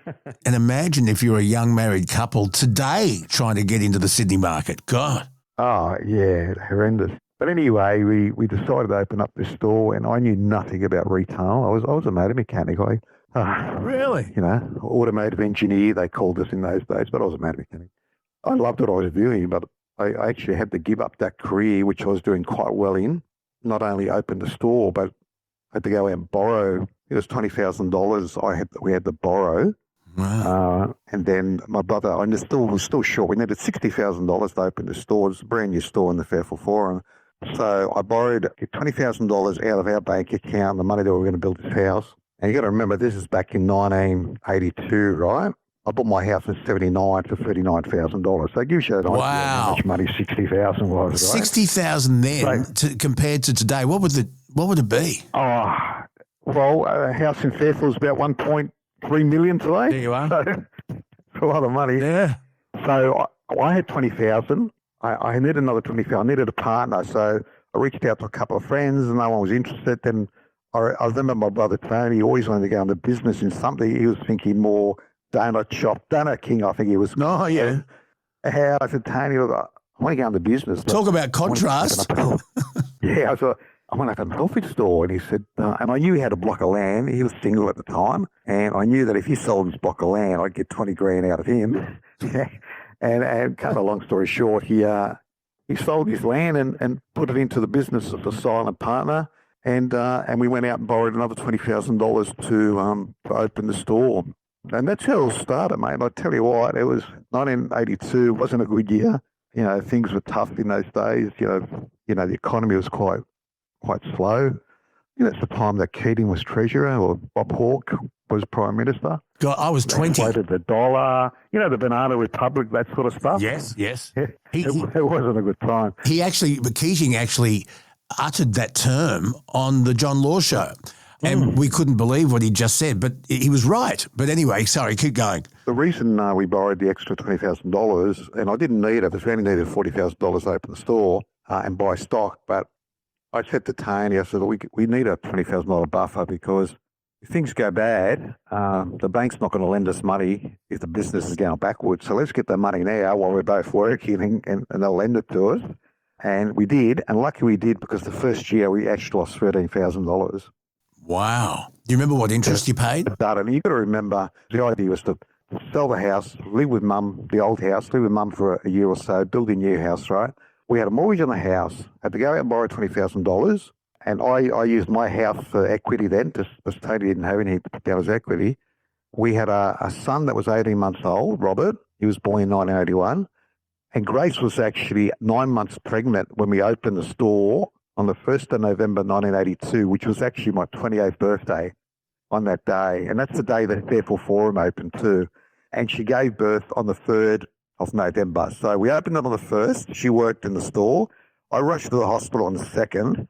And imagine if you're a young married couple today trying to get into the Sydney market. God. Oh, yeah, horrendous. But anyway, we decided to open up this store, and I knew nothing about retail. I was a motor mechanic. Really? You know, automotive engineer, they called us in those days, but I was a motor mechanic. I loved what I was doing, but I actually had to give up that career, which I was doing quite well in. Not only open the store, but I had to go out and borrow. It was $20,000 we had to borrow. Wow. And then my brother, I was still short. We needed $60,000 to open the store. It's a brand new store in the Fairfield Forum. So I borrowed $20,000 out of our bank account, the money that we were going to build this house. And you got to remember, this is back in 1982, right? I bought my house in '79 for $39,000. So it gives you an idea how much money $60,000 was, right? $60,000 then compared to today. What would it be? Oh, well, a house in Fairfield is about $1.3 million today. There you are. So it's a lot of money. Yeah. So I had $20,000. I needed another $20,000. I needed a partner. So I reached out to a couple of friends, and no one was interested. Then I remember my brother Tony, he always wanted to go into business in something. He was thinking more donut king, I think he was. Oh, yeah. How I said, Tony, look, I want to go into business. Talk about contrast. Yeah, I thought, I want to open a health food store. And he said, and I knew he had a block of land. He was single at the time. And I knew that if he sold his block of land, I'd get 20 grand out of him. And cut a long story short, he sold his land and put it into the business of the silent partner. And we went out and borrowed another $20,000 to open the store. And that's how it started, mate. I tell you what, it was 1982. Wasn't a good year. You know, things were tough in those days. You know, the economy was quite slow. You know, it's the time that Keating was treasurer or Bob Hawke was prime minister. God, I was 20. They inflated the dollar. You know, the banana republic, that sort of stuff. Yes. It wasn't a good time. Keating actually uttered that term on the John Law show. And we couldn't believe what he just said, but he was right. But anyway, sorry, keep going. The reason we borrowed the extra $20,000, and I didn't need it, because we only needed $40,000 to open the store and buy stock, but I said to Tony, I said, we need a $20,000 buffer, because if things go bad, the bank's not going to lend us money if the business is going backwards. So let's get the money now while we're both working, and they'll lend it to us. And we did, and lucky we did, because the first year we actually lost $13,000. Wow. Do you remember what interest you paid? And you've got to remember, the idea was to sell the house, live with mum, the old house, live with mum for a year or so, build a new house, right? We had a mortgage on the house, had to go out and borrow $20,000, and I used my house for equity then, because Tony didn't have anything to put down as equity. We had a son that was 18 months old, Robert. He was born in 1981. And Grace was actually 9 months pregnant when we opened the store on the 1st of November 1982, which was actually my 28th birthday on that day. And that's the day that Fairfield Forum opened too. And she gave birth on the 3rd of November. So we opened it on the 1st. She worked in the store. I rushed to the hospital on the 2nd.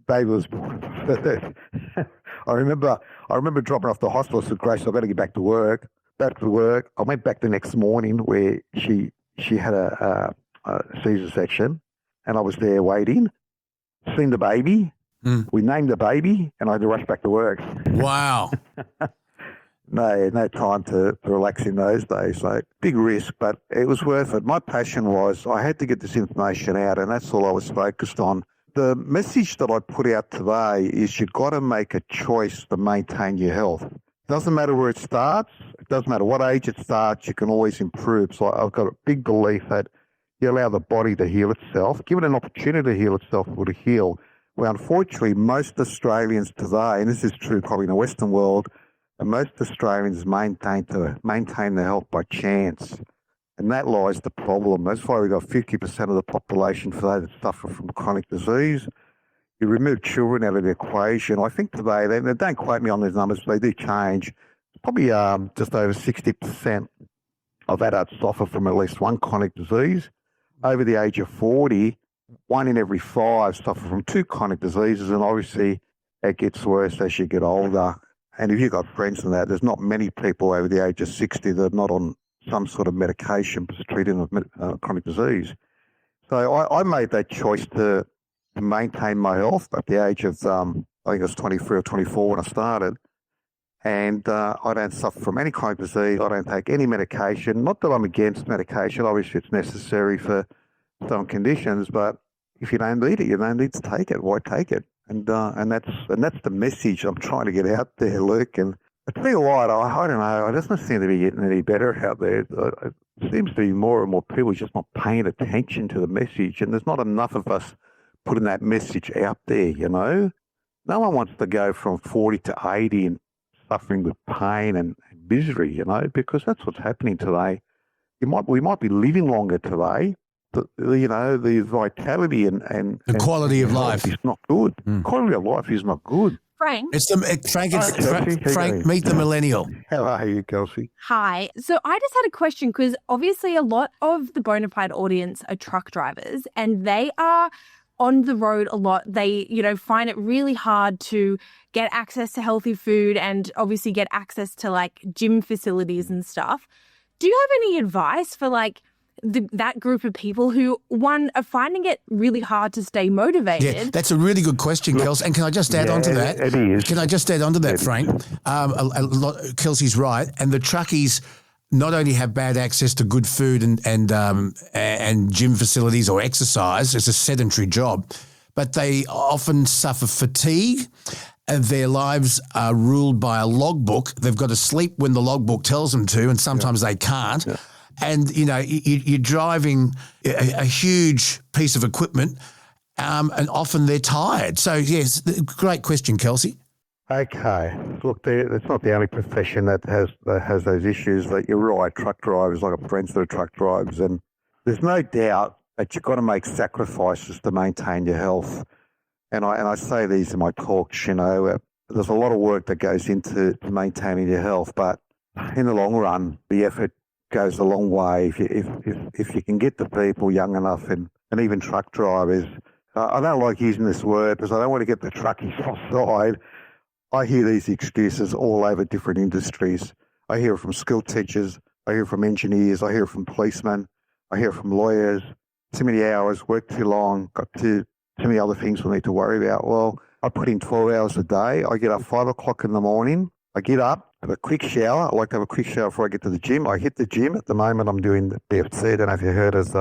Baby was born on the 3rd. I remember dropping off the hospital. I said, Grace, I've got to get back to work. I went back the next morning where she had a Caesar section, and I was there waiting, seen the baby. We named the baby, and I had to rush back to work. Wow. No time to relax in those days. So big risk, but it was worth it. My passion was I had to get this information out, and that's all I was focused on. The message that I put out today is you've got to make a choice to maintain your health. It doesn't matter where it starts. It doesn't matter what age it starts. You can always improve. So I've got a big belief that you allow the body to heal itself. Give it an opportunity to heal itself, or to heal. Well, unfortunately, most Australians today, and this is true probably in the Western world, and most Australians maintain their health by chance. And that lies the problem. That's why we've got 50% of the population today that suffer from chronic disease. You remove children out of the equation. I think today, they don't quote me on these numbers, but they do change. Probably just over 60% of adults suffer from at least one chronic disease. Over the age of 40, 1 in every 5 suffer from 2 chronic diseases, and obviously it gets worse as you get older. And if you've got friends in that, there's not many people over the age of 60 that are not on some sort of medication for treating chronic disease. So I made that choice to maintain my health at the age of, I think it was 23 or 24 when I started. And I don't suffer from any chronic disease. I don't take any medication. Not that I'm against medication. Obviously, it's necessary for some conditions, but if you don't need it, you don't need to take it. Why take it? And that's the message I'm trying to get out there, Luke. And I tell you what, I don't know. It doesn't seem to be getting any better out there. It seems to be more and more people just not paying attention to the message, and there's not enough of us putting that message out there. You know, no one wants to go from 40 to 80 and suffering with pain and misery. You know, because that's what's happening today. We might be living longer today. The vitality and the quality of life is not good. Quality of life is not good. Frank. Frank, meet the millennial. How are you, Kelsey? Hi. So I just had a question because obviously a lot of the bona fide audience are truck drivers and they are on the road a lot. They, find it really hard to get access to healthy food and obviously get access to like gym facilities and stuff. Do you have any advice for that group of people who, one, are finding it really hard to stay motivated? Yeah, that's a really good question, Kels. And can I just add on to that? It is. Can I just add on to that, Frank? Kelsey's right. And the truckies not only have bad access to good food and gym facilities or exercise, it's a sedentary job, but they often suffer fatigue. And their lives are ruled by a logbook. They've got to sleep when the logbook tells them to, and sometimes they can't. Yeah. And, you're driving a huge piece of equipment and often they're tired. So, yes, great question, Kelsey. Okay. Look, it's not the only profession that has those issues. But you're right, truck drivers, I got friends that are truck drivers, and there's no doubt that you've got to make sacrifices to maintain your health. And I say these in my talks, there's a lot of work that goes into maintaining your health, but in the long run, the effort goes a long way if you can get the people young enough and even truck drivers. I don't like using this word because I don't want to get the truckies offside. I hear these excuses all over different industries. I hear it from school teachers. I hear it from engineers. I hear it from policemen. I hear it from lawyers. Too many hours, work too long, got too many other things we need to worry about. Well, I put in 12 hours a day. I get up 5 o'clock in the morning. I get up, have a quick shower. I like to have a quick shower before I get to the gym. I hit the gym. At the moment, I'm doing the BFC. I don't know if you heard as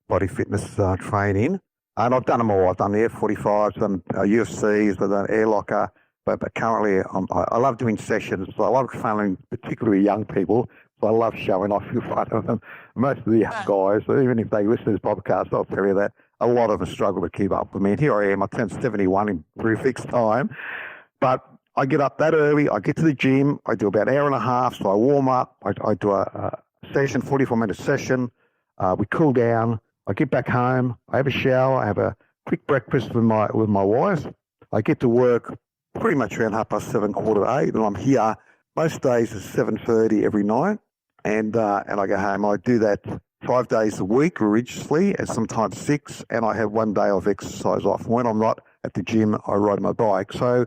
body fitness training. And I've done them all. I've done the F45s, done UFCs, I've done air locker. But currently, I love doing sessions. So I love funneling, particularly young people. So I love showing off in front of them. Most of the young guys, even if they listen to this podcast, I'll tell you that a lot of them struggle to keep up with me. And here I am. I turned 71 in 3 weeks' time. But I get up that early. I get to the gym. I do about an hour and a half. So I warm up. I do a session, 44-minute session. We cool down. I get back home. I have a shower. I have a quick breakfast with my wife. I get to work pretty much around 7:30, 7:45, and I'm here most days at 7:30 every night, and I go home. I do that 5 days a week religiously, and sometimes 6, and I have 1 day of exercise off. When I'm not at the gym, I ride my bike. So,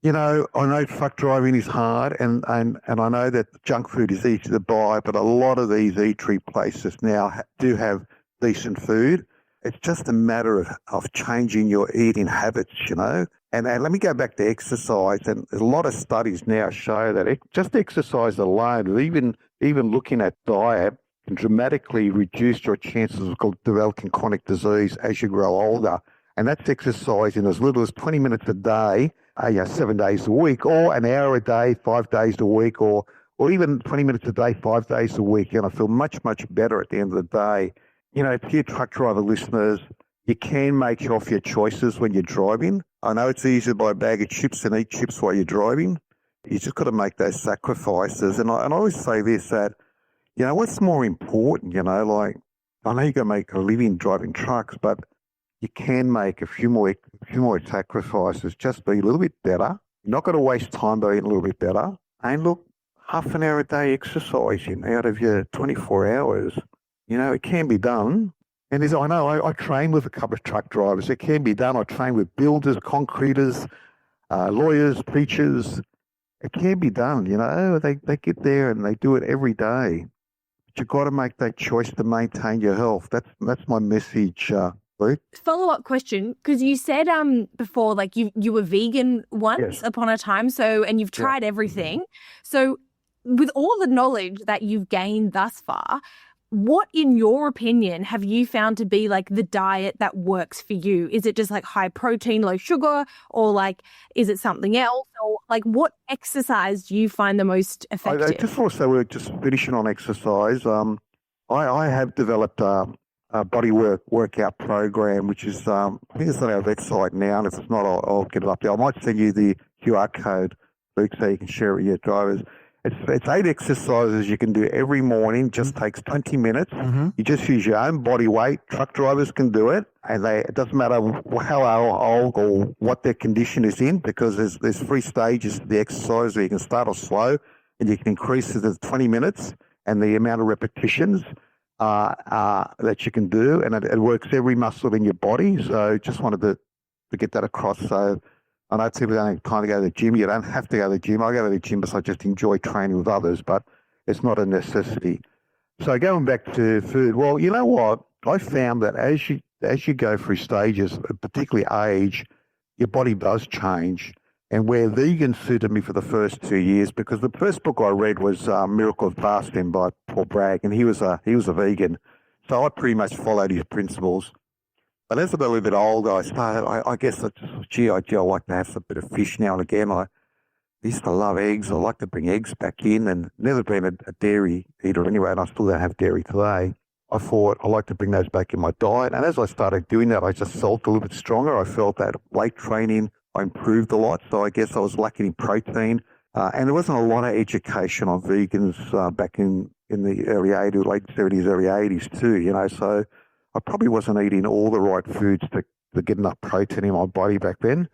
I know truck driving is hard, and I know that junk food is easy to buy, but a lot of these eatery places now do have decent food. It's just a matter of changing your eating habits, And let me go back to exercise. And a lot of studies now show that just exercise alone, even looking at diet, can dramatically reduce your chances of developing chronic disease as you grow older. And that's exercising as little as 20 minutes a day, 7 days a week, or an hour a day, 5 days a week, or even 20 minutes a day, 5 days a week. And I feel much, much better at the end of the day. To your truck driver listeners, you can make healthier choices when you're driving. I know it's easy to buy a bag of chips and eat chips while you're driving. You just got to make those sacrifices. And I always say this, that, what's more important, I know you're going to make a living driving trucks, but you can make a few more sacrifices. Just be a little bit better. You're not going to waste time by eating a little bit better. And look, half an hour a day exercising out of your 24 hours, it can be done. And I know I train with a couple of truck drivers. It can be done. I train with builders, concreters, lawyers, teachers. It can be done, They get there and they do it every day. But you've got to make that choice to maintain your health. That's my message, Luke. Follow-up question, because you said before, you were vegan once upon a time, and you've tried everything. So with all the knowledge that you've gained thus far, what, in your opinion, have you found to be the diet that works for you? Is it just high protein, low sugar, or is it something else? Or what exercise do you find the most effective? I just also we're just finishing on exercise. I have developed a body workout program, which is I think it's on our website now, and if it's not, I'll get it up there. I might send you the QR code, Luke, so you can share it with your drivers. It's 8 exercises you can do every morning. Just takes 20 minutes. Mm-hmm. You just use your own body weight. Truck drivers can do it, and it doesn't matter how old or what their condition is in, because there's 3 stages to the exercise. Where you can start off slow, and you can increase it to 20 minutes, and the amount of repetitions that you can do, and it works every muscle in your body. So just wanted to get that across. So I know people don't have time to go to the gym. You don't have to go to the gym. I go to the gym because I just enjoy training with others, but it's not a necessity. So going back to food, well, you know what? I found that as you go through stages, particularly age, your body does change. And where vegan suited me for the first 2 years, because the first book I read was Miracle of Fasting by Paul Bragg, and he was a vegan. So I pretty much followed his principles. But as I got a little bit older, I guess I like to have a bit of fish now and again. I used to love eggs. I like to bring eggs back in, and never been a dairy eater anyway, and I still don't have dairy today. I thought I like to bring those back in my diet. And as I started doing that, I just felt a little bit stronger. I felt that weight training, I improved a lot. So I guess I was lacking in protein. And there wasn't a lot of education on vegans back in the early 80s, late 70s, early 80s too, So I probably wasn't eating all the right foods to get enough protein in my body back then.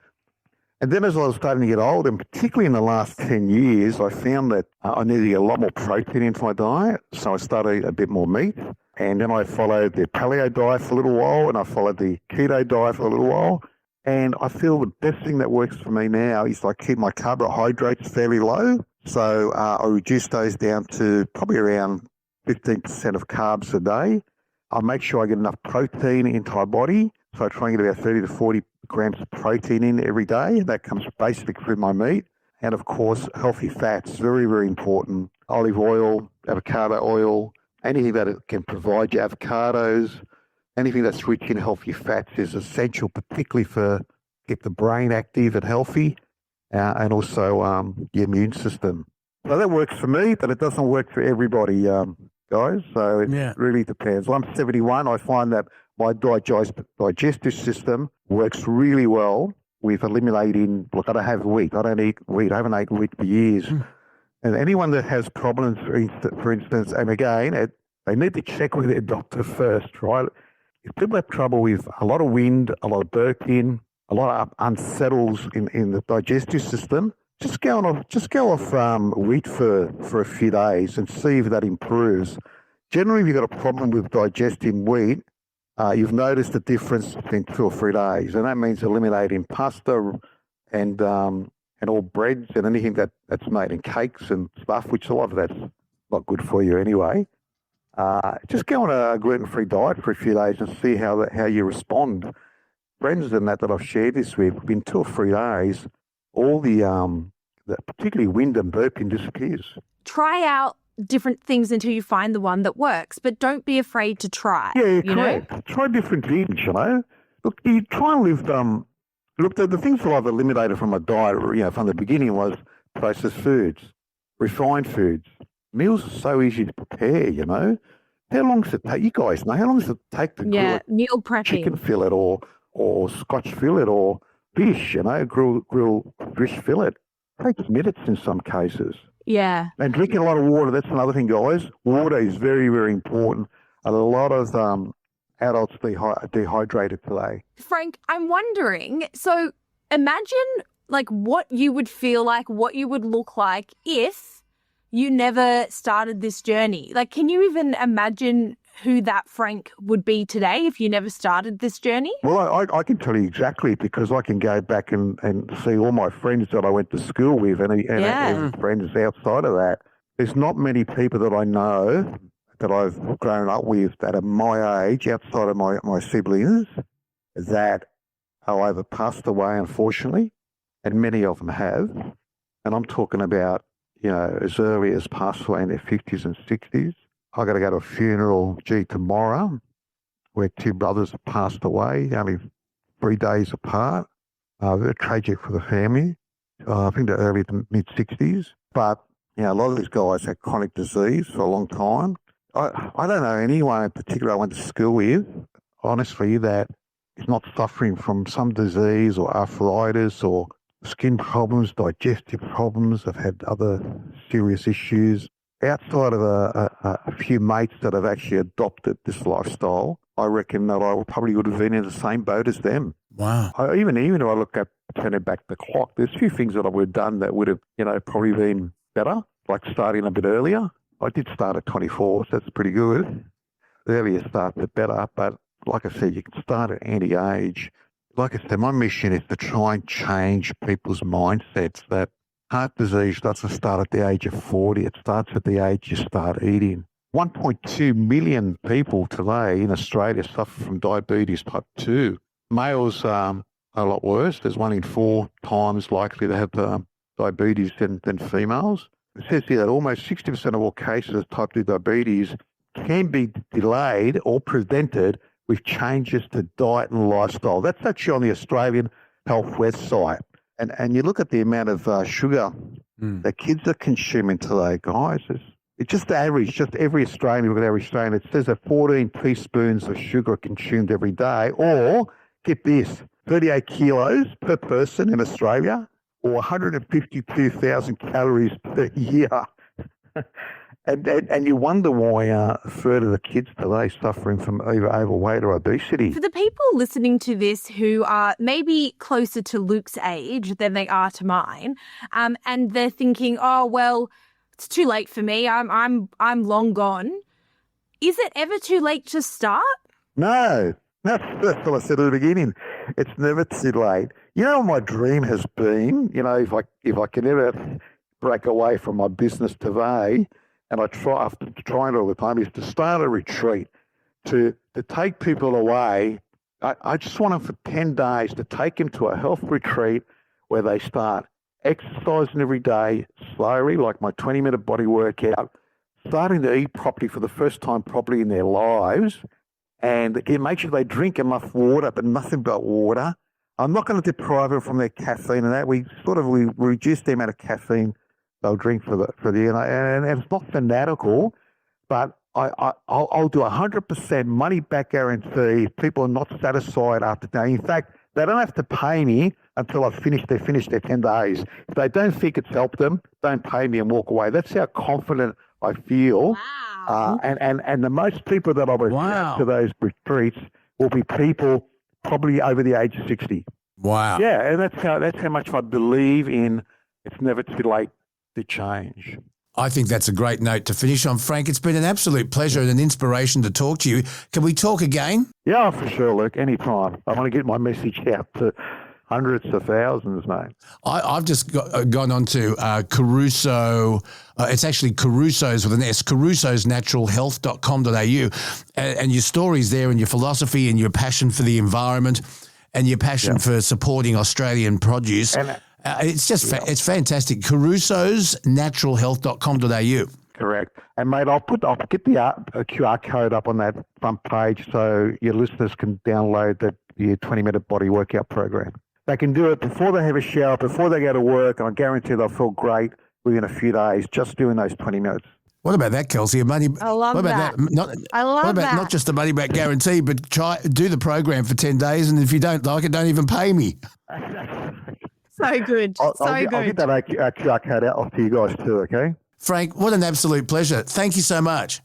And then as I was starting to get older, and particularly in the last 10 years, I found that I needed to get a lot more protein into my diet. So I started eating a bit more meat. And then I followed the paleo diet for a little while, and I followed the keto diet for a little while. And I feel the best thing that works for me now is I keep my carbohydrates fairly low. So I reduce those down to probably around 15% of carbs a day. I make sure I get enough protein into my body. So I try and get about 30 to 40 grams of protein in every day. That comes basically through my meat. And of course, healthy fats, very, very important. Olive oil, avocado oil, anything that it can provide you, avocados, anything that's rich in healthy fats is essential, particularly for keep the brain active and healthy, and also the immune system. So that works for me, but it doesn't work for everybody, guys. So it really depends. I'm 71. I find that my digestive system works really well with eliminating, look, I don't have wheat. I don't eat wheat. I haven't eaten wheat for years. And anyone that has problems, for instance, and again, they need to check with their doctor first, right? If people have trouble with a lot of wind, a lot of burping, a lot of unsettles in the digestive system, just go off wheat for a few days and see if that improves. Generally, if you've got a problem with digesting wheat, you've noticed a difference in 2 or 3 days, and that means eliminating pasta and all breads and anything that's made in cakes and stuff, which a lot of that's not good for you anyway. Just go on a gluten-free diet for a few days and see how you respond. Friends and that I've shared this with, within 2 or 3 days, all the particularly wind and burping disappears. Try out different things until you find the one that works, but don't be afraid to try. Yeah, correct. Try different things, you know. Look, you try and live. Look, the things that I've eliminated from my diet, from the beginning was processed foods, refined foods. Meals are so easy to prepare, you know. How long does it take? You guys know, how long does it take to grill meal prepping. Chicken fillet or Scotch fillet or fish, you know, grill fish fillet? It takes minutes in some cases. Yeah. And drinking a lot of water, that's another thing, guys. Water is very, very important. A lot of adults dehydrated today. Frank, I'm wondering, so imagine like what you would feel like, what you would look like if you never started this journey. Like, can you even imagine who that Frank would be today if you never started this journey? Well, I can tell you exactly, because I can go back and see all my friends that I went to school with and friends outside of that. There's not many people that I know that I've grown up with that are my age, outside of my siblings, that are either passed away, unfortunately, and many of them have. And I'm talking about, as early as passed away in their 50s and 60s. I got to go to a funeral, tomorrow, where 2 brothers have passed away, only 3 days apart. Very tragic for the family. I think they're early to mid-60s. But, a lot of these guys had chronic disease for a long time. I don't know anyone in particular I went to school with, honestly, that is not suffering from some disease or arthritis or skin problems, digestive problems. Have had other serious issues. Outside of a few mates that have actually adopted this lifestyle, I reckon that I probably would have been in the same boat as them. Wow. Even if I look at turning back the clock, there's a few things that I would have done that would have, probably been better, like starting a bit earlier. I did start at 24, so that's pretty good. The earlier start, the better. But like I said, you can start at any age. Like I said, my mission is to try and change people's mindsets that heart disease doesn't start at the age of 40. It starts at the age you start eating. 1.2 million people today in Australia suffer from diabetes type 2. Males are a lot worse. There's 1 in 4 times likely to have diabetes than females. It says here that almost 60% of all cases of type 2 diabetes can be delayed or prevented with changes to diet and lifestyle. That's actually on the Australian Health website. And you look at the amount of sugar that kids are consuming today, guys. It's just average, just every Australian, look at every Australian, it says that 14 teaspoons of sugar are consumed every day, or, get this, 38 kilos per person in Australia, or 152,000 calories per year. And you wonder why a third of the kids today suffering from either overweight or obesity. For the people listening to this who are maybe closer to Luke's age than they are to mine, and they're thinking, oh, well, it's too late for me. I'm long gone. Is it ever too late to start? No. That's what I said at the beginning. It's never too late. You know what my dream has been? If I can ever break away from my business today, and after trying all the time, is to start a retreat, to take people away. I just want them for 10 days to take them to a health retreat where they start exercising every day, slowly, like my 20-minute body workout, starting to eat properly for the first time properly in their lives, and make sure they drink enough water, but nothing but water. I'm not going to deprive them from their caffeine and that. We reduce the amount of caffeine they'll drink for the and it's not fanatical, but I'll do 100% money back guarantee if people are not satisfied after day. In fact, they don't have to pay me until they finish their 10 days. If they don't think it's helped them, don't pay me and walk away. That's how confident I feel. And the most people that I would attract to those retreats will be people probably over the age of 60. Wow. Yeah, and that's how much I believe in it's never too late to change. I think that's a great note to finish on, Frank. It's been an absolute pleasure and an inspiration to talk to you. Can we talk again? Yeah, for sure, Luke, anytime. I want to get my message out to hundreds of thousands, mate. I've just gone on to Caruso. It's actually Caruso's with an S, carusosnaturalhealth.com.au. And your stories there and your philosophy and your passion for the environment and your passion for supporting Australian produce. It's just it's fantastic. carusosnaturalhealth.com.au. Correct. And, mate, I'll get the QR code up on that front page so your listeners can download your 20-minute body workout program. They can do it before they have a shower, before they go to work, and I guarantee they'll feel great within a few days just doing those 20 minutes. What about that, Kelsey? I love that. I love that. Not just a money back guarantee, but do the program for 10 days, and if you don't like it, don't even pay me. So good. I'll get that QR code out off to you guys too, okay? Frank, what an absolute pleasure. Thank you so much.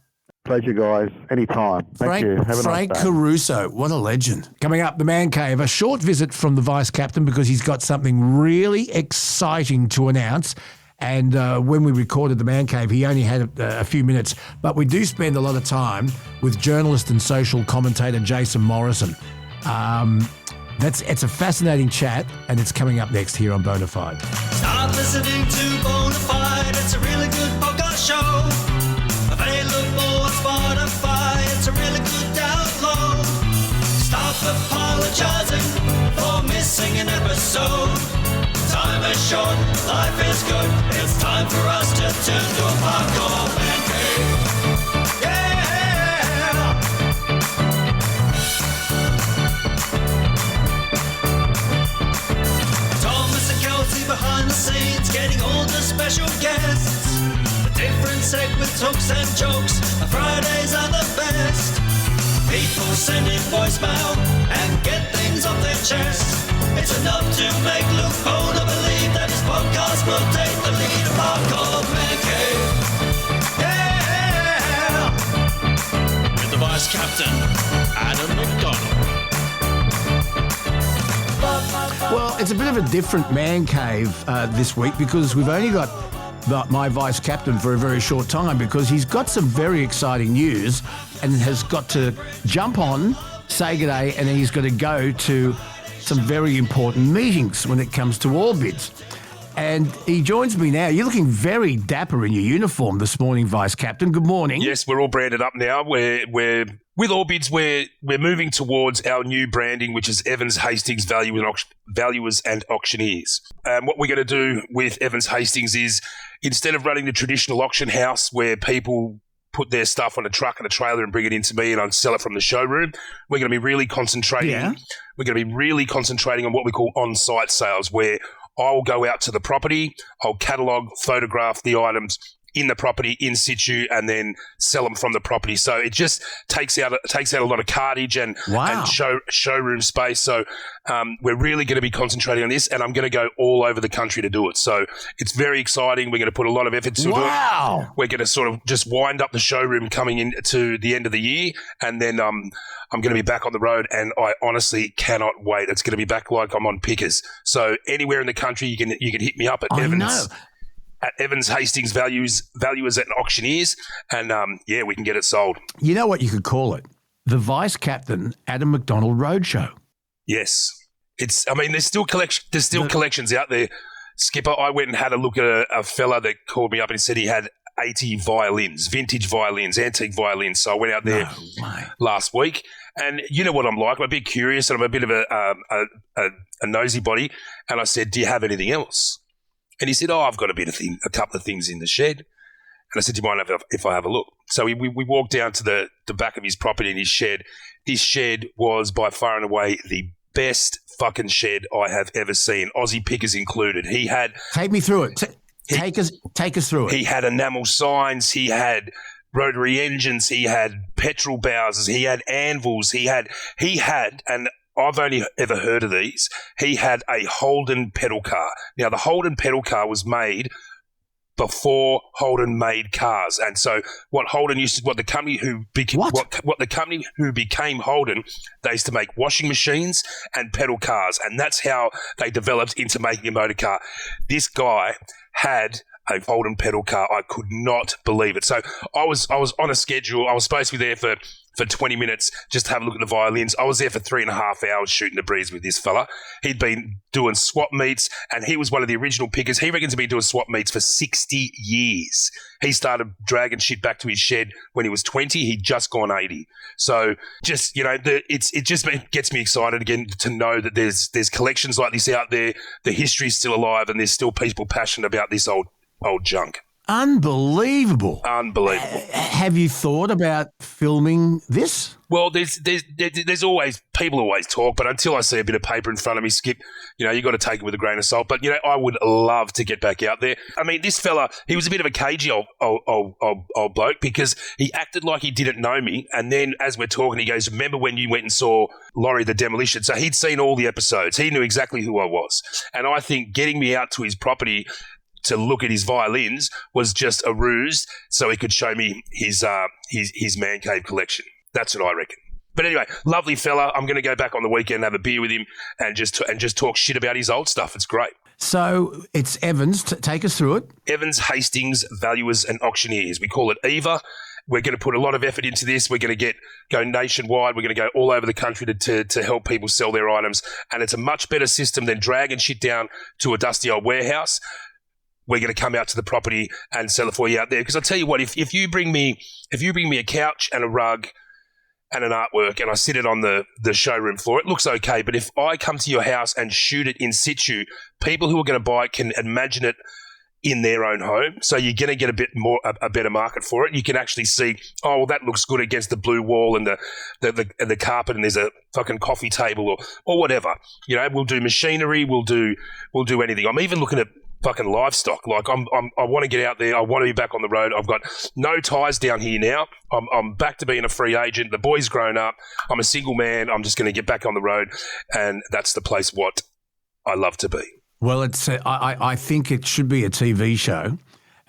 Pleasure, guys. Anytime. Thank you. Have a Frank nice day. Caruso, what a legend. Coming up, the Man Cave, a short visit from the Vice Captain because he's got something really exciting to announce. And when we recorded the Man Cave, he only had a few minutes. But we do spend a lot of time with journalist and social commentator Jason Morrison. It's a fascinating chat, and it's coming up next here on Bonafide. Start listening to Bonafide. It's a really good podcast show. Available on Spotify. It's a really good download. Stop apologizing for missing an episode. Time is short, life is good. It's time for us to turn to a hardcore man cave. Behind the scenes, getting all the special guests. The different segments, hooks and jokes. Fridays are the best. People send in voicemail and get things off their chest. It's enough to make Luke Bona believe that his podcast will take the lead of Hardcore Man Cave. Yeah! With the Vice Captain, Adam McDonald. Well, it's a bit of a different man cave this week because we've only got my Vice Captain for a very short time because he's got some very exciting news and has got to jump on, say good day, and then he's got to go to some very important meetings when it comes to all bids. And he joins me now. You're looking very dapper in your uniform this morning, Vice Captain. Good morning. Yes, we're all branded up now. We're with Orbids, we're moving towards our new branding, which is Evans Hastings Valuers and Auctioneers. What we're going to do with Evans Hastings is, instead of running the traditional auction house where people put their stuff on a truck and a trailer and bring it into me and I'll sell it from the showroom, we're going to be really concentrating. Yeah. We're going to be really concentrating on what we call on-site sales, where I'll go out to the property, I'll catalogue, photograph the items in the property in situ, and then sell them from the property. So it just takes out a lot of cartage and showroom space. So we're really going to be concentrating on this, and I'm going to go all over the country to do it. So it's very exciting. We're going to put a lot of effort into it. We're going to sort of just wind up the showroom coming into the end of the year, and then I'm going to be back on the road, and I honestly cannot wait. It's going to be back like I'm on pickers. So anywhere in the country, you can hit me up at Evans. At Evans Hastings Valuers and Auctioneers, and we can get it sold. You know what you could call it? The Vice Captain Adam McDonald Roadshow. Yes, there's still collections out there. Skipper, I went and had a look at a fella that called me up and he said he had 80 violins, vintage violins, antique violins. So I went out there last week, and you know what I'm like. I'm a bit curious, and I'm a bit of a nosy body. And I said, "Do you have anything else?" And he said, I've got a couple of things in the shed. And I said, do you mind if I have a look? So we walked down to the back of his property in his shed. His shed was by far and away the best fucking shed I have ever seen, Aussie pickers included. He had... Take me through it. Take us through it. He had enamel signs. He had rotary engines. He had petrol bowsers. He had anvils. He had, and I've only ever heard of these. He had a Holden pedal car. Now, the Holden pedal car was made before Holden made cars. And so what the company who became Holden, they used to make washing machines and pedal cars. And that's how they developed into making a motor car. This guy had a Holden pedal car. I could not believe it. So I was on a schedule. I was supposed to be there for 20 minutes just to have a look at the violins. I was there for 3.5 hours shooting the breeze with this fella. He'd been doing swap meets, and he was one of the original pickers. He reckons he'd been doing swap meets for 60 years. He started dragging shit back to his shed when he was 20. He'd just gone 80. So just, it just gets me excited again to know that there's collections like this out there. The history's still alive, and there's still people passionate about this old junk. Unbelievable. Have you thought about filming this? Well, there's always, people always talk, but until I see a bit of paper in front of me, Skip, you got to take it with a grain of salt. But, I would love to get back out there. I mean, this fella, he was a bit of a cagey old bloke because he acted like he didn't know me. And then as we're talking, he goes, remember when you went and saw Laurie the Demolition? So he'd seen all the episodes. He knew exactly who I was. And I think getting me out to his property to look at his violins was just a ruse so he could show me his man cave collection. That's what I reckon. But anyway, lovely fella. I'm going to go back on the weekend and have a beer with him and just talk shit about his old stuff. It's great. So it's Evans. Take us through it. Evans, Hastings, Valuers and Auctioneers. We call it EVA. We're going to put a lot of effort into this. We're going to go nationwide. We're going to go all over the country to help people sell their items. And it's a much better system than dragging shit down to a dusty old warehouse. We're going to come out to the property and sell it for you out there. Because I'll tell you what, if you bring me a couch and a rug and an artwork and I sit it on the showroom floor, it looks okay. But if I come to your house and shoot it in situ, people who are going to buy it can imagine it in their own home. So you're going to get a better market for it. You can actually see, oh, well, that looks good against the blue wall and the carpet, and there's a fucking coffee table or whatever. We'll do machinery. We'll do anything. I'm even looking at fucking livestock. Like I want to get out there. I want to be back on the road. I've got no ties down here now. I'm back to being a free agent. The boy's grown up. I'm a single man. I'm just going to get back on the road, and that's the place what I love to be. Well, I think it should be a TV show,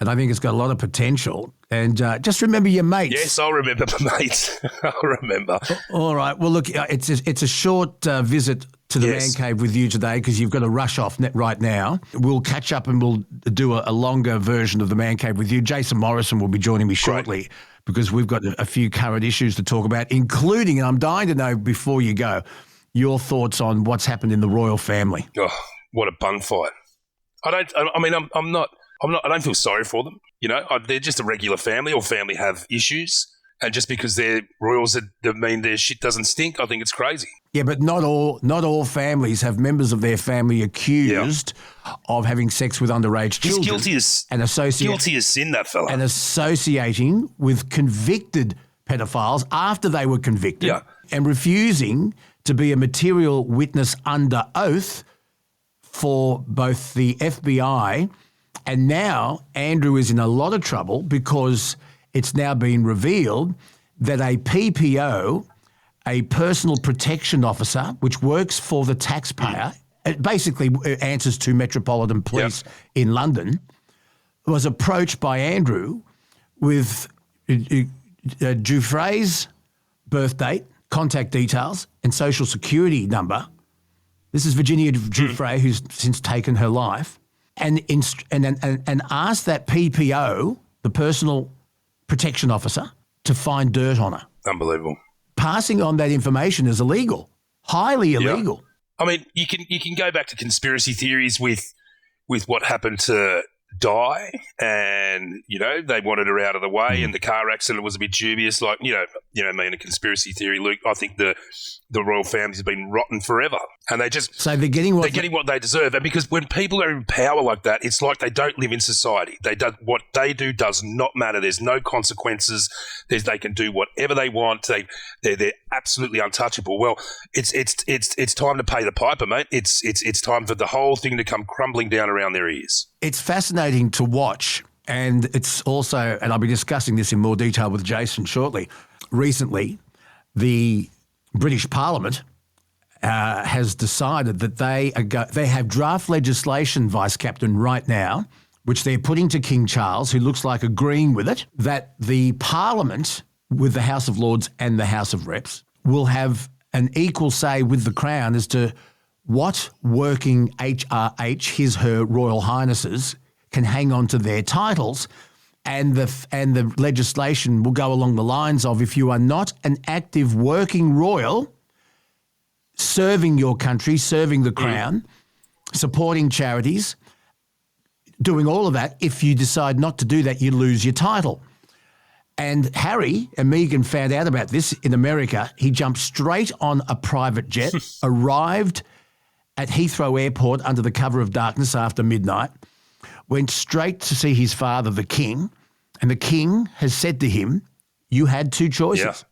and I think it's got a lot of potential. And just remember your mates. Yes, I'll remember my mates. I'll remember. All right. Well, look, it's a short visit to the Man Cave with you today because you've got to rush off right now. We'll catch up and we'll do a longer version of the Man Cave with you. Jason Morrison will be joining me shortly because we've got a few current issues to talk about, including, and I'm dying to know before you go, your thoughts on what's happened in the royal family. Oh, what a bun fight. I don't feel sorry for them. They're just a regular family. All family have issues. And just because they're royals that mean their shit doesn't stink, I think it's crazy. Yeah, but not all families have members of their family accused of having sex with underage children. He's guilty as sin, that fella. And associating with convicted pedophiles after they were convicted and refusing to be a material witness under oath for both the FBI, and now Andrew is in a lot of trouble because it's now been revealed that a PPO, a personal protection officer, which works for the taxpayer, it basically answers to Metropolitan Police in London, was approached by Andrew with Giuffre's birth date, contact details, and social security number. This is Virginia Giuffre, who's since taken her life, and asked that PPO, the personal protection officer, to find dirt on her. Unbelievable. Passing on that information is illegal, highly illegal. I mean, you can go back to conspiracy theories with what happened to Di, and they wanted her out of the way, and the car accident was a bit dubious. Like me and a conspiracy theory, Luke. I think the royal families have been rotten forever, and they're getting what they deserve. And because when people are in power like that, it's like they don't live in society. What they do does not matter. There's no consequences. They can do whatever they want. They're absolutely untouchable. Well, it's time to pay the piper, mate. It's time for the whole thing to come crumbling down around their ears. It's fascinating to watch, and it's also, and I'll be discussing this in more detail with Jason shortly. Recently, the British Parliament has decided that they have draft legislation, Vice Captain, right now, which they're putting to King Charles, who looks like agreeing with it, that the Parliament, with the House of Lords and the House of Reps, will have an equal say with the Crown as to what working HRH, his, her, Royal Highnesses, can hang on to their titles. And the legislation will go along the lines of, if you are not an active working royal, serving your country, serving the Crown, supporting charities, doing all of that, if you decide not to do that, you lose your title. And Harry and Meghan found out about this in America. He jumped straight on a private jet, arrived at Heathrow Airport under the cover of darkness after midnight, went straight to see his father, the King, and the King has said to him, you had two choices.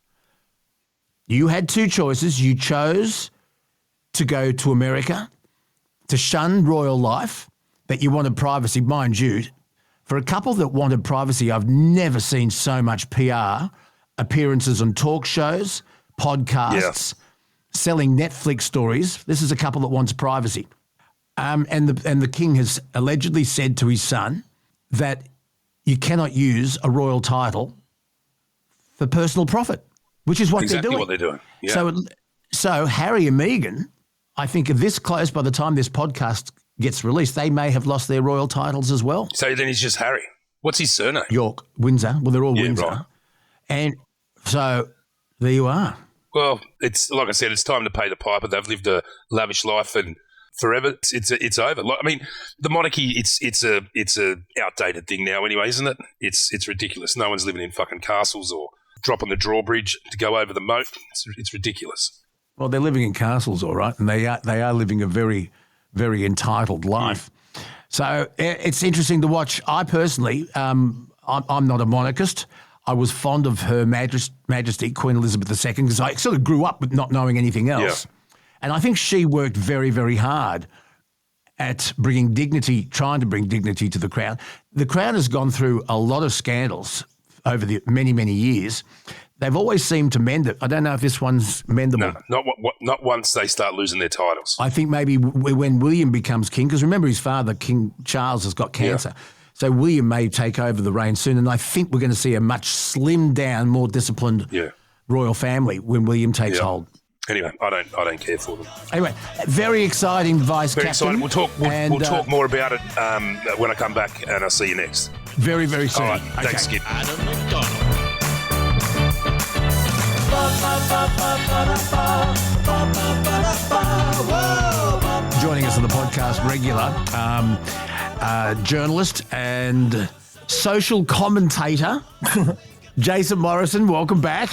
Yeah. You had two choices. You chose to go to America, to shun royal life, that you wanted privacy. Mind you, for a couple that wanted privacy, I've never seen so much PR, appearances on talk shows, podcasts, selling Netflix stories. This is a couple that wants privacy. And the King has allegedly said to his son that you cannot use a royal title for personal profit, which is what they're doing. Exactly what they're doing. Yeah. So Harry and Meghan, I think, are this close by the time this podcast gets released, they may have lost their royal titles as well. So then he's just Harry. What's his surname? York, Windsor. Well, they're all Windsor. Right. And so there you are. Well, it's like I said, it's time to pay the piper. They've lived a lavish life and forever. It's over. I mean, the monarchy, it's a outdated thing now anyway, isn't it? It's ridiculous. No one's living in fucking castles or dropping the drawbridge to go over the moat. It's ridiculous. Well, they're living in castles, all right, and they are living a very, very entitled life. So it's interesting to watch. I personally, I'm not a monarchist. I was fond of Her Majesty Queen Elizabeth II because I sort of grew up with not knowing anything else. Yeah. And I think she worked very, very hard at trying to bring dignity to the Crown. The Crown has gone through a lot of scandals over the many, many years. They've always seemed to mend it. I don't know if this one's mendable. No, not once they start losing their titles. I think maybe when William becomes king, because remember his father, King Charles, has got cancer. Yeah. So William may take over the reign soon, and I think we're going to see a much slimmed down, more disciplined royal family when William takes hold. Anyway, I don't care for them. Anyway, very exciting, Vice Captain. Exciting. We'll talk more about it when I come back, and I'll see you next. Very, very soon. All right, thanks, Skip. Adam McDonald. Joining us on the podcast regular, journalist and social commentator, Jason Morrison. Welcome back.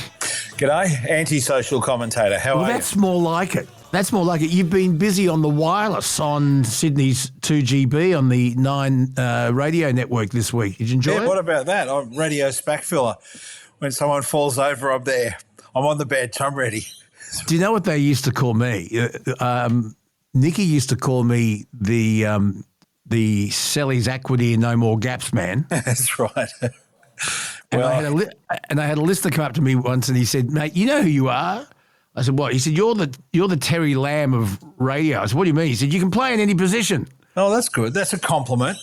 G'day, anti-social commentator. How are you? That's more like it. That's more like it. You've been busy on the wireless on Sydney's 2GB on the 9 radio network this week. Did you enjoy it? What about that? I'm radio spack filler. When someone falls over, I'm there. I'm on the bench. I'm ready. Do you know what they used to call me? Nikki used to call me the Selly's Aquity and No More Gaps man. That's right. And I had a listener come up to me once and he said, "Mate, you know who you are?" I said, "What?" He said, "You're the Terry Lamb of radio." I said, "What do you mean?" He said, "You can play in any position." Oh, that's good. That's a compliment.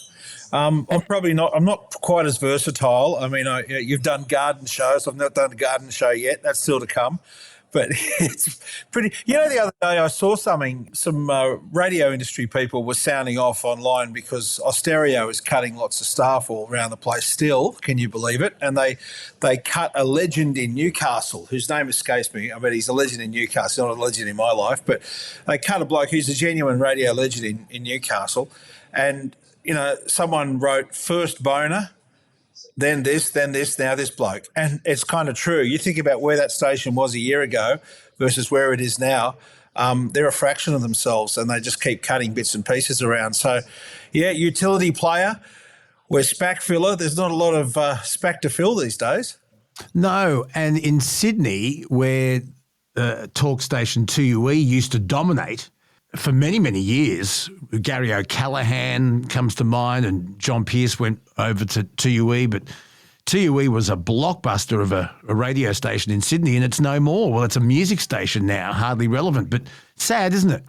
I'm not quite as versatile. I mean, you've done garden shows. I've not done a garden show yet. That's still to come. But it's pretty. You know, the other day I saw something. Some radio industry people were sounding off online because Austereo is cutting lots of staff all around the place still. Can you believe it? And they cut a legend in Newcastle whose name escapes me. I mean, he's a legend in Newcastle, not a legend in my life. But they cut a bloke who's a genuine radio legend in Newcastle. And, you know, someone wrote first boner, then this, now this bloke. And it's kind of true. You think about where that station was a year ago versus where it is now, they're a fraction of themselves and they just keep cutting bits and pieces around. So, yeah, utility player, we're SPAC filler. There's not a lot of SPAC to fill these days. No, and in Sydney, where talk station 2UE used to dominate for many, many years, Gary O'Callaghan comes to mind and John Pearce went over to 2UE, but 2UE was a blockbuster of a radio station in Sydney and it's no more. Well, it's a music station now, hardly relevant, but sad, isn't it?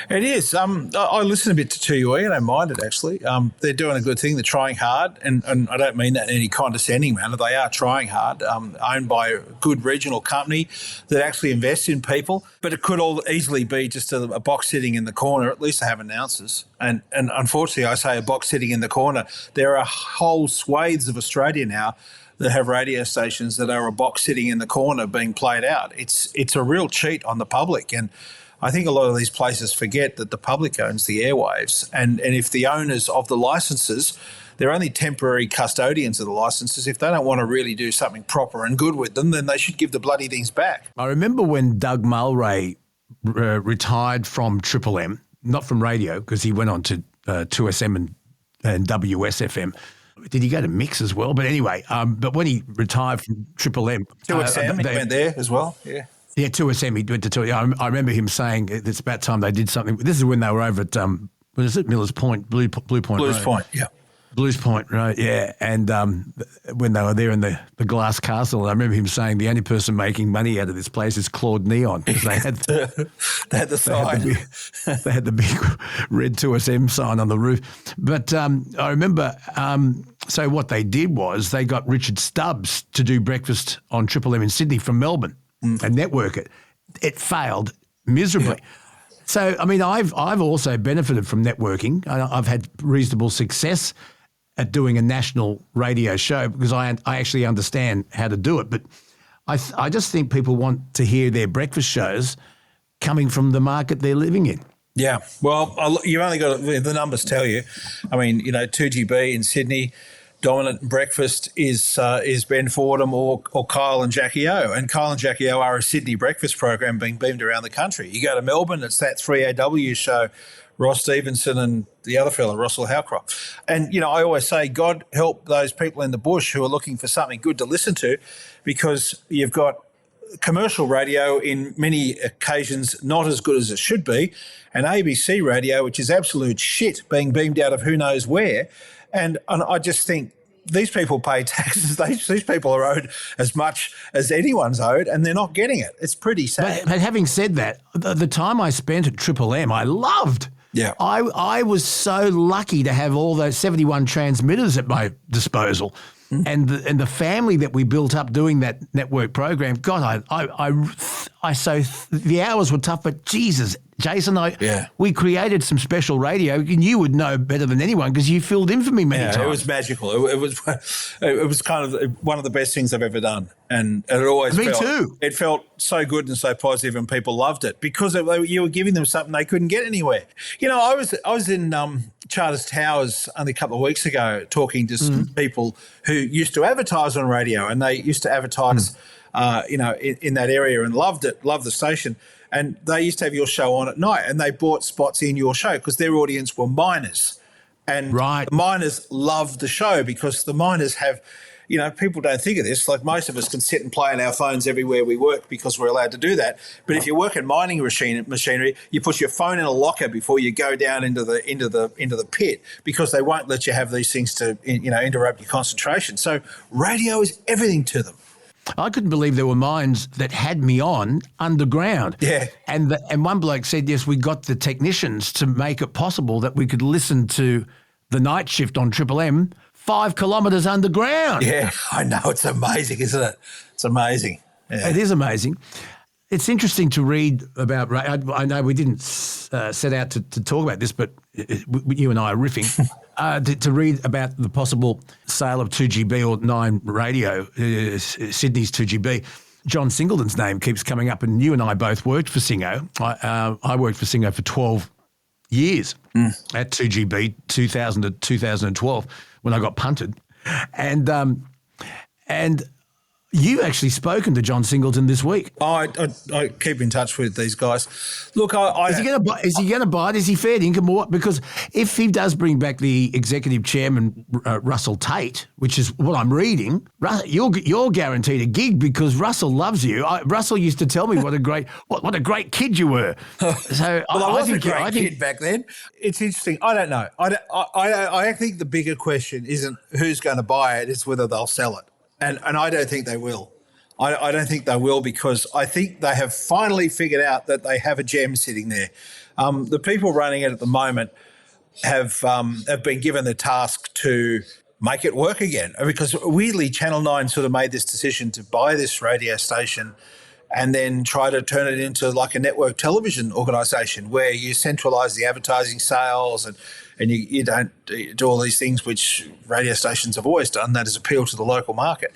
It is. I listen a bit to 2UE. I don't mind it, actually. They're doing a good thing. They're trying hard, and I don't mean that in any condescending manner. They are trying hard, owned by a good regional company that actually invests in people. But it could all easily be just a box sitting in the corner. At least they have announcers. And unfortunately, I say a box sitting in the corner. There are whole swathes of Australia now that have radio stations that are a box sitting in the corner being played out. It's a real cheat on the public. And I think a lot of these places forget that the public owns the airwaves, and if the owners of the licences, they're only temporary custodians of the licences. If they don't want to really do something proper and good with them, then they should give the bloody things back. I remember when Doug Mulray retired from Triple M, not from radio, because he went on to 2SM and WSFM. Did he go to Mix as well? But anyway, but when he retired from Triple M. 2SM, he went there as well, yeah. Yeah, 2SM, he went to 2. I remember him saying it's about time they did something. This is when they were over at, what is it, Millers Point, Blue Point Blues Road. Point, yeah. Blues Point Road, yeah. And when they were there in the Glass Castle, I remember him saying the only person making money out of this place is Claude Neon. Because they had the sign. They had the big red 2SM sign on the roof. But I remember, so what they did was they got Richard Stubbs to do breakfast on Triple M in Sydney from Melbourne. And network it. It failed miserably. Yeah. So, I mean, I've also benefited from networking. I've had reasonable success at doing a national radio show because I actually understand how to do it. But I just think people want to hear their breakfast shows coming from the market they're living in. Yeah. Well, you've only got the numbers tell you. I mean, 2GB in Sydney. Dominant breakfast is Ben Fordham or Kyle and Jackie O. And Kyle and Jackie O are a Sydney breakfast program being beamed around the country. You go to Melbourne, it's that 3AW show, Ross Stevenson and the other fella, Russell Howcroft. And, I always say God help those people in the bush who are looking for something good to listen to, because you've got commercial radio in many occasions not as good as it should be, and ABC radio, which is absolute shit, being beamed out of who knows where. And I just think these people pay taxes. These people are owed as much as anyone's owed, and they're not getting it. It's pretty sad. But having said that, the time I spent at Triple M, I loved. Yeah. I was so lucky to have all those 71 transmitters at my disposal. And the family that we built up doing that network program, God, the hours were tough, but Jesus, Jason, we created some special radio, and you would know better than anyone because you filled in for me many times. It was magical. It was kind of one of the best things I've ever done, and it always too. It felt so good and so positive, and people loved it because you were giving them something they couldn't get anywhere. I was in Charters Towers only a couple of weeks ago talking to some people who used to advertise on radio, and they used to advertise, in that area and loved it, loved the station. And they used to have your show on at night, and they bought spots in your show because their audience were miners. And the miners loved the show because the miners have, people don't think of this. Like most of us can sit and play on our phones everywhere we work because we're allowed to do that. But if you work in mining machinery, you put your phone in a locker before you go down into the pit because they won't let you have these things to interrupt your concentration. So radio is everything to them. I couldn't believe there were mines that had me on underground. Yeah. And one bloke said, yes, we got the technicians to make it possible that we could listen to the night shift on Triple M 5 kilometres underground. Yeah, I know. It's amazing, isn't it? It's amazing. Yeah. It is amazing. It's interesting to read about, I know we didn't set out to talk about this, but you and I are riffing, to read about the possible sale of 2GB or 9 radio, Sydney's 2GB. John Singleton's name keeps coming up, and you and I both worked for Singo. I worked for Singo for 12 years at 2GB, 2000 to 2012, when I got punted. And you actually spoken to John Singleton this week. I keep in touch with these guys. Look, is he going to bite? Is he fair income or what? Because if he does bring back the executive chairman, Russell Tate, which is what I'm reading, you're guaranteed a gig because Russell loves you. Russell used to tell me what a great kid you were. So I wasn't a great kid back then. It's interesting. I don't know. I think the bigger question isn't who's going to buy it; it's whether they'll sell it. And I don't think they will. I don't think they will, because I think they have finally figured out that they have a gem sitting there. The people running it at the moment have been given the task to make it work again, because weirdly Channel 9 sort of made this decision to buy this radio station and then try to turn it into like a network television organisation where you centralise the advertising sales and you don't do all these things which radio stations have always done, that is appeal to the local market.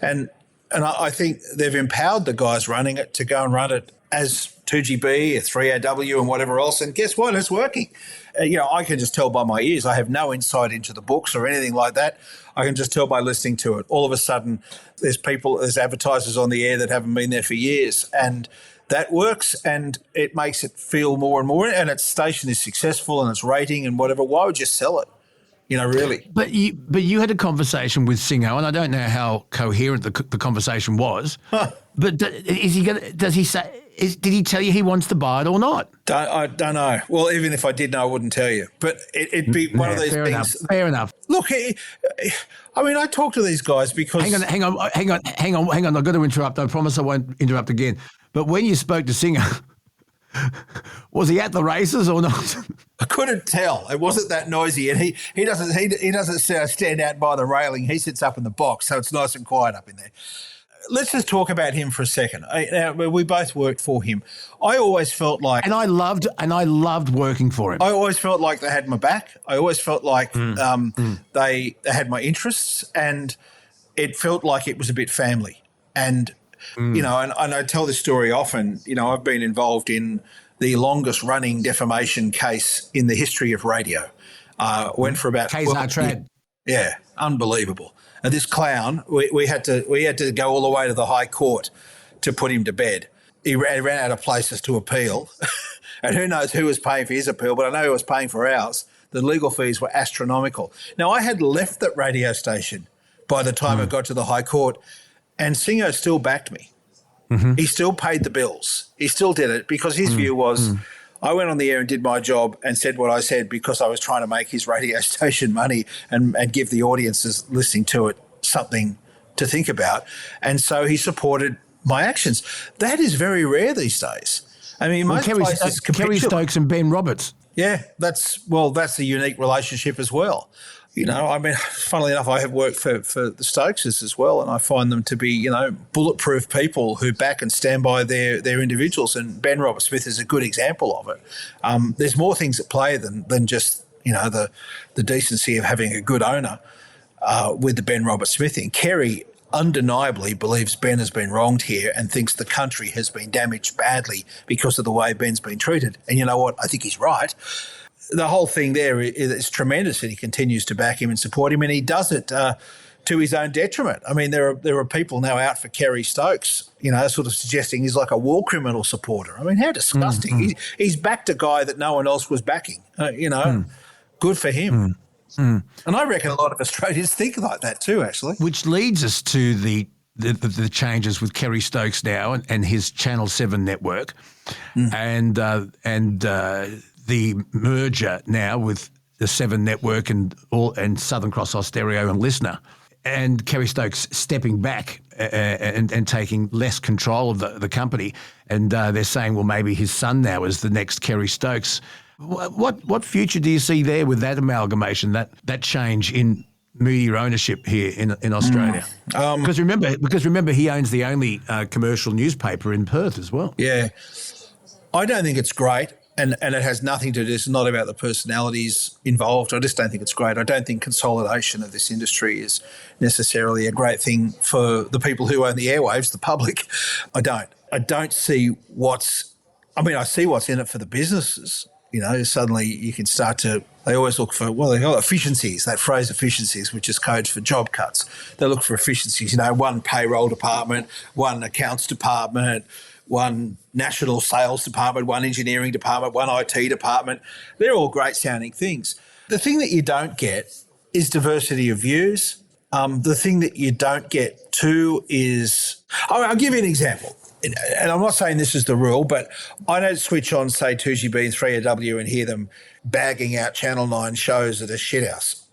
And I think they've empowered the guys running it to go and run it as 2GB, 3AW and whatever else. And guess what? It's working. I can just tell by my ears. I have no insight into the books or anything like that. I can just tell by listening to it. All of a sudden, there's advertisers on the air that haven't been there for years. And that works, and it makes it feel more and more. And its station is successful and its rating and whatever. Why would you sell it? Really. But you had a conversation with Singo, and I don't know how coherent the conversation was. Huh. But is he going? Does he say? Did he tell you he wants to buy it or not? I don't know. Well, even if I did know, I wouldn't tell you. But it'd be one of these things. Fair enough. Look, I talk to these guys because. Hang on. I've got to interrupt. I promise I won't interrupt again. But when you spoke to Singer, was he at the races or not? I couldn't tell. It wasn't that noisy, and he doesn't stand out by the railing. He sits up in the box, so it's nice and quiet up in there. Let's just talk about him for a second. We both worked for him. I always felt like, and I loved working for him. I always felt like they had my back. I always felt like they had my interests, and it felt like it was a bit family. And and I tell this story often. I've been involved in the longest running defamation case in the history of radio. Went for about Yeah, unbelievable. And this clown, we had to go all the way to the High Court to put him to bed. He ran out of places to appeal. And who knows who was paying for his appeal, but I know who was paying for ours. The legal fees were astronomical. Now, I had left that radio station by the time it got to the High Court, and Singo still backed me. Mm-hmm. He still paid the bills. He still did it because his view was I went on the air and did my job and said what I said because I was trying to make his radio station money and give the audiences listening to it something to think about. And so he supported my actions. That is very rare these days. I mean, most places Kerry Stokes and Ben Roberts. Yeah, that's a unique relationship as well. Funnily enough, I have worked for the Stokeses as well, and I find them to be, bulletproof people who back and stand by their individuals. And Ben Robert Smith is a good example of it. There's more things at play than just, the decency of having a good owner with the Ben Robert Smith thing. Kerry undeniably believes Ben has been wronged here and thinks the country has been damaged badly because of the way Ben's been treated. And you know what? I think he's right. The whole thing there is tremendous, and he continues to back him and support him, and he does it to his own detriment. I mean, there are people now out for Kerry Stokes, sort of suggesting he's like a war criminal supporter. I mean, how disgusting. He's backed a guy that no one else was backing, Good for him. And I reckon a lot of Australians think like that too, actually. Which leads us to the changes with Kerry Stokes now and his Channel 7 network and the merger now with the 7 network and Southern Cross Austereo and Listener, and Kerry Stokes stepping back and taking less control of the company. And they're saying, well, maybe his son now is the next Kerry Stokes. What future do you see there with that amalgamation, that change in media ownership here in Australia? Because remember, he owns the only commercial newspaper in Perth as well. Yeah, I don't think it's great. And it has nothing to do, it's not about the personalities involved. I just don't think it's great. I don't think consolidation of this industry is necessarily a great thing for the people who own the airwaves, the public. I don't see I see what's in it for the businesses. Suddenly you can start to, they always look for, they call it efficiencies, that phrase efficiencies, which is code for job cuts. They look for efficiencies, one payroll department, one accounts department, one national sales department, one engineering department, one IT department. They're all great sounding things. The thing that you don't get is diversity of views. The thing that you don't get too is, I'll give you an example. And I'm not saying this is the rule, but I don't switch on, say, 2GB and 3AW and hear them bagging out Channel 9 shows at a shithouse.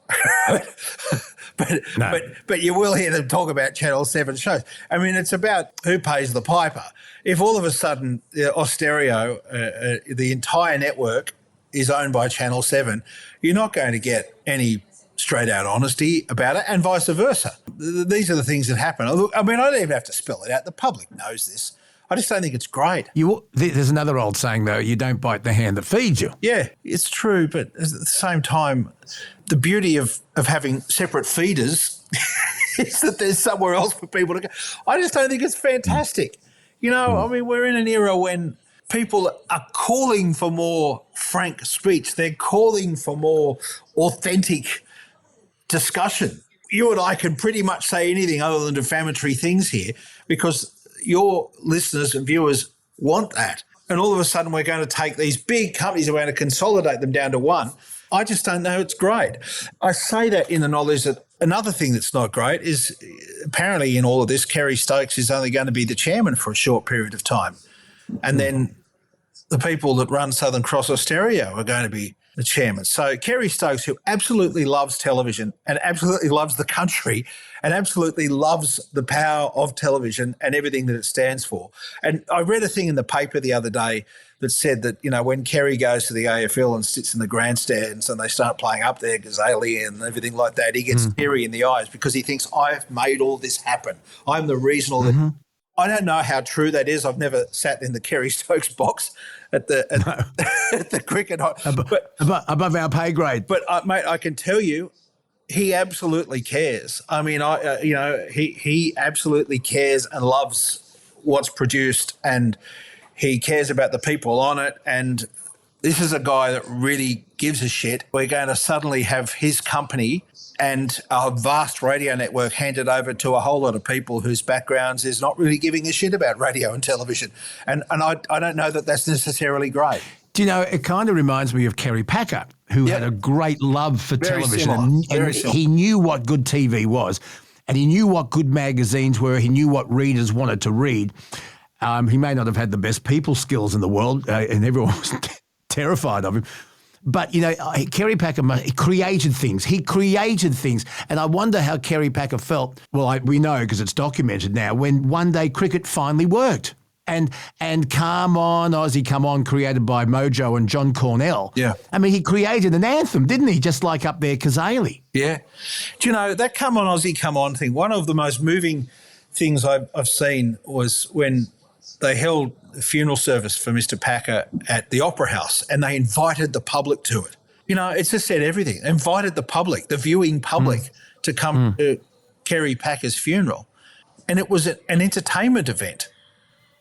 but you will hear them talk about Channel 7 shows. I mean, it's about who pays the piper. If all of a sudden Austereo, the entire network, is owned by Channel 7, you're not going to get any straight-out honesty about it, and vice versa. These are the things that happen. I mean, I don't even have to spell it out. The public knows this. I just don't think it's great. There's another old saying, though, you don't bite the hand that feeds you. Yeah, it's true, but at the same time, the beauty of having separate feeders is that there's somewhere else for people to go. I just don't think it's fantastic. You know, I mean, we're in an era when people are calling for more frank speech. They're calling for more authentic discussion. You and I can pretty much say anything other than defamatory things here because your listeners and viewers want that. And all of a sudden we're going to take these big companies and we're going to consolidate them down to one. I just don't know it's great. I say that in the knowledge that another thing that's not great is apparently in all of this, Kerry Stokes is only going to be the chairman for a short period of time. And then the people that run Southern Cross Austereo are going to be the chairman. So Kerry Stokes, who absolutely loves television and absolutely loves the country and absolutely loves the power of television and everything that it stands for. And I read a thing in the paper the other day that said that, you know, when Kerry goes to the AFL and sits in the grandstands and they start playing up there, Gazali and everything like that, he gets teary in the eyes because he thinks, I've made all this happen. I'm the reason all this. I don't know how true that is. I've never sat in the Kerry Stokes box at the cricket. Above our pay grade. But, mate, I can tell you he absolutely cares. I mean, he absolutely cares and loves what's produced and he cares about the people on it. And this is a guy that really gives a shit. We're going to suddenly have his company and a vast radio network handed over to a whole lot of people whose backgrounds is not really giving a shit about radio and television. And I don't know that that's necessarily great. Do you know, it kind of reminds me of Kerry Packer, who had a great love for television. And he knew what good TV was and he knew what good magazines were. He knew what readers wanted to read. He may not have had the best people skills in the world and everyone was terrified of him. But, you know, Kerry Packer created things. He created things. And I wonder how Kerry Packer felt. Well, we know because it's documented now, when one day cricket finally worked. And Come On, Aussie, Come On, created by Mojo and John Cornell. Yeah. I mean, he created an anthem, didn't he? Just like up there, Kazali. Yeah. Do you know, that Come On, Aussie, Come On thing, one of the most moving things I've seen was when they held a funeral service for Mr. Packer at the Opera House and they invited the public to it. You know, it's just said everything. They invited the public, the viewing public, to come to Kerry Packer's funeral. And it was an entertainment event.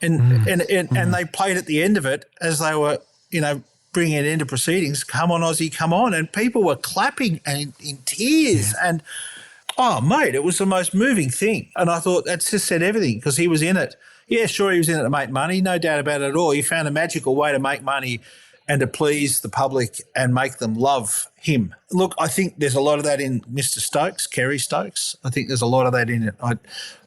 And they played at the end of it as they were, you know, bringing it into proceedings, Come On, Aussie, Come On. And people were clapping and in tears. Yeah. And, oh, mate, it was the most moving thing. And I thought that's just said everything because he was in it. Yeah, sure, he was in it to make money, no doubt about it at all. He found a magical way to make money and to please the public and make them love him. Look, I think there's a lot of that in Mr. Stokes, Kerry Stokes. I think there's a lot of that in it.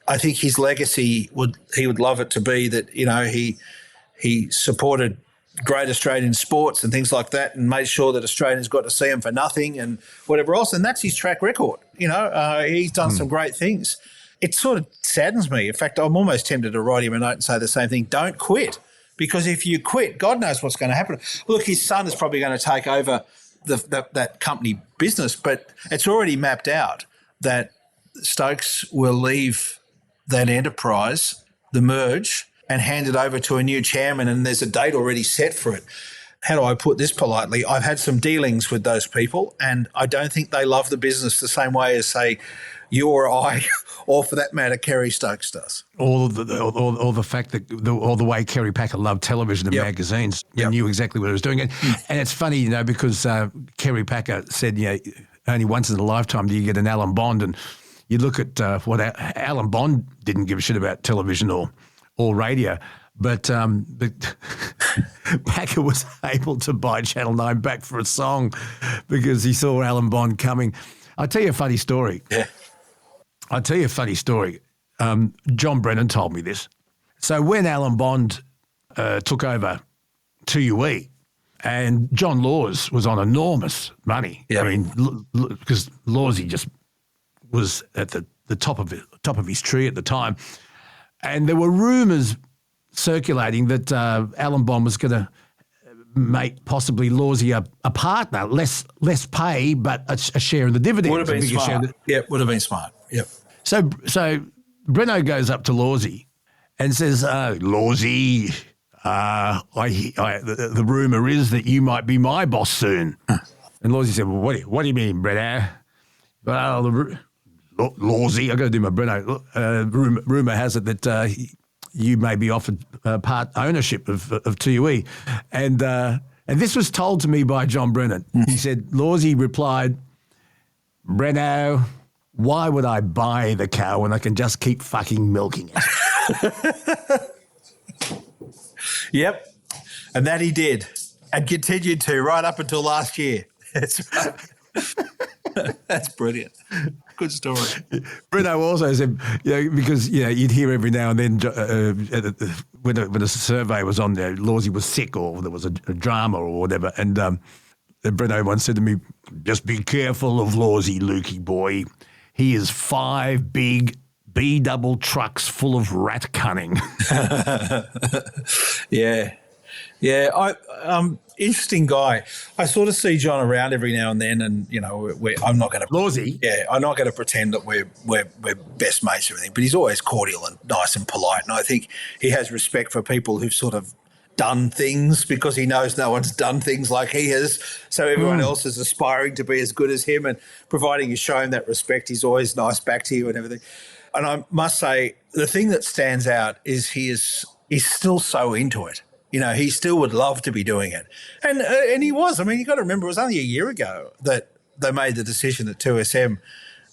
I think his legacy would love it to be that, you know, he supported great Australian sports and things like that and made sure that Australians got to see him for nothing and whatever else. And that's his track record. You know, he's done some great things. It sort of saddens me. In fact, I'm almost tempted to write him a note and say the same thing. Don't quit, because if you quit, God knows what's going to happen. Look, his son is probably going to take over that company business, but it's already mapped out that Stokes will leave that enterprise, the merge, and hand it over to a new chairman, and there's a date already set for it. How do I put this politely? I've had some dealings with those people, and I don't think they love the business the same way as, say, you or I, or for that matter, Kerry Stokes does. Or the fact that the way Kerry Packer loved television and magazines, he knew exactly what he was doing. And it's funny, you know, because Kerry Packer said, you know, only once in a lifetime do you get an Alan Bond, and you look at what Alan Bond didn't give a shit about television or radio, but Packer was able to buy Channel 9 back for a song because he saw Alan Bond coming. I'll tell you a funny story. Yeah. I'll tell you a funny story. John Brennan told me this. So when Alan Bond took over 2UE, and John Laws was on enormous money. I mean, because Lawsy just was at the top of his tree at the time, and there were rumours circulating that Alan Bond was going to make possibly Lawsy a partner, less pay, but a share in the dividends. Would have been smart. Yep, would have been smart. Yep. So Breno goes up to Lawsy and says, Lawsy, the rumour is that you might be my boss soon. And Lawsy said, well, what do you mean, Breno? Well, Lawsy, I've got to do my Breno. Rumour has it that you may be offered part ownership of TUE. And this was told to me by John Brennan. He said, Lawsy replied, Breno, why would I buy the cow when I can just keep fucking milking it? Yep. And that he did and continued to right up until last year. That's right. That's brilliant. Good story. Breno also said, because you'd hear every now and then when a survey was on there, Lawsy was sick or there was a drama or whatever, and Breno once said to me, "Just be careful of Lawsy, Lukey boy. He is 5 big B-double trucks full of rat cunning." Yeah. Interesting guy. I sort of see John around every now and then, and I'm not going to Lawsy. Yeah, I'm not going to pretend that we're best mates or anything. But he's always cordial and nice and polite, and I think he has respect for people who've sort of done things because he knows no one's done things like he has. So everyone else is aspiring to be as good as him, and providing you show him that respect, he's always nice back to you and everything. And I must say, the thing that stands out is he's still so into it. He still would love to be doing it. And he was. I mean, you've got to remember, it was only a year ago that they made the decision at 2SM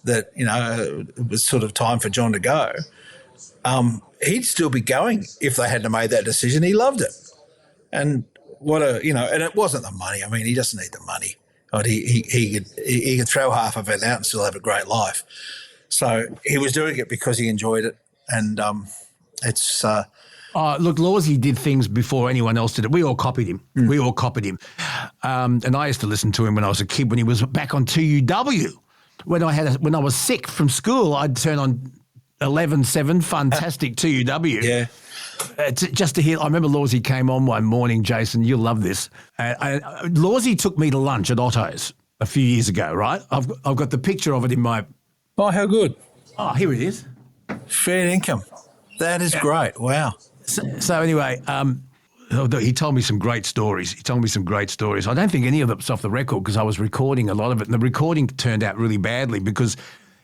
that, it was sort of time for John to go. He'd still be going if they hadn't made that decision. He loved it. And and it wasn't the money. I mean, he doesn't need the money. Right? He could throw half of it out and still have a great life. So he was doing it because he enjoyed it. And it's... look, Lawsy did things before anyone else did it. We all copied him. We all copied him. And I used to listen to him when I was a kid when he was back on TUW. When I was sick from school, I'd turn on 11/7, fantastic TUW. Yeah. Just to hear, I remember Lawsy came on one morning, Jason, you'll love this. Lawsy took me to lunch at Otto's a few years ago, right? I've got the picture of it in my... Oh, how good. Oh, here it is. Fair income. That is great. Wow. So anyway, he told me some great stories. I don't think any of it's off the record because I was recording a lot of it, and the recording turned out really badly because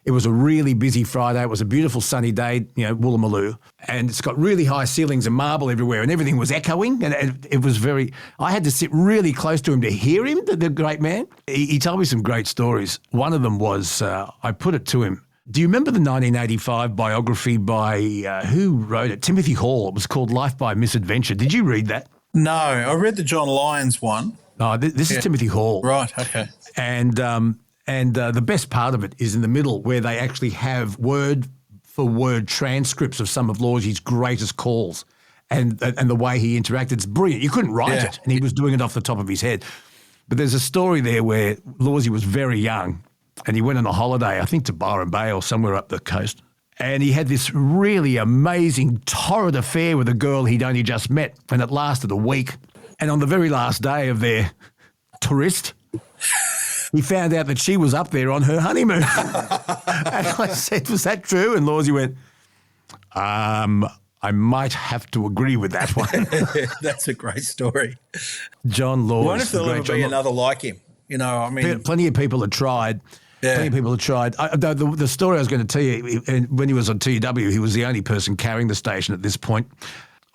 it was a really busy Friday. It was a beautiful sunny day, Woolloomooloo, and it's got really high ceilings and marble everywhere, and everything was echoing, and it was very... I had to sit really close to him to hear him, the great man. He told me some great stories. One of them was, I put it to him, do you remember the 1985 biography by, who wrote it? Timothy Hall. It was called Life by Misadventure. Did you read that? No, I read the John Lyons one. Oh, this is Timothy Hall. Right, okay. And the best part of it is in the middle where they actually have word-for-word transcripts of some of Lawsy's greatest calls and the way he interacted. It's brilliant. You couldn't write it, and he was doing it off the top of his head. But there's a story there where Lawsy was very young, and he went on a holiday, I think to Byron Bay or somewhere up the coast. And he had this really amazing, torrid affair with a girl he'd only just met, and it lasted a week. And on the very last day of their tourist, he found out that she was up there on her honeymoon. And I said, was that true? And Lawsy went, I might have to agree with that one. That's a great story. John Laws. I wonder if there'll ever be another like him. Plenty of people have tried. Yeah. Plenty of people have tried. The story I was going to tell you, when he was on TUW, he was the only person carrying the station at this point.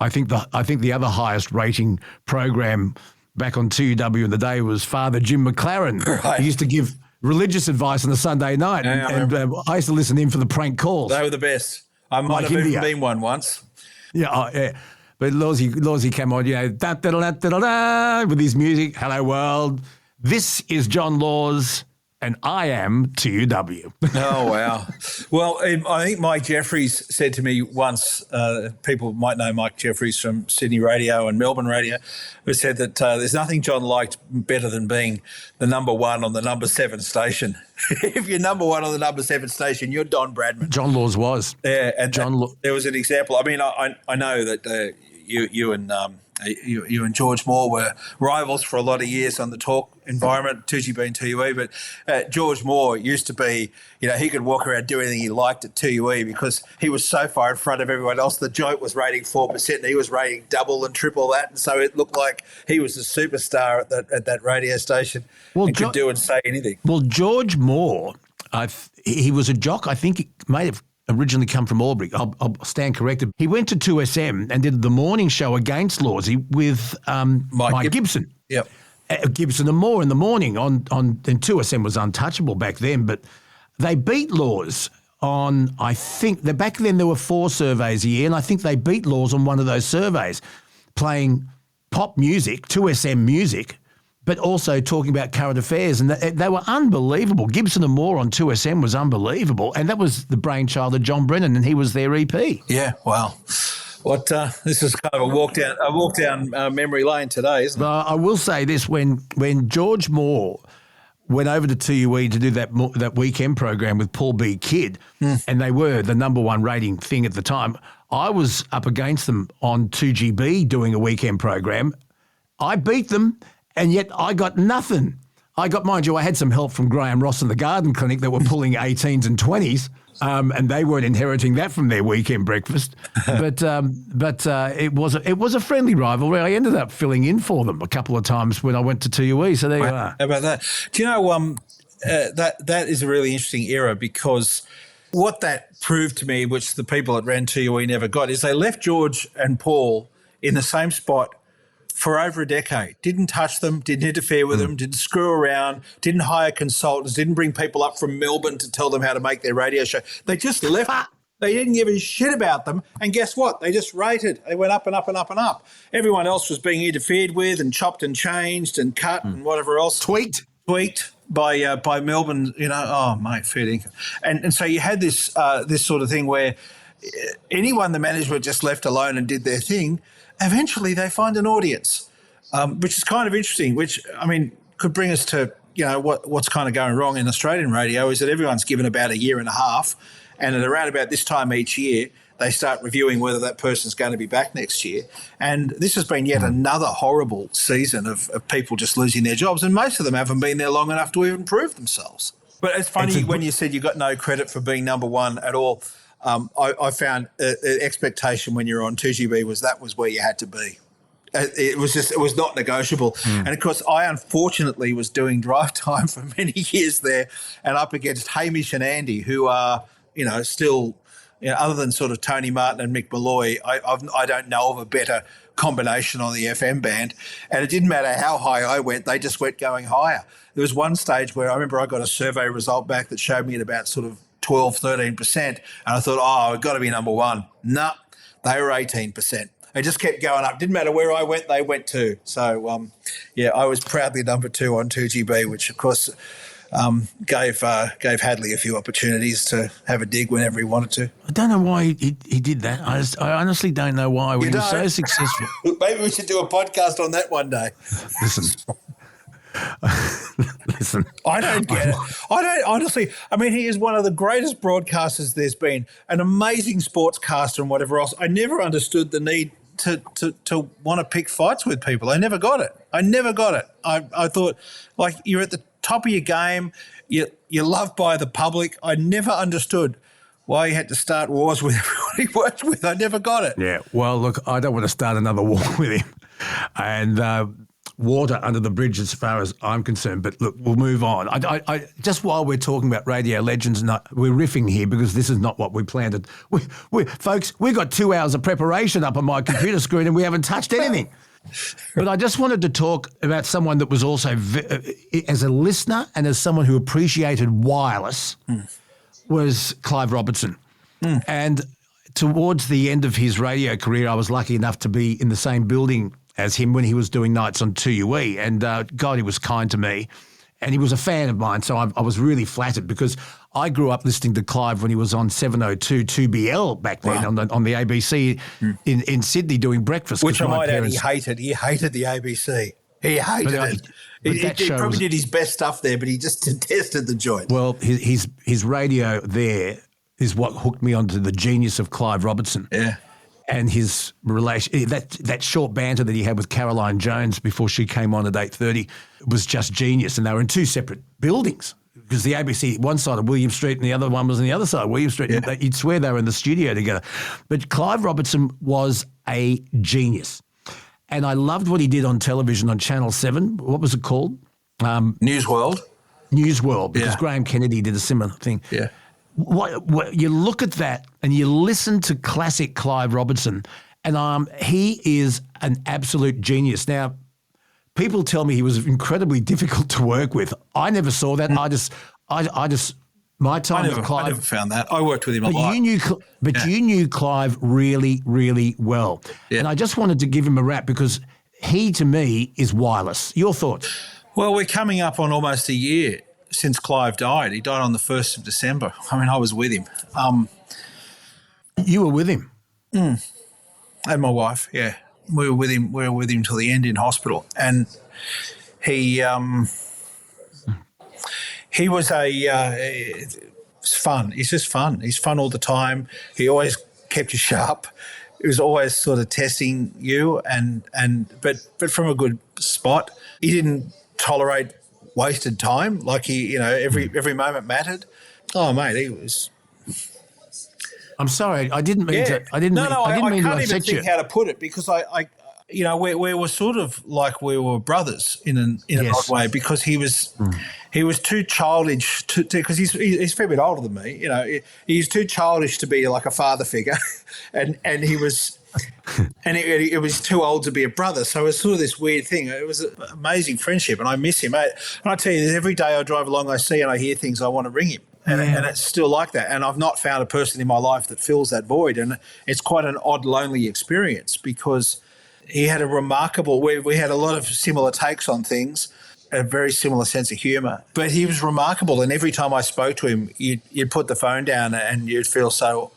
I think the other highest rating program back on TUW in the day was Father Jim McLaren. Right. He used to give religious advice on a Sunday night, and I used to listen in for the prank calls. They were the best. I might have even been one once. Yeah. But Lawsy came on, da-da-da-da-da-da, with his music. Hello, world. This is John Laws, and I am TUW. Oh, wow. Well, I think Mike Jeffries said to me once, people might know Mike Jeffries from Sydney radio and Melbourne radio, who said that there's nothing John liked better than being the number one on the number 7 station. If you're number one on the number 7 station, you're Don Bradman. John Laws was. Yeah, and there was an example. I mean, I know that you and George Moore were rivals for a lot of years on the talk environment, 2GB and 2UE, but George Moore used to be, he could walk around do anything he liked at 2UE because he was so far in front of everyone else. The joint was rating 4% and he was rating double and triple that, and so it looked like he was a superstar at that radio station and could do and say anything. Well, George Moore, he was a jock. I think he may have originally come from Albury. I'll stand corrected. He went to 2SM and did the morning show against Lawsy with Mike Gibson. Yep. Gibson and Moore in the morning and 2SM was untouchable back then, but they beat Laws on, I think, back then there were 4 surveys a year, and I think they beat Laws on one of those surveys, playing pop music, 2SM music, but also talking about current affairs. And they were unbelievable. Gibson and Moore on 2SM was unbelievable. And that was the brainchild of John Brennan, and he was their EP. Yeah, wow. This is kind of a walk down memory lane today, isn't it? I will say this, when George Moore went over to 2UE to do that weekend program with Paul B. Kidd, and they were the number 1 rating thing at the time, I was up against them on 2GB doing a weekend program. I beat them, and yet I got nothing. Mind you, I had some help from Graham Ross and the Garden Clinic that were pulling 18s and 20s, and they weren't inheriting that from their weekend breakfast. But it was a friendly rivalry. I ended up filling in for them a couple of times when I went to 2UE. So there you are. How about that? Do you know that is a really interesting era, because what that proved to me, which the people that ran 2UE never got, is they left George and Paul in the same spot for over a decade. Didn't touch them, didn't interfere with them, didn't screw around, didn't hire consultants, didn't bring people up from Melbourne to tell them how to make their radio show. They just left. They didn't give a shit about them. And guess what? They just rated. They went up and up and up and up. Everyone else was being interfered with and chopped and changed and cut and whatever else. Tweaked by Melbourne, oh, mate, fair dinkum. And so you had this sort of thing where anyone the management just left alone and did their thing, eventually they find an audience, which is kind of interesting, which, I mean, could bring us to, what's kind of going wrong in Australian radio is that everyone's given about a year and a half, and at around about this time each year, they start reviewing whether that person's going to be back next year. And this has been yet another horrible season of people just losing their jobs, and most of them haven't been there long enough to even prove themselves. But it's funny, when you said you got no credit for being number 1 at all, I found expectation when you're on 2GB was where you had to be. It was not negotiable. And of course, I unfortunately was doing drive time for many years there, and up against Hamish and Andy, who are, still, other than sort of Tony Martin and Mick Malloy, I don't know of a better combination on the FM band. And it didn't matter how high I went, they just went going higher. There was one stage where I remember I got a survey result back that showed me at about sort of 12, 13%. And I thought, I've got to be number 1. No, they were 18%. They just kept going up. Didn't matter where I went, they went too. So, I was proudly number 2 on 2GB, which, of course, gave Hadley a few opportunities to have a dig whenever he wanted to. I don't know why he did that. I honestly don't know why. He was so successful. Maybe we should do a podcast on that one day. Listen. I don't get it. I don't, honestly. I mean, he is one of the greatest broadcasters there's been, an amazing sportscaster and whatever else. I never understood the need to want to pick fights with people. I never got it. I thought, like, you're at the top of your game. You're loved by the public. I never understood why he had to start wars with everyone he worked with. I never got it. Yeah, well, look, I don't want to start another war with him. And water under the bridge as far as I'm concerned. But look, we'll move on. I just while we're talking about radio legends, we're riffing here because this is not what we planned. Folks, we got 2 hours of preparation up on my computer screen and we haven't touched anything. But I just wanted to talk about someone that was also, as a listener and as someone who appreciated wireless, was Clive Robertson. And towards the end of his radio career, I was lucky enough to be in the same building as him when he was doing nights on 2UE. And God, he was kind to me. And he was a fan of mine, so I was really flattered because I grew up listening to Clive when he was on 702 2BL back then on the ABC in Sydney doing breakfast. Which I might add, he hated the ABC. He hated it. He probably did his best stuff there, but he just detested the joint. Well, his radio there is what hooked me onto the genius of Clive Robertson. Yeah. And his relation, that short banter that he had with Caroline Jones before she came on at 8:30 was just genius. And they were in two separate buildings because the ABC, one side of William Street and the other one was on the other side of William Street. Yeah. You'd swear they were in the studio together. But Clive Robertson was a genius. And I loved what he did on television on Channel 7. What was it called? Newsworld. Newsworld, because Graham Kennedy did a similar thing. Yeah. What you look at that and you listen to classic Clive Robertson, and he is an absolute genius. Now, people tell me he was incredibly difficult to work with. I never saw that. I just my time with Clive. I never found that. I worked with him a lot. You knew Clive really, really well. Yeah. And I just wanted to give him a rap because he, to me, is wireless. Your thoughts? Well, we're coming up on almost a year since Clive died. He died on the 1st of December. I mean, I was with him. You were with him? And my wife, yeah. We were with him. We were with him till the end in hospital. And he was it's fun. He's just fun. He's fun all the time. He always kept you sharp. He was always sort of testing you but from a good spot. He didn't tolerate wasted time. Like every moment mattered. Oh, mate, he was. I'm sorry, I didn't mean to. I didn't. I can't even think how to put it because we were sort of like we were brothers in an odd way because he was too childish because he's a fair bit older than me. He's too childish to be like a father figure, and he was. And it was too old to be a brother, so it was sort of this weird thing. It was an amazing friendship, and I miss him. And I tell you, every day I drive along, I see and I hear things, I want to ring him. And it's still like that. And I've not found a person in my life that fills that void. And it's quite an odd, lonely experience because he had a remarkable – we had a lot of similar takes on things, a very similar sense of humour. But he was remarkable, and every time I spoke to him, you'd put the phone down and you'd feel so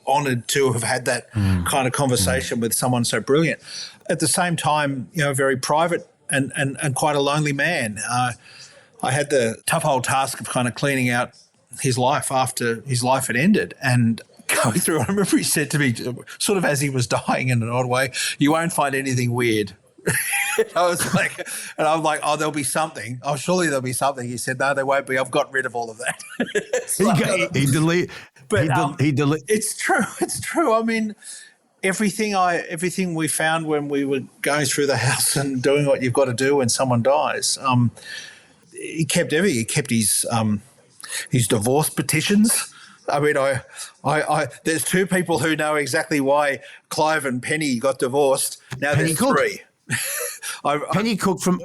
honoured to have had that kind of conversation with someone so brilliant. At the same time, very private and quite a lonely man. I had the tough old task of kind of cleaning out his life after his life had ended and going through. I remember he said to me, sort of as he was dying in an odd way, "You won't find anything weird." I'm like, oh, there'll be something. Oh, surely there'll be something. He said, no, there won't be. I've got rid of all of that. He deleted. It's true. It's true. I mean, everything we found when we were going through the house and doing what you've got to do when someone dies. He kept everything. He kept his divorce petitions. I mean, I there's two people who know exactly why Clive and Penny got divorced. Now there's three. Penny Cook from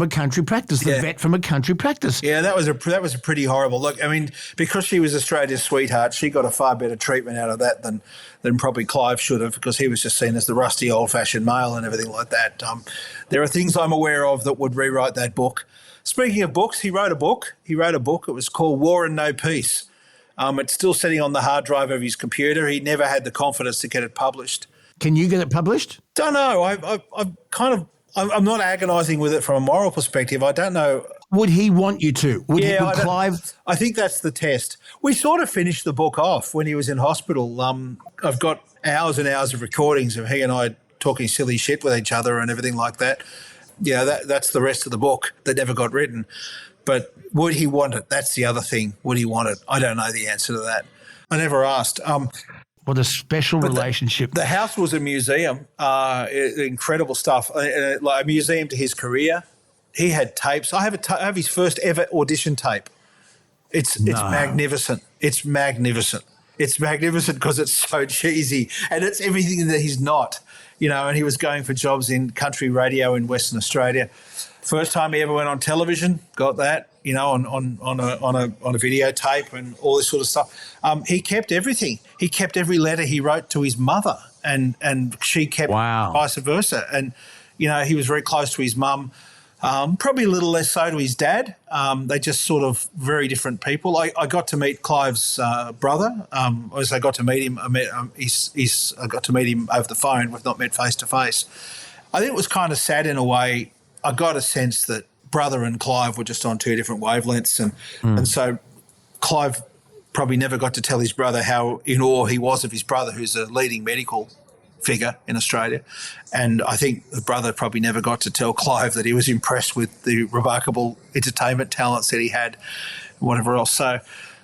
a country practice, the vet from a country practice. Yeah, that was a pretty horrible look. I mean, because she was Australia's sweetheart, she got a far better treatment out of that than probably Clive should have, because he was just seen as the rusty old-fashioned male and everything like that. There are things I'm aware of that would rewrite that book. Speaking of books, he wrote a book. It was called War and No Peace. It's still sitting on the hard drive of his computer. He never had the confidence to get it published. Can you get it published? Don't know. I'm not agonising with it from a moral perspective. I don't know. Would he want you to? Would Clive? I think that's the test. We sort of finished the book off when he was in hospital. I've got hours and hours of recordings of he and I talking silly shit with each other and everything like that. Yeah, that's the rest of the book that never got written. But would he want it? That's the other thing. Would he want it? I don't know the answer to that. I never asked. What a special relationship. The house was a museum, incredible stuff, like a museum to his career. He had tapes. I have his first ever audition tape. It's magnificent. It's magnificent. It's magnificent because it's so cheesy and it's everything that he's not, and he was going for jobs in country radio in Western Australia. First time he ever went on television, got that, on a videotape and all this sort of stuff. He kept everything. He kept every letter he wrote to his mother, and she kept vice versa. And he was very close to his mum. Probably a little less so to his dad. They just sort of very different people. I got to meet Clive's brother. As I got to meet him, I got to meet him over the phone. We've not met face to face. I think it was kind of sad in a way. I got a sense that brother and Clive were just on two different wavelengths, and so Clive probably never got to tell his brother how in awe he was of his brother, who's a leading medical figure in Australia. And I think the brother probably never got to tell Clive that he was impressed with the remarkable entertainment talents that he had, whatever else. So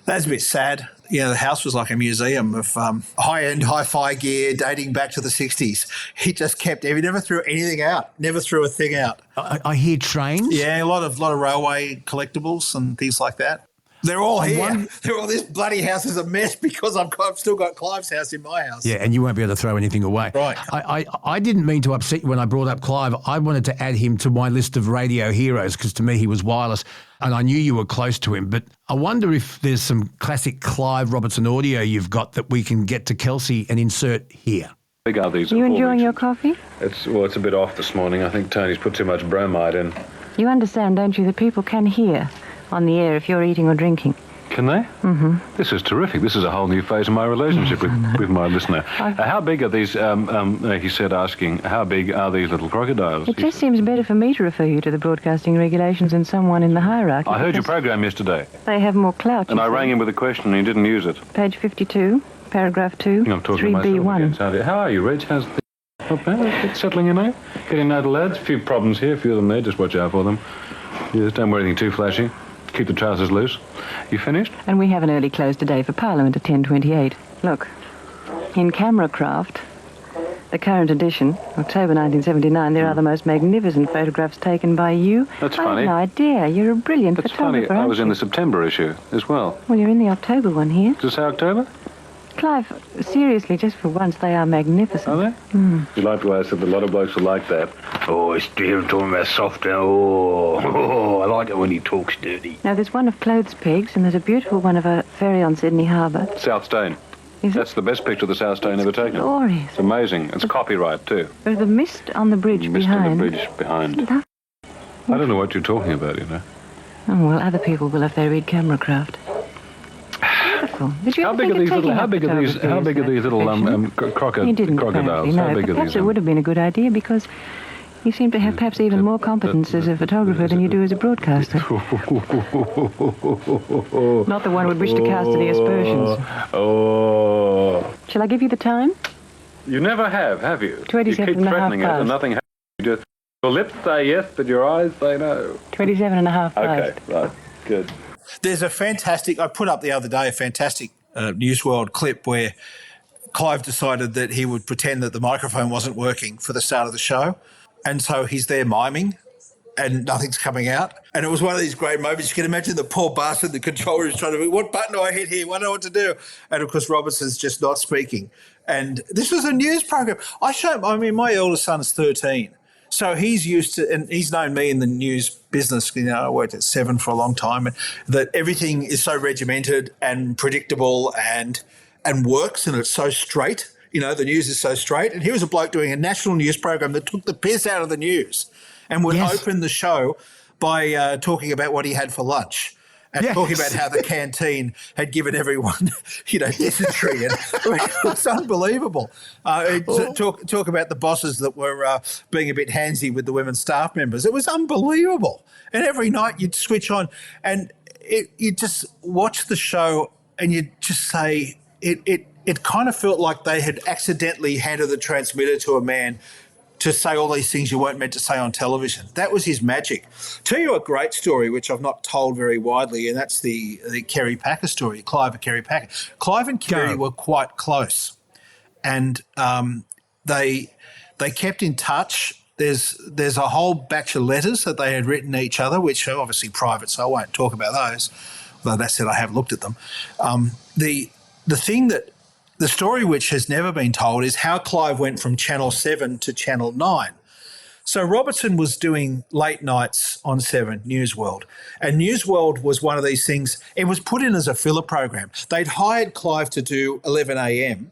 that's a bit sad. You know, the house was like a museum of high-end hi-fi gear dating back to the 60s. He just kept, he never threw anything out, never threw a thing out. I hear trains. Yeah, a lot of railway collectibles and things like that. They're all here. They're all, this bloody house is a mess because I've still got Clive's house in my house. Yeah, and you won't be able to throw anything away. Right. I didn't mean to upset you when I brought up Clive. I wanted to add him to my list of radio heroes because to me he was wireless and I knew you were close to him. But I wonder if there's some classic Clive Robertson audio you've got that we can get to Kelsey and insert here. Big are these? You enjoying your coffee? It's a bit off this morning. I think Tony's put too much bromide in. You understand, don't you, that people can hear on the air if you're eating or drinking? Can they? Mm-hmm. This is terrific. This is a whole new phase in my relationship with my listener. How big are these, he said, asking, how big are these little crocodiles? It just seems better for me to refer you to the broadcasting regulations than someone in the hierarchy. I heard your program yesterday. They have more clout. And I rang him with a question and he didn't use it. Page 52, paragraph 2, I'm talking 3B1. How are you, Reg? How's the... Not bad. It's settling in, eh? Getting out of lads. A few problems here, a few of them there. Just watch out for them. Yes, don't wear anything too flashy. Keep the trousers loose. You finished? And we have an early close today for Parliament at 10:28. Look, in Camera Craft, the current edition, October 1979, there are the most magnificent photographs taken by you. That's I funny. have no idea. You're a brilliant That's photographer. funny. I was in the aren't September issue as well. you? Well, you're in the October one here. Does it say October? Clive, seriously, just for once, they are magnificent. Are they? Mm. You like the way I said that a lot of blokes will like that. Oh, it's him talking about soft. Oh, I like it when he talks dirty. Now, there's one of Clothes Pigs, and there's a beautiful one of a ferry on Sydney Harbour. South Stone. That's the best picture of the South Stone ever taken. Glorious. It's amazing. It's copyright too. There's the mist on the bridge Mist behind. on the bridge behind. I don't know what you're talking about, you know. Oh, well, other people will if they read Camera Craft. Beautiful. Did you How ever big think are of these little? taking How up big are these? photography How as big are a these little profession? crocodiles? You didn't Crocodiles. apparently, How no, big but are perhaps these? it would have been a good idea because you seem to have perhaps even more competence as a photographer than you do as a broadcaster. Not that one would wish to cast any aspersions. Oh. Shall I give you the time? You never have you? 27 You keep and a half threatening it and past. nothing happens. You just, your lips say yes, but your eyes say no. 27 and a half Okay, past. right, good. There's a fantastic, I put up the other day, a fantastic News World clip where Clive decided that he would pretend that the microphone wasn't working for the start of the show. And so he's there miming and nothing's coming out. And it was one of these great moments. You can imagine the poor bastard, the controller is trying to, what button do I hit here? I don't know what to do. And of course, Robertson's just not speaking. And this was a news program. My eldest son is 13. So he's used to, and he's known me in the news business, you know, I worked at Seven for a long time, and that everything is so regimented and predictable and works, and it's so straight. You know, the news is so straight. And here was a bloke doing a national news program that took the piss out of the news and would open the show by talking about what he had for lunch. And talking about how the canteen had given everyone, you know, dysentery. And I mean, it was unbelievable. Talk about the bosses that were being a bit handsy with the women staff members. It was unbelievable. And every night you'd switch on and you'd just watch the show and you'd just say it kind of felt like they had accidentally handed the transmitter to a man to say all these things you weren't meant to say on television. That was his magic. Tell you a great story, which I've not told very widely, and that's the Kerry Packer story, Clive and Kerry Packer. Clive and Kerry were quite close, and they kept in touch. There's a whole batch of letters that they had written each other, which are obviously private, so I won't talk about those, although that said I have looked at them. The story which has never been told is how Clive went from Channel 7 to Channel 9. So Robertson was doing late nights on 7, News World. And News World was one of these things, it was put in as a filler program. They'd hired Clive to do 11 a.m.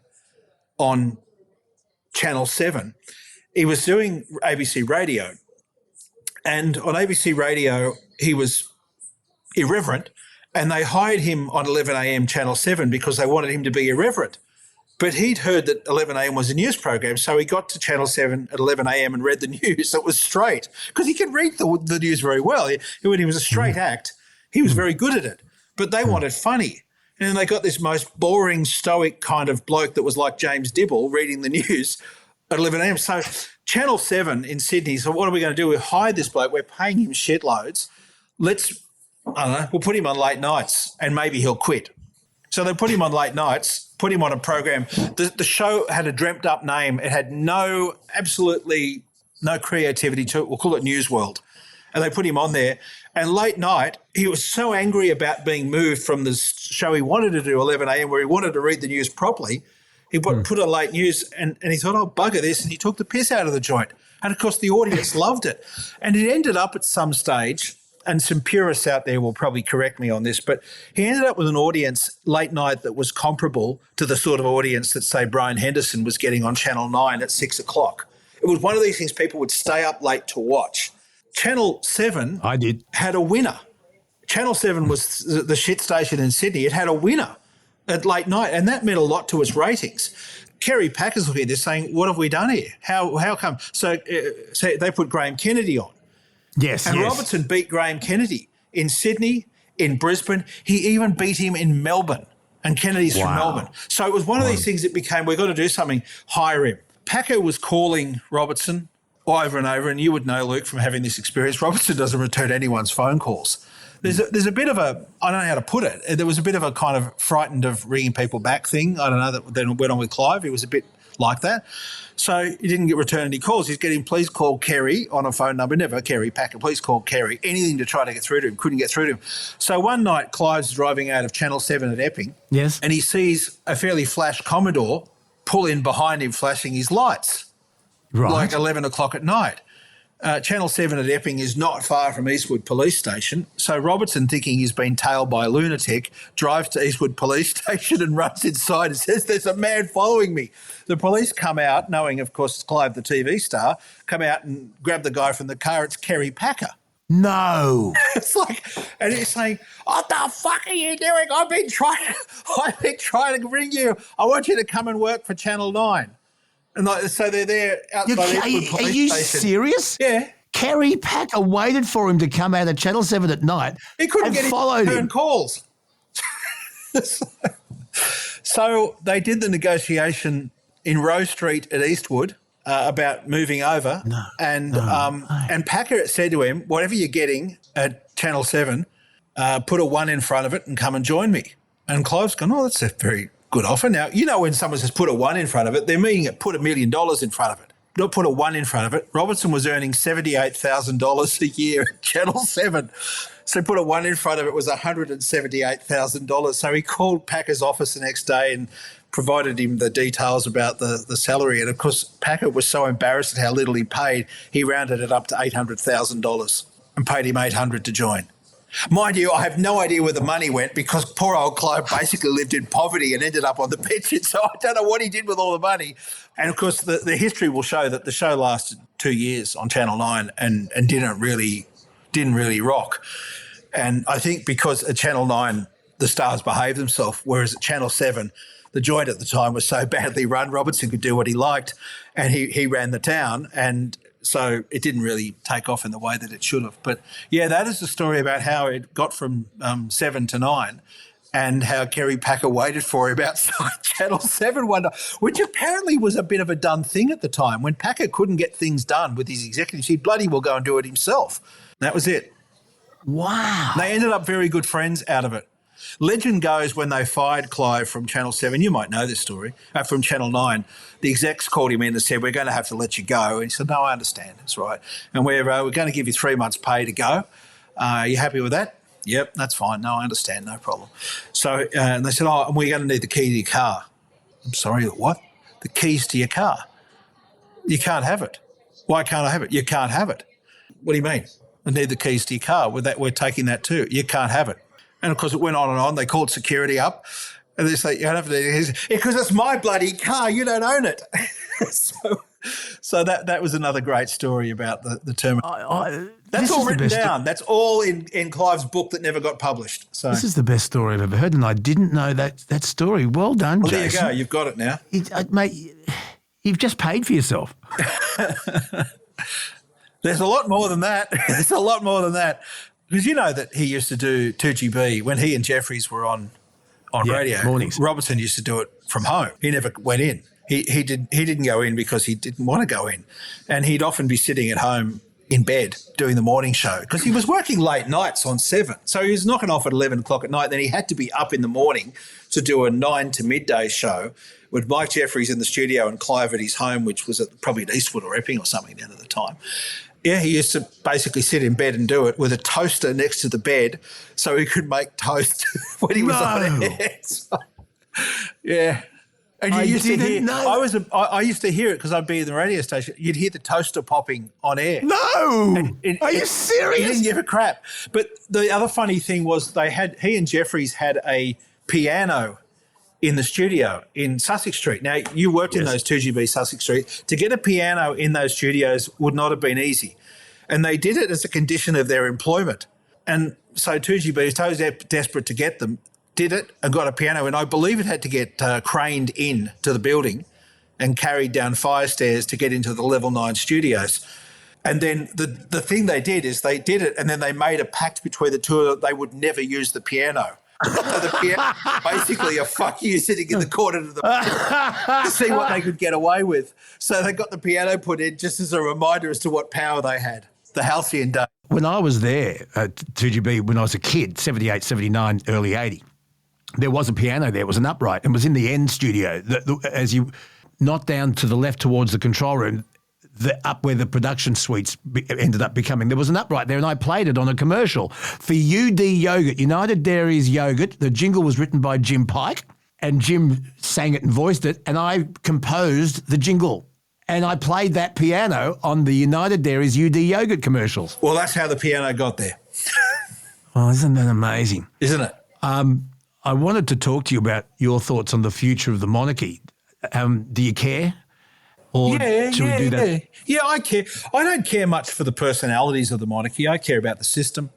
on Channel 7. He was doing ABC Radio. And on ABC Radio, he was irreverent, and they hired him on 11 a.m. Channel 7 because they wanted him to be irreverent. But he'd heard that 11 a.m. was a news program, so he got to Channel 7 at 11 a.m. and read the news. It was straight, because he could read the news very well. When he was a straight act, he was very good at it. But they wanted funny. And then they got this most boring, stoic kind of bloke that was like James Dibble reading the news at 11 a.m. So Channel 7 in Sydney, so what are we going to do? We hired this bloke. We're paying him shitloads. I don't know, we'll put him on late nights and maybe he'll quit. So they put him on late nights, put him on a program. The show had a dreamt up name. It had absolutely no creativity to it. We'll call it News World. And they put him on there. And late night, he was so angry about being moved from the show he wanted to do 11 a.m. where he wanted to read the news properly. He put on late news and he thought, oh, bugger this. And he took the piss out of the joint. And, of course, the audience loved it. And it ended up at some stage, and some purists out there will probably correct me on this, but he ended up with an audience late night that was comparable to the sort of audience that, say, Brian Henderson was getting on Channel 9 at 6 o'clock. It was one of these things people would stay up late to watch. Channel 7 had a winner. Channel 7 was the shit station in Sydney. It had a winner at late night, and that meant a lot to its ratings. Kerry Packer's looking at this saying, what have we done here? How come? So they put Graham Kennedy on. Yes, and Robertson beat Graham Kennedy in Sydney, in Brisbane. He even beat him in Melbourne, and Kennedy's from Melbourne. So it was one of these things that became, we've got to do something, hire him. Packer was calling Robertson over and over, and you would know, Luke, from having this experience, Robertson doesn't return anyone's phone calls. There's a bit of a, I don't know how to put it, there was a bit of a kind of frightened of ringing people back thing. I don't know, that then went on with Clive. He was a bit like that. So he didn't get return any calls. He's getting, please call Kerry on a phone number, never Kerry Packer, please call Kerry, anything to try to get through to him, couldn't get through to him. So one night Clive's driving out of Channel 7 at Epping, and he sees a fairly flash Commodore pull in behind him flashing his lights, like 11 o'clock at night. Channel 7 at Epping is not far from Eastwood Police Station. So Robertson, thinking he's been tailed by a lunatic, drives to Eastwood Police Station and runs inside and says, there's a man following me. The police come out, knowing, of course, Clive, the TV star, come out and grab the guy from the car. It's Kerry Packer. No. It's like, and he's saying, what the fuck are you doing? I've been trying to ring you. I want you to come and work for Channel 9. And so they're there outside Eastwood Police Station. Are you serious? Yeah. Kerry Packer waited for him to come out of Channel 7 at night. He couldn't get followed him. Him. Calls. So they did the negotiation in Rowe Street at Eastwood about moving over. And Packer said to him, whatever you're getting at Channel 7, put a 1 in front of it and come and join me. And Clive's gone, oh, that's a very good offer. Now, you know, when someone says put a 1 in front of it, they're meaning it put $1 million in front of it, not put a 1 in front of it. Robertson was earning $78,000 a year at Channel 7. So put a 1 in front of it was $178,000. So he called Packer's office the next day and provided him the details about the salary. And, of course, Packer was so embarrassed at how little he paid, he rounded it up to $800,000 and paid him $800 to join. Mind you, I have no idea where the money went because poor old Clive basically lived in poverty and ended up on the pension, so I don't know what he did with all the money. And, of course, the history will show that the show lasted 2 years on Channel 9 and didn't really rock. And I think because at Channel 9 the stars behaved themselves, whereas at Channel 7 the joint at the time was so badly run, Robertson could do what he liked and he ran the town, and so it didn't really take off in the way that it should have. But, yeah, that is the story about how it got from 7 to 9 and how Kerry Packer waited for him outside Channel 7 one night, which apparently was a bit of a done thing at the time. When Packer couldn't get things done with his executives, he'd bloody well go and do it himself. That was it. Wow. They ended up very good friends out of it. Legend goes when they fired Clive from Channel 7, you might know this story, from Channel 9, the execs called him in and said, we're going to have to let you go. And he said, no, I understand. That's right. And we're going to give you 3 months' pay to go. Are you happy with that? Yep, that's fine. No, I understand. No problem. So and they said, oh, and we're going to need the key to your car. I'm sorry, what? The keys to your car. You can't have it. Why can't I have it? You can't have it. What do you mean? I need the keys to your car. We're taking that too. You can't have it. And, of course, it went on and on. They called security up and they say, you don't have to, because it's my bloody car. You don't own it. So that was another great story about the term. That's This all is the written best- down. That's all in Clive's book that never got published. So This is the best story I've ever heard, and I didn't know that story. Well done, well, there you Jason. go. You've got it now. Mate, you've just paid for yourself. There's a lot more than that. There's a lot more than that. Because you know that he used to do 2GB when he and Jeffries were on radio. Mornings. Robertson used to do it from home. He never went in. He didn't go in because he didn't want to go in. And he'd often be sitting at home in bed doing the morning show because he was working late nights on 7. So he was knocking off at 11 o'clock at night. Then he had to be up in the morning to do a 9 to midday show with Mike Jeffries in the studio and Clive at his home, which was probably at Eastwood or Epping or something then at the time. Yeah, he used to basically sit in bed and do it with a toaster next to the bed so he could make toast when he was on air. So, yeah. And you used to hear, I used to hear it because I'd be in the radio station. You'd hear the toaster popping on air. No! Are you serious? He didn't give a crap. But the other funny thing was he and Jeffries had a piano in the studio in Sussex Street. Now, you worked in those 2GB Sussex Street. To get a piano in those studios would not have been easy. And they did it as a condition of their employment. And so 2GB was totally desperate to get them, did it and got a piano. And I believe it had to get craned in to the building and carried down fire stairs to get into the Level 9 studios. And then the thing they did is they did it and then they made a pact between the two that they would never use the piano. So the piano basically a fuck you sitting in the corner of the to see what they could get away with. So they got the piano put in just as a reminder as to what power they had, the halcyon day. When I was there at 2GB when I was a kid, 78, 79, early 80, there was a piano there. It was an upright and was in the end studio. As you not down to the left towards the control room, up where the production suites ended up becoming, there was an upright there and I played it on a commercial for UD Yogurt, United Dairies Yogurt. The jingle was written by Jim Pike and Jim sang it and voiced it and I composed the jingle and I played that piano on the United Dairies UD Yogurt commercials. Well, that's how the piano got there. Oh, isn't that amazing? Isn't it? I wanted to talk to you about your thoughts on the future of the monarchy. Do you care? Or should we do that? Yeah, I care. I don't care much for the personalities of the monarchy. I care about the system.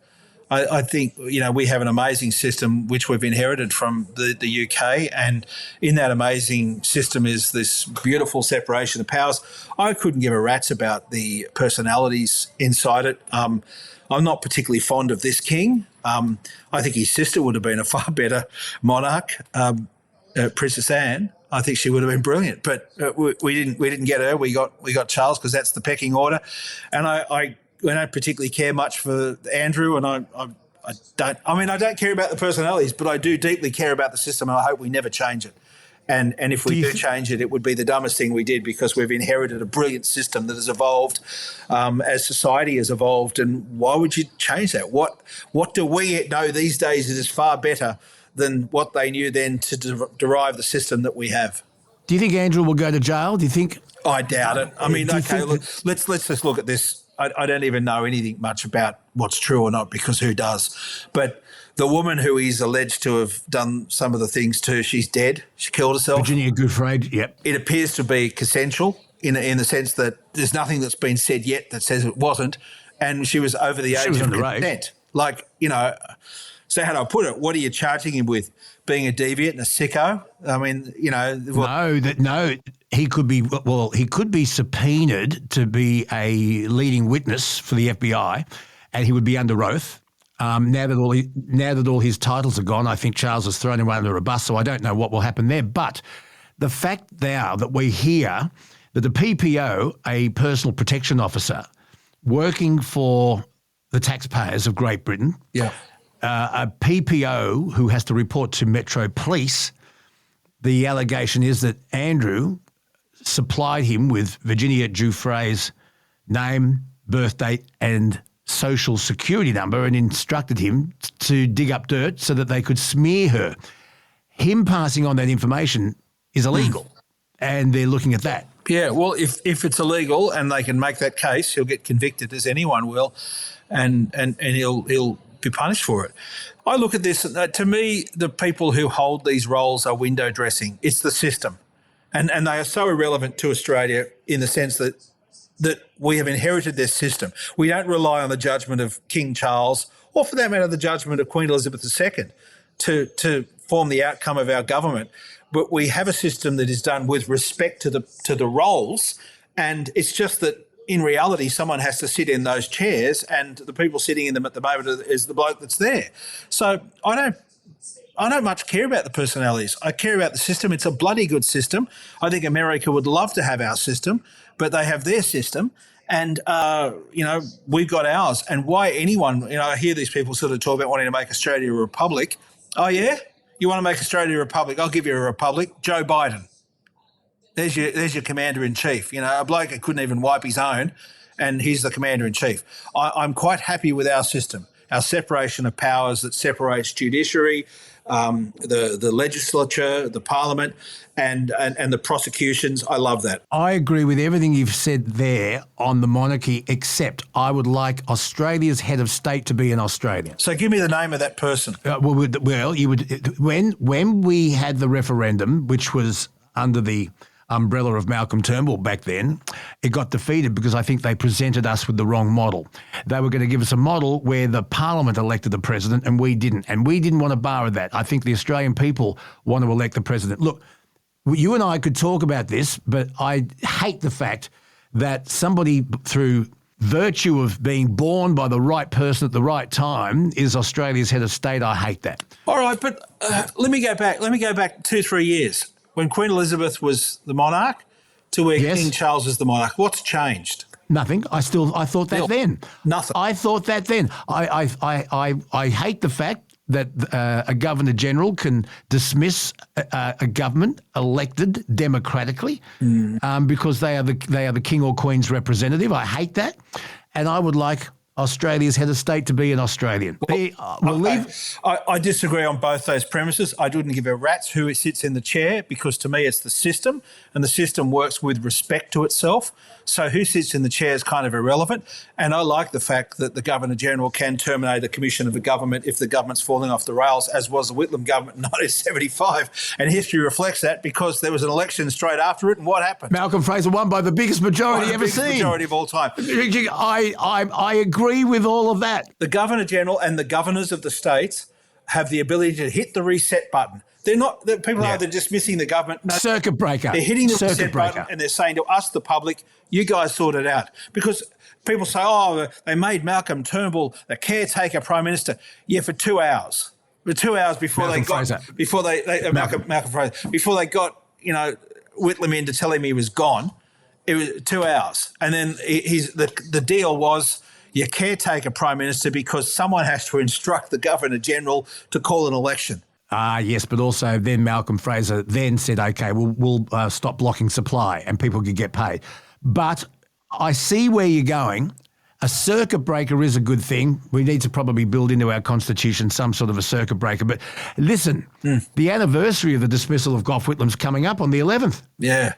I think, we have an amazing system which we've inherited from the UK, and in that amazing system is this beautiful separation of powers. I couldn't give a rat's about the personalities inside it. I'm not particularly fond of this king. I think his sister would have been a far better monarch, Princess Anne. I think she would have been brilliant, but we didn't get her. We got Charles because that's the pecking order, and I don't particularly care much for Andrew, and I don't. I mean, I don't care about the personalities, but I do deeply care about the system, and I hope we never change it. And if we do change it, it would be the dumbest thing we did because we've inherited a brilliant system that has evolved as society has evolved. And why would you change that? What do we know these days that is far better than what they knew then to derive the system that we have? Do you think Andrew will go to jail? Do you think? I doubt it. I mean, okay, look, let's just look at this. I don't even know anything much about what's true or not because who does? But the woman who he's alleged to have done some of the things to, she's dead. She killed herself. Virginia Giuffre, yep. It appears to be consensual in the sense that there's nothing that's been said yet that says it wasn't, and she was over the age of consent. Like, so how do I put it? What are you charging him with? Being a deviant and a sicko? I mean, No, he could be subpoenaed to be a leading witness for the FBI, and he would be under oath. Now that all his titles are gone, I think Charles has thrown him under a bus, so I don't know what will happen there. But the fact now that we hear that the PPO, a personal protection officer, working for the taxpayers of Great Britain, a PPO who has to report to Metro Police, the allegation is that Andrew supplied him with Virginia Giuffre's name, birth date and social security number and instructed him to dig up dirt so that they could smear her. Him passing on that information is illegal, and they're looking at that. Yeah, well, if it's illegal and they can make that case, he'll get convicted, as anyone will, and he'll be punished for it. I look at this, to me, the people who hold these roles are window dressing. It's the system. And they are so irrelevant to Australia in the sense that that we have inherited this system. We don't rely on the judgment of King Charles, or for that matter, the judgment of Queen Elizabeth II to form the outcome of our government. But we have a system that is done with respect to the roles, and it's just that in reality, someone has to sit in those chairs, and the people sitting in them at the moment is the bloke that's there. So I don't much care about the personalities. I care about the system. It's a bloody good system. I think America would love to have our system, but they have their system, and we've got ours. And why anyone? I hear these people sort of talk about wanting to make Australia a republic. Oh yeah, you want to make Australia a republic? I'll give you a republic. Joe Biden. There's your commander-in-chief. A bloke that couldn't even wipe his own, and he's the commander-in-chief. I'm quite happy with our system, our separation of powers that separates judiciary, the legislature, the parliament, and the prosecutions. I love that. I agree with everything you've said there on the monarchy, except I would like Australia's head of state to be an Australian. So give me the name of that person. You would when we had the referendum, which was under the umbrella of Malcolm Turnbull back then, it got defeated because I think they presented us with the wrong model. They were going to give us a model where the parliament elected the president and we didn't. And we didn't want to borrow that. I think the Australian people want to elect the president. Look, you and I could talk about this, but I hate the fact that somebody through virtue of being born by the right person at the right time is Australia's head of state. I hate that. All right, but let me go back 2-3 years. When Queen Elizabeth was the monarch to where King Charles is the monarch, what's changed? Nothing. I thought that then. Nothing. I thought that then. I hate the fact that a Governor General can dismiss a government elected democratically because they are the King or Queen's representative. I hate that, and I would like Australia's head of state to be an Australian. I disagree on both those premises. I wouldn't give a rat's who sits in the chair because to me it's the system, and the system works with respect to itself. So who sits in the chair is kind of irrelevant. And I like the fact that the Governor-General can terminate a commission of the government if the government's falling off the rails, as was the Whitlam government in 1975. And history reflects that because there was an election straight after it, and what happened? Malcolm Fraser won by the biggest majority ever seen. Majority of all time. I agree with all of that. The Governor-General and the governors of the states have the ability to hit the reset button. They're not. People are dismissing the government. No, circuit breaker. They're hitting the reset button and they're saying to us, the public, you guys sort it out. Because people say, oh, they made Malcolm Turnbull the caretaker prime minister. Yeah, for 2 hours. For 2 hours before Malcolm Fraser got Whitlam in to tell him he was gone. It was 2 hours, and then the deal was your caretaker prime minister because someone has to instruct the Governor General to call an election. Yes, but also then Malcolm Fraser then said, okay, we'll stop blocking supply and people could get paid. But I see where you're going. A circuit breaker is a good thing. We need to probably build into our constitution some sort of a circuit breaker. But listen, the anniversary of the dismissal of Gough Whitlam's coming up on the 11th. Yeah.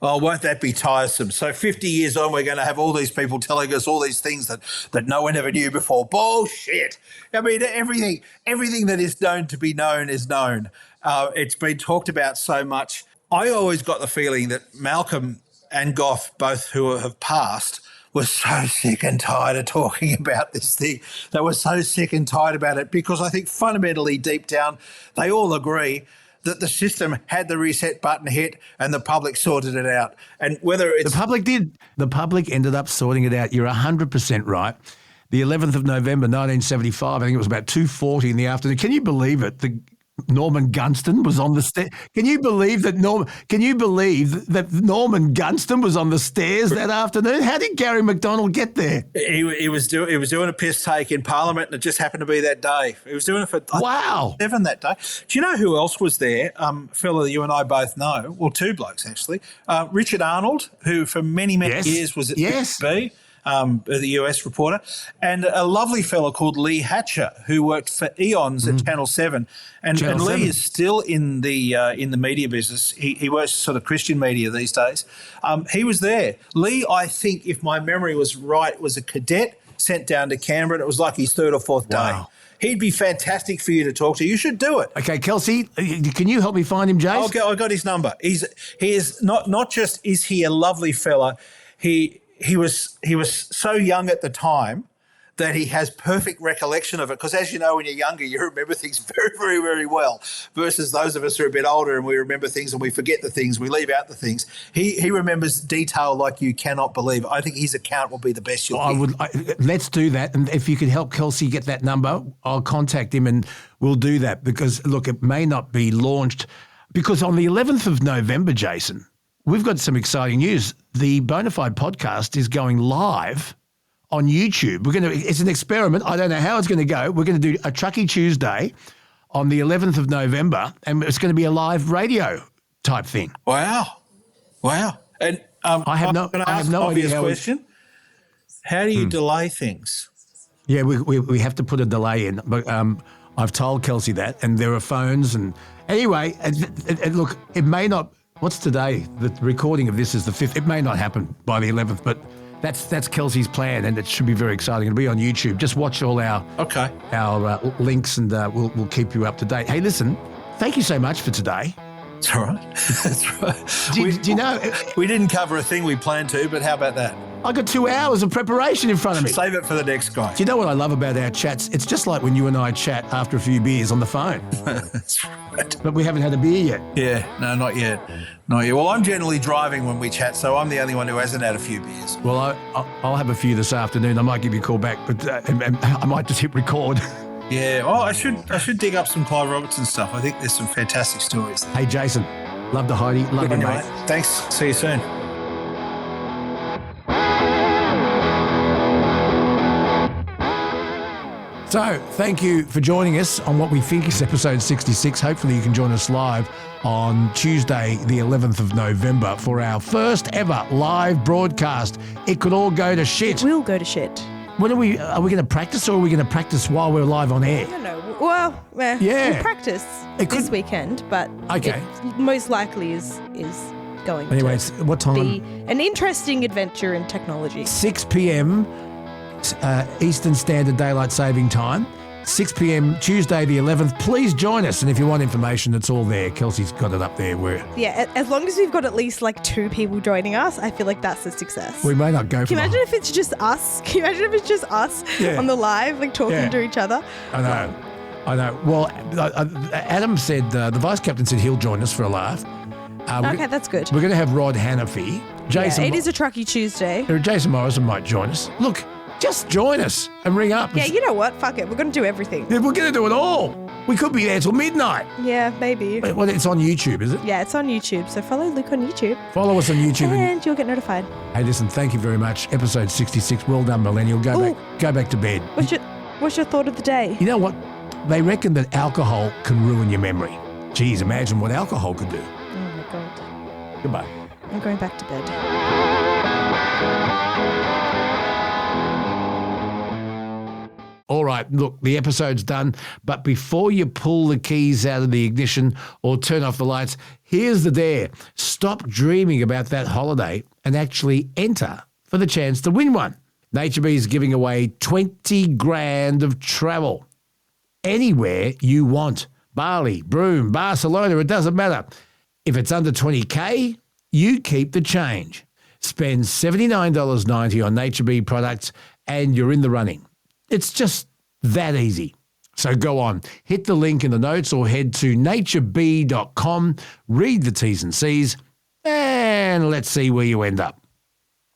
Oh, won't that be tiresome? So 50 years on, we're going to have all these people telling us all these things that no one ever knew before. Bullshit. I mean, everything that is known to be known is known. It's been talked about so much. I always got the feeling that Malcolm and Gough, both who have passed, were so sick and tired of talking about this thing. They were so sick and tired about it because I think fundamentally deep down they all agree that the system had the reset button hit and the public sorted it out. And whether it's... The public ended up sorting it out. You're 100% right. The 11th of November, 1975, I think it was about 2:40 in the afternoon. Can you believe it? Norman Gunston was on the stairs. Can you believe that Norman Gunston was on the stairs that afternoon? How did Gary McDonald get there? He was doing a piss take in Parliament, and it just happened to be that day. He was doing it for 7 that day. Do you know who else was there? Fella that you and I both know. Well, two blokes actually. Richard Arnold, who for many years was at BBC. The US reporter, and a lovely fellow called Lee Hatcher, who worked for eons at Channel 7. And Lee is still in the media business. He works sort of Christian media these days. He was there. Lee, I think, if my memory was right, was a cadet sent down to Canberra, and it was like his 3rd or 4th day. He'd be fantastic for you to talk to. You should do it. Okay, Kelsey, can you help me find him, Jace? I got his number. He is not just is he a lovely fella, he he was so young at the time that he has perfect recollection of it. Because as you know, when you're younger, you remember things very, very, very well versus those of us who are a bit older and we remember things and we forget the things, we leave out the things. He remembers detail like you cannot believe. I think his account will be the best you'll get. Let's do that. And if you could help Kelsey get that number, I'll contact him and we'll do that because, look, it may not be launched because on the 11th of November, Jason, we've got some exciting news. The Bonafide podcast is going live on YouTube. It's an experiment. I don't know how it's going to go. We're going to do a Truckee Tuesday on the 11th of November, and it's going to be a live radio type thing. Wow. And I have no obvious idea. Question: how do you delay things? Yeah, we have to put a delay in, but I've told Kelsey that, and there are phones. And anyway, look, it may not. What's today? The recording of this is the 5th. It may not happen by the 11th, but that's Kelsey's plan, and it should be very exciting. It'll be on YouTube. Just watch all our links, and we'll keep you up to date. Hey, listen, thank you so much for today. That's all right. That's right. Do you know we didn't cover a thing we planned to, but how about that? I got 2 hours of preparation in front of me. Save it for the next guy. Do you know what I love about our chats? It's just like when you and I chat after a few beers on the phone. That's right. But we haven't had a beer yet. Yeah, no, not yet. Well, I'm generally driving when we chat, so I'm the only one who hasn't had a few beers. Well, I'll have a few this afternoon. I might give you a call back, but and I might just hit record. Yeah, well, I should dig up some Clive Robertson stuff. I think there's some fantastic stories there. Hey, Jason, love the Heidi. Love you, mate. Thanks. See you soon. So, thank you for joining us on what we think is episode 66. Hopefully you can join us live on Tuesday, the 11th of November for our first ever live broadcast. It could all go to shit. It will go to shit. When are we going to practice, or are we going to practice while we're live on air? I don't know. Well, we'll practice this weekend, but okay. It most likely is going Anyways, what time? Be an interesting adventure in technology. 6 p.m. Eastern Standard Daylight Saving Time, 6 p.m. Tuesday the 11th. Please join us, and if you want information, it's all there. Kelsey's got it up there. Yeah, as long as we've got at least like 2 people joining us, I feel like that's a success. We may not go for Can you imagine if it's just us? Can you imagine if it's just us on the live, like talking to each other? I know. Well, Adam said, the vice captain said he'll join us for a laugh. Okay, that's good. We're going to have Rod Hannafy. Jason. Yeah, it is a Truckee Tuesday. Jason Morrison might join us. Look, just join us and ring up. Yeah, you know what? Fuck it. We're going to do everything. Yeah, we're going to do it all. We could be there till midnight. Yeah, maybe. Well, it's on YouTube, is it? Yeah, it's on YouTube. So follow Luke on YouTube. Follow us on YouTube. And you'll get notified. Hey, listen, thank you very much. Episode 66. Well done, Millennial. Go back to bed. What's your thought of the day? You know what? They reckon that alcohol can ruin your memory. Geez, imagine what alcohol could do. Oh, my God. Goodbye. I'm going back to bed. All right, look, the episode's done, but before you pull the keys out of the ignition or turn off the lights, here's the dare. Stop dreaming about that holiday and actually enter for the chance to win one. NatureBee is giving away 20 grand of travel anywhere you want. Bali, Broome, Barcelona, it doesn't matter. If it's under 20K, you keep the change. Spend $79.90 on NatureBee products and you're in the running. It's just that easy. So go on, hit the link in the notes or head to naturebee.com, read the T's and C's, and let's see where you end up.